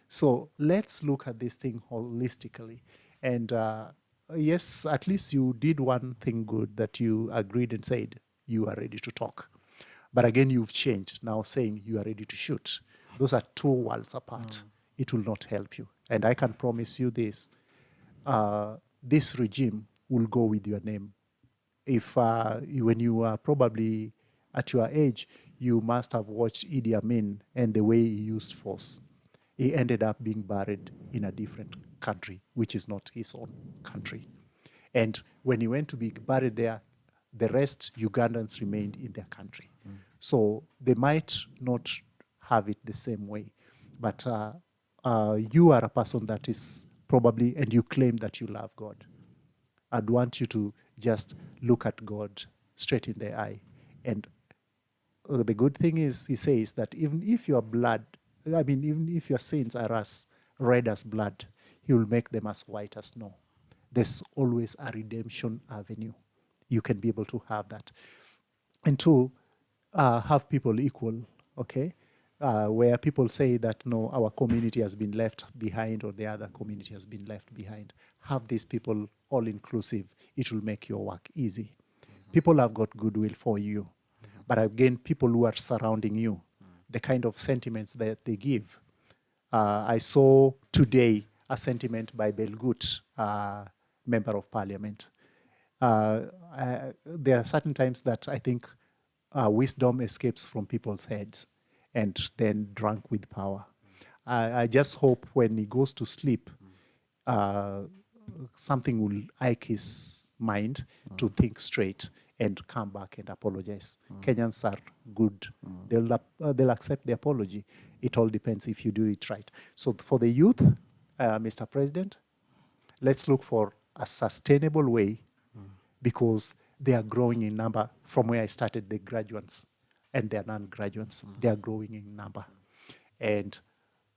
So let's look at this thing holistically. And yes, at least you did one thing good, that you agreed and said you are ready to talk. But again, you've changed, now saying you are ready to shoot. Those are two worlds apart. It will not help you. And I can promise you this, this regime will go with your name. If when you are probably at your age, you must have watched Idi Amin and the way he used force. He ended up being buried in a different country, which is not his own country. And when he went to be buried there, the rest Ugandans remained in their country. So they might not have it the same way. But you are a person that is probably, and you claim that you love God. I'd want you to just look at God straight in the eye. And the good thing is, he says that even if your blood, even if your sins are as red as blood, he will make them as white as snow. There's always a redemption avenue. You can be able to have that. And two, have people equal, okay? Where people say that, no, our community has been left behind or the other community has been left behind. Have these people all inclusive. It will make your work easy. People have got goodwill for you. But again, people who are surrounding you, the kind of sentiments that they give, I saw today a sentiment by Belgut, Member of Parliament. There are certain times that I think wisdom escapes from people's heads and then drunk with power. I just hope when he goes to sleep, something will ache his mind to think straight and come back and apologize. Kenyans are good. They'll accept the apology. It all depends if you do it right. So for the youth, Mr. President, let's look for a sustainable way because they are growing in number. From where I started, the graduates and their non-graduates, they are growing in number. And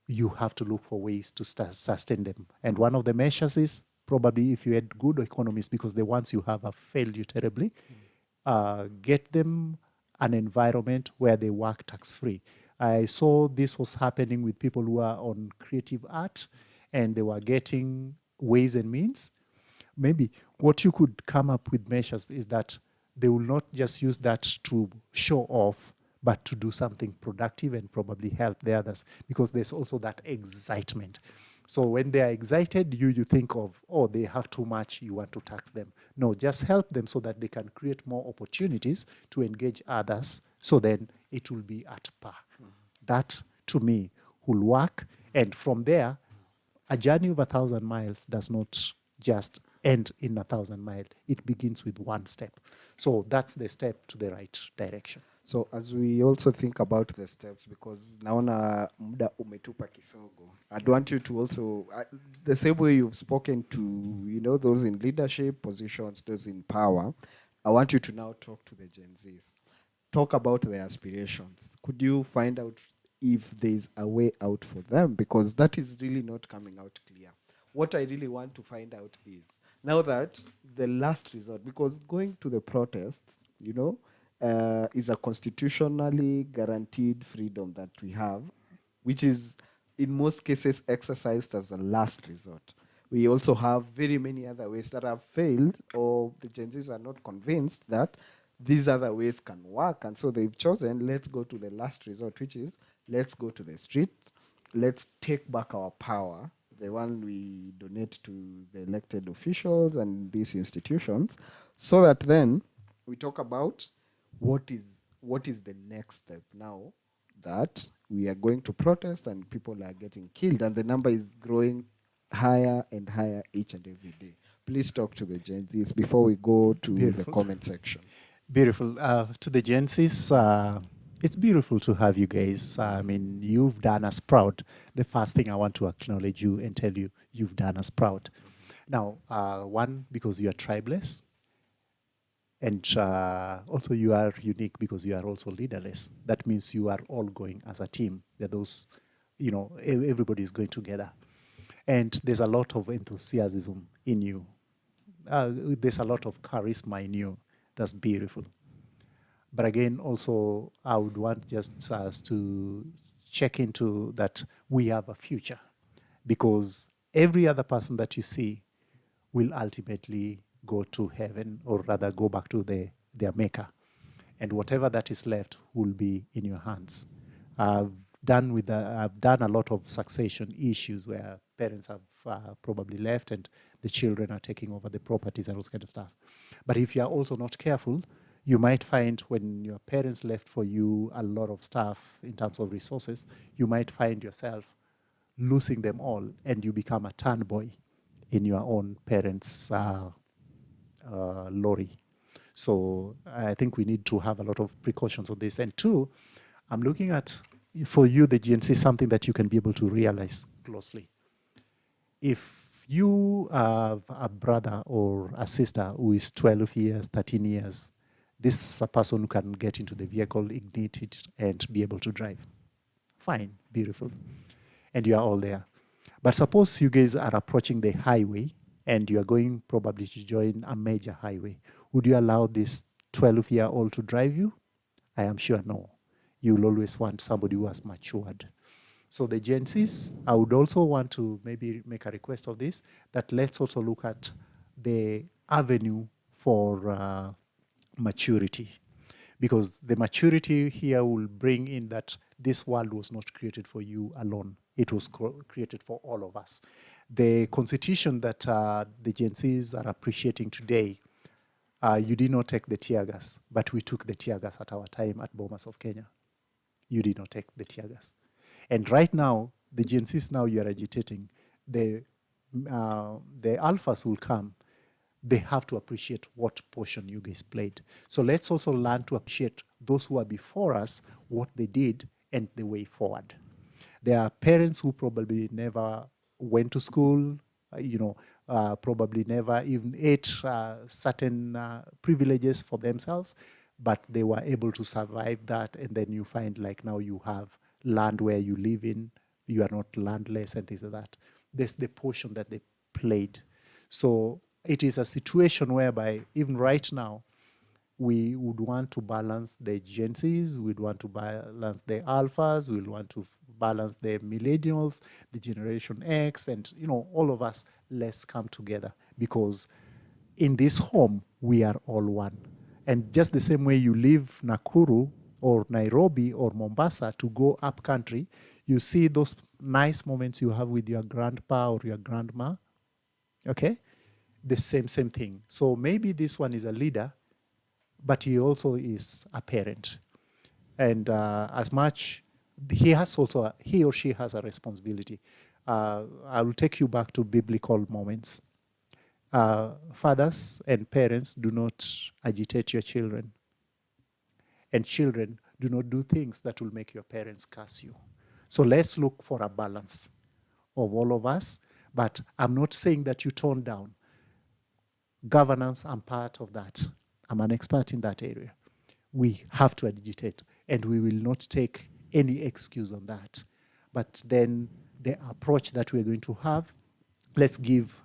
you have to look for ways to sustain them. And one of the measures is probably if you had good economies, because the ones you have failed you terribly, get them an environment where they work tax-free. I saw this was happening with people who are on creative art and they were getting ways and means. Maybe what you could come up with measures is that they will not just use that to show off, but to do something productive and probably help the others, because there's also that excitement. So when they are excited, you think of, oh, they have too much, you want to tax them. No, just help them so that they can create more opportunities to engage others, so then it will be at par. That, to me, will work. And from there, a journey of 1,000 miles does not just end in 1,000 miles. It begins with one step. So that's the step to the right direction. So as we also think about the steps, because naona muda umetupa kisogo, I'd want you to also, the same way you've spoken to, those in leadership positions, those in power, I want you to now talk to the Gen Zs. Talk about their aspirations. Could you find out if there's a way out for them? Because that is really not coming out clear. What I really want to find out is, now that the last resort, because going to the protests, is a constitutionally guaranteed freedom that we have, which is in most cases exercised as a last resort. We also have very many other ways that have failed, or the Gen Zs are not convinced that these other ways can work. And so they've chosen, let's go to the last resort, which is let's go to the street, let's take back our power, the one we donate to the elected officials and these institutions, so that then we talk about what is the next step now that we are going to protest and people are getting killed and the number is growing higher and higher each and every day. Please talk to the Gen Zs before we go to the comment section. Beautiful. To the Gen Zs, it's beautiful to have you guys. I mean, you've done us proud. The first thing I want to acknowledge you and tell you, you've done us proud. Now, one, because you are tribeless. And also you are unique because you are also leaderless. That means you are all going as a team. There are those, everybody is going together. And there's a lot of enthusiasm in you. There's a lot of charisma in you. That's beautiful. But again, also, I would want just us to check into that we have a future, because every other person that you see will ultimately go to heaven, or rather go back to their maker. And whatever that is left will be in your hands. I've done a lot of succession issues where parents have probably left and the children are taking over the properties and all this kind of stuff. But if you are also not careful, you might find when your parents left for you a lot of stuff in terms of resources, you might find yourself losing them all and you become a turn boy in your own parents' lorry. So I think we need to have a lot of precautions on this. And two, I'm looking at, for you, the GNC, something that you can be able to realize closely. If you have a brother or a sister who is 12 years, 13 years, this is a person who can get into the vehicle, ignite it, and be able to drive. Fine, beautiful. And you are all there. But suppose you guys are approaching the highway and you are going probably to join a major highway. Would you allow this 12-year-old to drive you? I am sure no. You will always want somebody who has matured. So the Gen Zs, I would also want to maybe make a request of this, that let's also look at the avenue for maturity. because the maturity here will bring in that this world was not created for you alone. It was created for all of us. The constitution that the Gen Zs are appreciating today, you did not take the tear gas, but we took the tear gas at our time at Bomas of Kenya. You did not take the tear gas. And right now, the Gen Zs now you are agitating, the alphas will come. They have to appreciate what portion you guys played. So let's also learn to appreciate those who are before us, what they did, and the way forward. There are parents who probably never went to school, probably never even ate certain privileges for themselves, but they were able to survive that. And then you find like now you have land where you live in, you are not landless and things like that. There's the portion that they played. So it is a situation whereby even right now, we would want to balance the Gen Zs, we'd want to balance the alphas, we'd want to balance the millennials, the Generation X, and all of us, let's come together, because in this home, we are all one. And just the same way you leave Nakuru or Nairobi or Mombasa to go up country, you see those nice moments you have with your grandpa or your grandma, okay? The same thing. So maybe this one is a leader, but he also is a parent. And as much, he or she has a responsibility. I will take you back to biblical moments. Fathers and parents do not agitate your children. And children do not do things that will make your parents curse you. So let's look for a balance of all of us. But I'm not saying that you tone down. Governance, I'm part of that. I'm an expert in that area. We have to agitate, and we will not take any excuse on that. But then the approach that we're going to have, let's give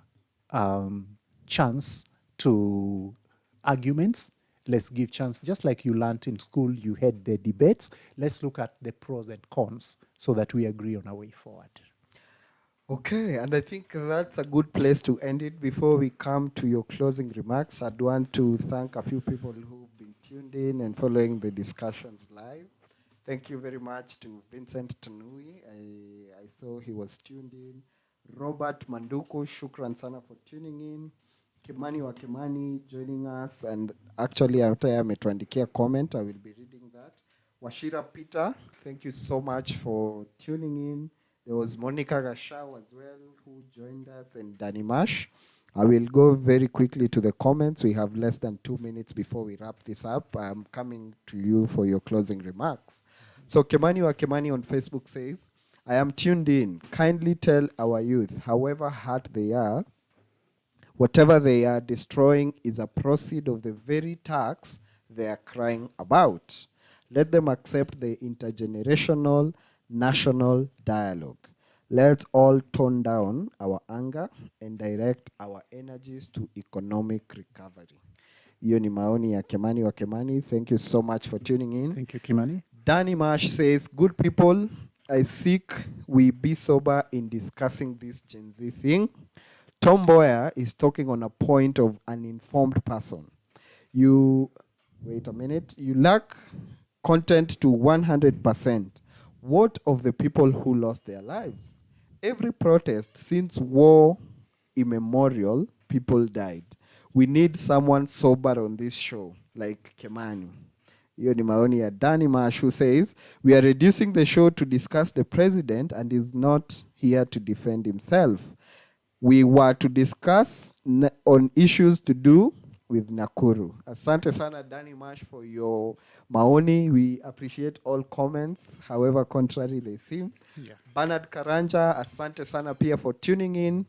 chance to arguments. Let's give chance, just like you learned in school, you had the debates. Let's look at the pros and cons so that we agree on our way forward. Okay, and I think that's a good place to end it. Before we come to your closing remarks, I'd want to thank a few people who've been tuned in and following the discussions live. Thank you very much to Vincent Tanui. I saw he was tuned in. Robert Manduko, shukran sana for tuning in. Kimani wa Kimani joining us, and actually after ametuandikia comment, I will be reading that. Washira Peter, thank you so much for tuning in. There was Monica Gashau as well who joined us, and Danny Mash. I will go very quickly to the comments. We have less than 2 minutes before we wrap this up. I'm coming to you for your closing remarks. So Kimani wa Kimani on Facebook says, I am tuned in. Kindly tell our youth, however hurt they are, whatever they are destroying is a proceed of the very tax they are crying about. Let them accept the intergenerational national dialogue. Let's all tone down our anger and direct our energies to economic recovery. Hiyo ni maoni ya Kimani wa Kimani. Thank you so much for tuning in. Thank you, Kimani. Danny Marsh says, good people, I seek we be sober in discussing this Gen Z thing. Tom Mboya is talking on a point of an informed person. Wait a minute, you lack content to 100%. What of the people who lost their lives? Every protest since war immemorial, people died. We need someone sober on this show, like Kimani. Hiyo ni maoni ya Danny Marsh, who says, we are reducing the show to discuss the president and is not here to defend himself. We were to discuss on issues to do with Nakuru. Asante sana Danny Marsh for your maoni. We appreciate all comments, however contrary they seem. Yeah. Bernard Karanja, asante sana pia for tuning in.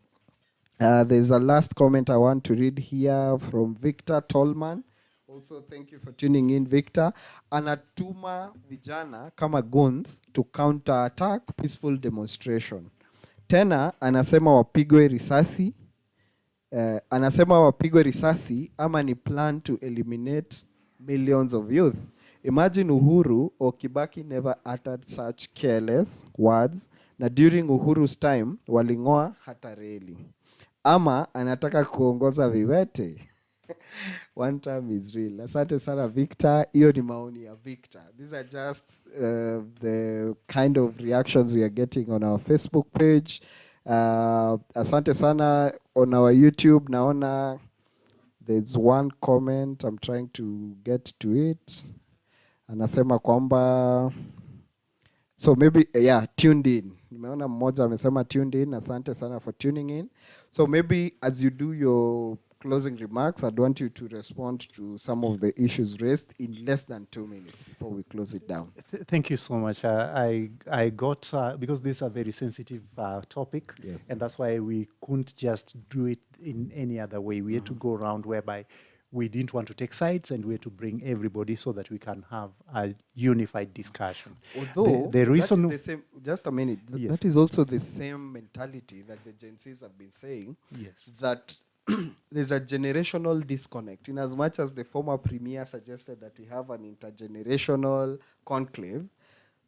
There's a last comment I want to read here from Victor Tolman. Also, thank you for tuning in, Victor. Anatuma vijana kama guns to counter-attack peaceful demonstration. Tena, anasema wapigwe risasi, ama ni plan to eliminate millions of youth. Imagine Uhuru or Kibaki never uttered such careless words, na during Uhuru's time, walingoa hata reli. Ama, anataka kuongoza viwete. one time is real. Asante sana Victor. Hiyo ni maoni ya Victor. These are just the kind of reactions we are getting on our Facebook page. Asante sana on our YouTube. Naona there's one comment. I'm trying to get to it. Anasema kwamba so maybe tuned in. Nimeona mmoja amesema tuned in. Asante sana for tuning in. So maybe as you do your closing remarks, I'd want you to respond to some of the issues raised in less than 2 minutes before we close it down. Thank you so much. I got, because this is a very sensitive topic, Yes. and that's why we couldn't just do it in any other way. We had to go around whereby we didn't want to take sides, and we had to bring everybody so that we can have a unified discussion. Although, the reason that is the same, just a minute, Yes. that is also the same mentality that the Gen Zs have been saying, Yes. that there's a generational disconnect. In as much as the former premier suggested that we have an intergenerational conclave,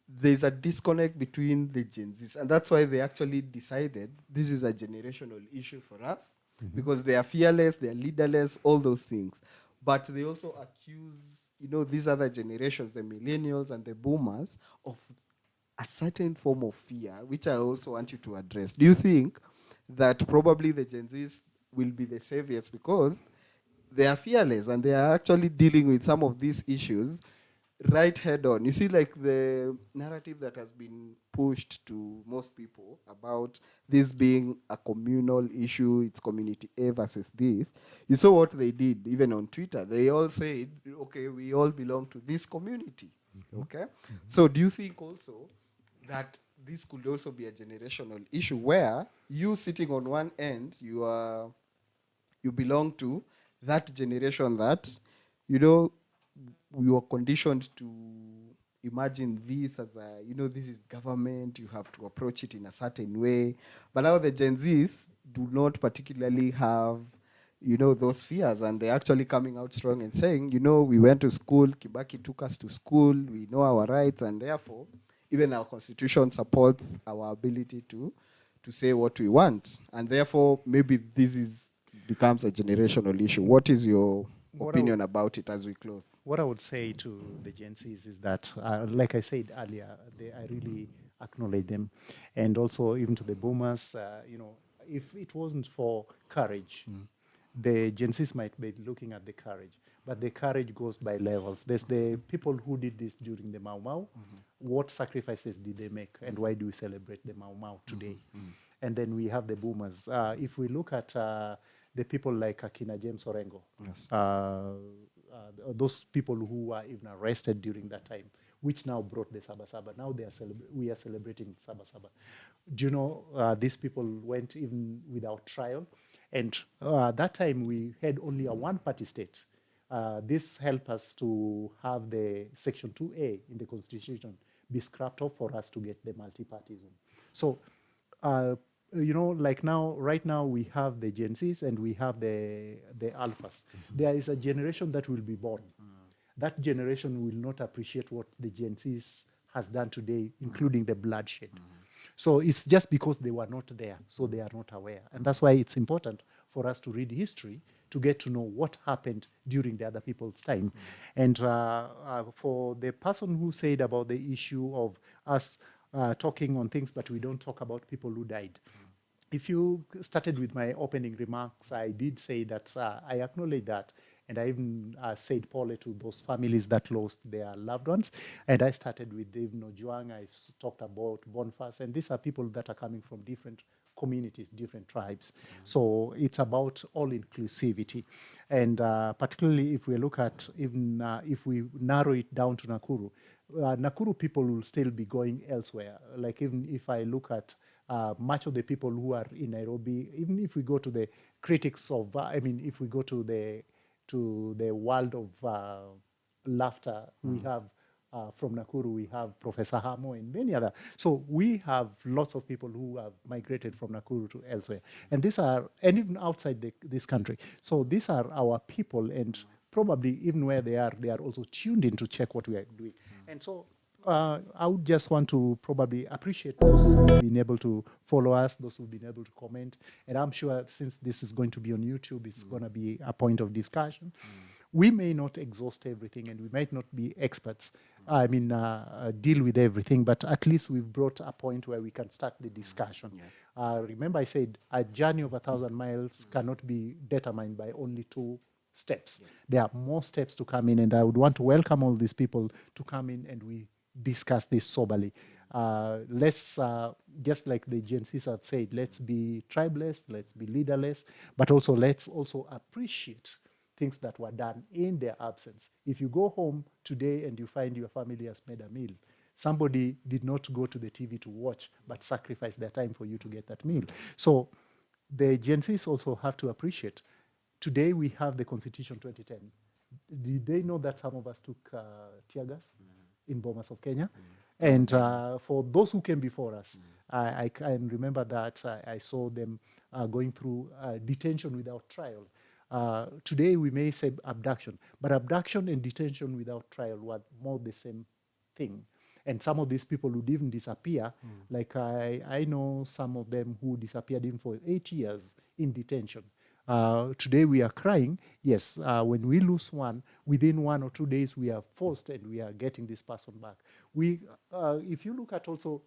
there's a disconnect between the Gen Zs. And that's why they actually decided this is a generational issue for us, because they are fearless, they are leaderless, all those things. But they also accuse, these other generations, the millennials and the boomers, of a certain form of fear, which I also want you to address. Do you think that probably the Gen Zs will be the saviors because they are fearless and they are actually dealing with some of these issues right head on? You see, like the narrative that has been pushed to most people about this being a communal issue, it's community A versus this. You saw what they did even on Twitter. They all said, okay, we all belong to this community. Okay? So do you think also that this could also be a generational issue where you sitting on one end, you belong to that generation that, you are conditioned to imagine this as a, this is government, you have to approach it in a certain way. But now the Gen Zs do not particularly have, those fears, and they're actually coming out strong and saying, we went to school, Kibaki took us to school, we know our rights, and therefore, even our constitution supports our ability to say what we want. And therefore, maybe this becomes a generational issue. What is your opinion about it as we close? What I would say to the Gen Zs is that, like I said earlier, I really acknowledge them. And also even to the boomers, if it wasn't for courage, the Gen Zs might be looking at the courage. But the courage goes by levels. There's the people who did this during the Mau Mau. What sacrifices did they make, and why do we celebrate the Mau Mau today? And then we have the boomers. If we look at the people like Akina James Orengo, Yes. Those people who were even arrested during that time, which now brought the Saba Saba. Now we are celebrating Saba Saba. Do you know, these people went even without trial, and that time we had only a one-party state. This helped us to have the Section 2A in the Constitution be scrapped off for us to get the multi-partyism. So, like now, right now we have the Gen Zs and we have the Alphas. There is a generation that will be born. That generation will not appreciate what the Gen Zs has done today, including the bloodshed. So it's just because they were not there, so they are not aware. And that's why it's important for us to read history to get to know what happened during the other people's time. And for the person who said about the issue of us talking on things, but we don't talk about people who died. If you started with my opening remarks, I did say that I acknowledge that. And I even said Pole to those families that lost their loved ones. And I started with Dave Nojuang. I talked about Boniface. And these are people that are coming from different communities, different tribes. So it's about all inclusivity. And particularly if we look at, even if we narrow it down to Nakuru, Nakuru people will still be going elsewhere. Like even if I look at much of the people who are in Nairobi, even if we go to the critics of, if we go to the world of laughter, we have from Nakuru, we have Professor Hamo and many other. So we have lots of people who have migrated from Nakuru to elsewhere. And these are, and even outside this country. So these are our people, and probably even where they are also tuned in to check what we are doing. And so I would just want to probably appreciate those who've been able to follow us, those who've been able to comment. And I'm sure since this is going to be on YouTube, it's going to be a point of discussion. we may not exhaust everything and we might not be experts, deal with everything, but at least we've brought a point where we can start the discussion. Remember I said a journey of 1,000 miles cannot be determined by only 2 steps. There are more steps to come in, and I would want to welcome all these people to come in and we discuss this soberly. Let's, just like the Gen Zs have said, let's be tribeless, let's be leaderless, but also let's also appreciate things that were done in their absence. If you go home today and you find your family has made a meal, somebody did not go to the TV to watch, but sacrificed their time for you to get that meal. So the Gen Zs also have to appreciate. Today we have the Constitution 2010. Did they know that some of us took tear gas in Bomas of Kenya? And for those who came before us, I can remember that I saw them going through detention without trial. Today we may say abduction, but abduction and detention without trial were more the same thing. And some of these people would even disappear. Like I know some of them who disappeared even for 8 years in detention. Today we are crying. Yes, when we lose one, within 1 or 2 days we are forced and we are getting this person back. If you look at also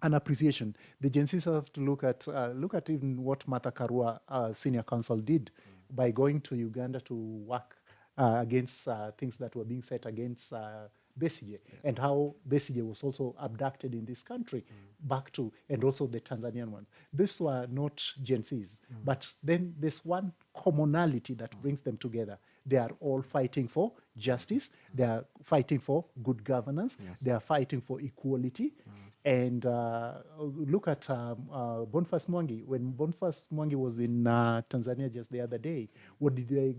an appreciation, the Gen Zs have to look at even what Martha Karua, senior counsel, did by going to Uganda to work against things that were being set against Besigye, and how Besigye was also abducted in this country back to, and also the Tanzanian one. These were not Gen Zs, but then there's one commonality that brings them together. They are all fighting for justice. They are fighting for good governance. They are fighting for equality. And look at Boniface Mwangi. When Boniface Mwangi was in Tanzania just the other day, what did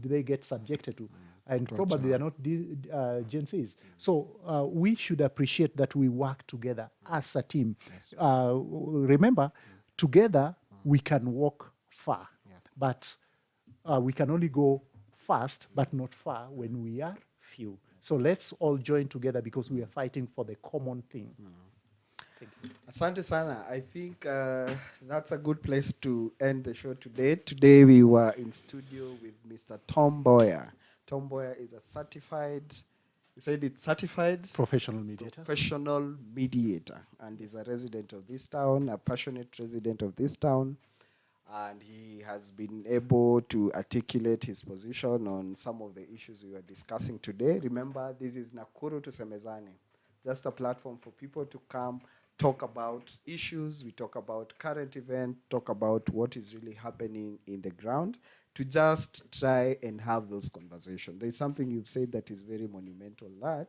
they get subjected to? And probably they are not Gen Zs. So we should appreciate that we work together as a team. Remember, together we can walk far, but we can only go fast, but not far when we are few. So let's all join together because we are fighting for the common thing. Asante sana. I think that's a good place to end the show today. Today we were in studio with Mr. Tom Mboya. Tom Mboya is a certified, you said it's certified? Professional mediator. Professional mediator. And is a resident of this town, a passionate resident of this town. And he has been able to articulate his position on some of the issues we were discussing today. Remember, this is Nakuru Tusemezane, just a platform for people to come, talk about issues. We talk about current events, talk about what is really happening in the ground, to just try and have those conversations. There's something you've said that is very monumental, that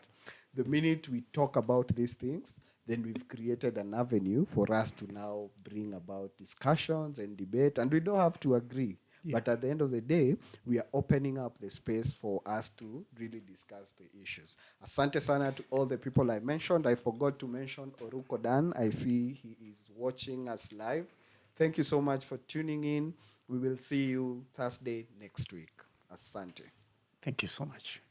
the minute we talk about these things, then we've created an avenue for us to now bring about discussions and debate. And we don't have to agree. Yeah. But at the end of the day, we are opening up the space for us to really discuss the issues. Asante sana to all the people I mentioned. I forgot to mention Oruko Dan. I see he is watching us live. Thank you so much for tuning in. We will see you Thursday next week. Asante. Thank you so much.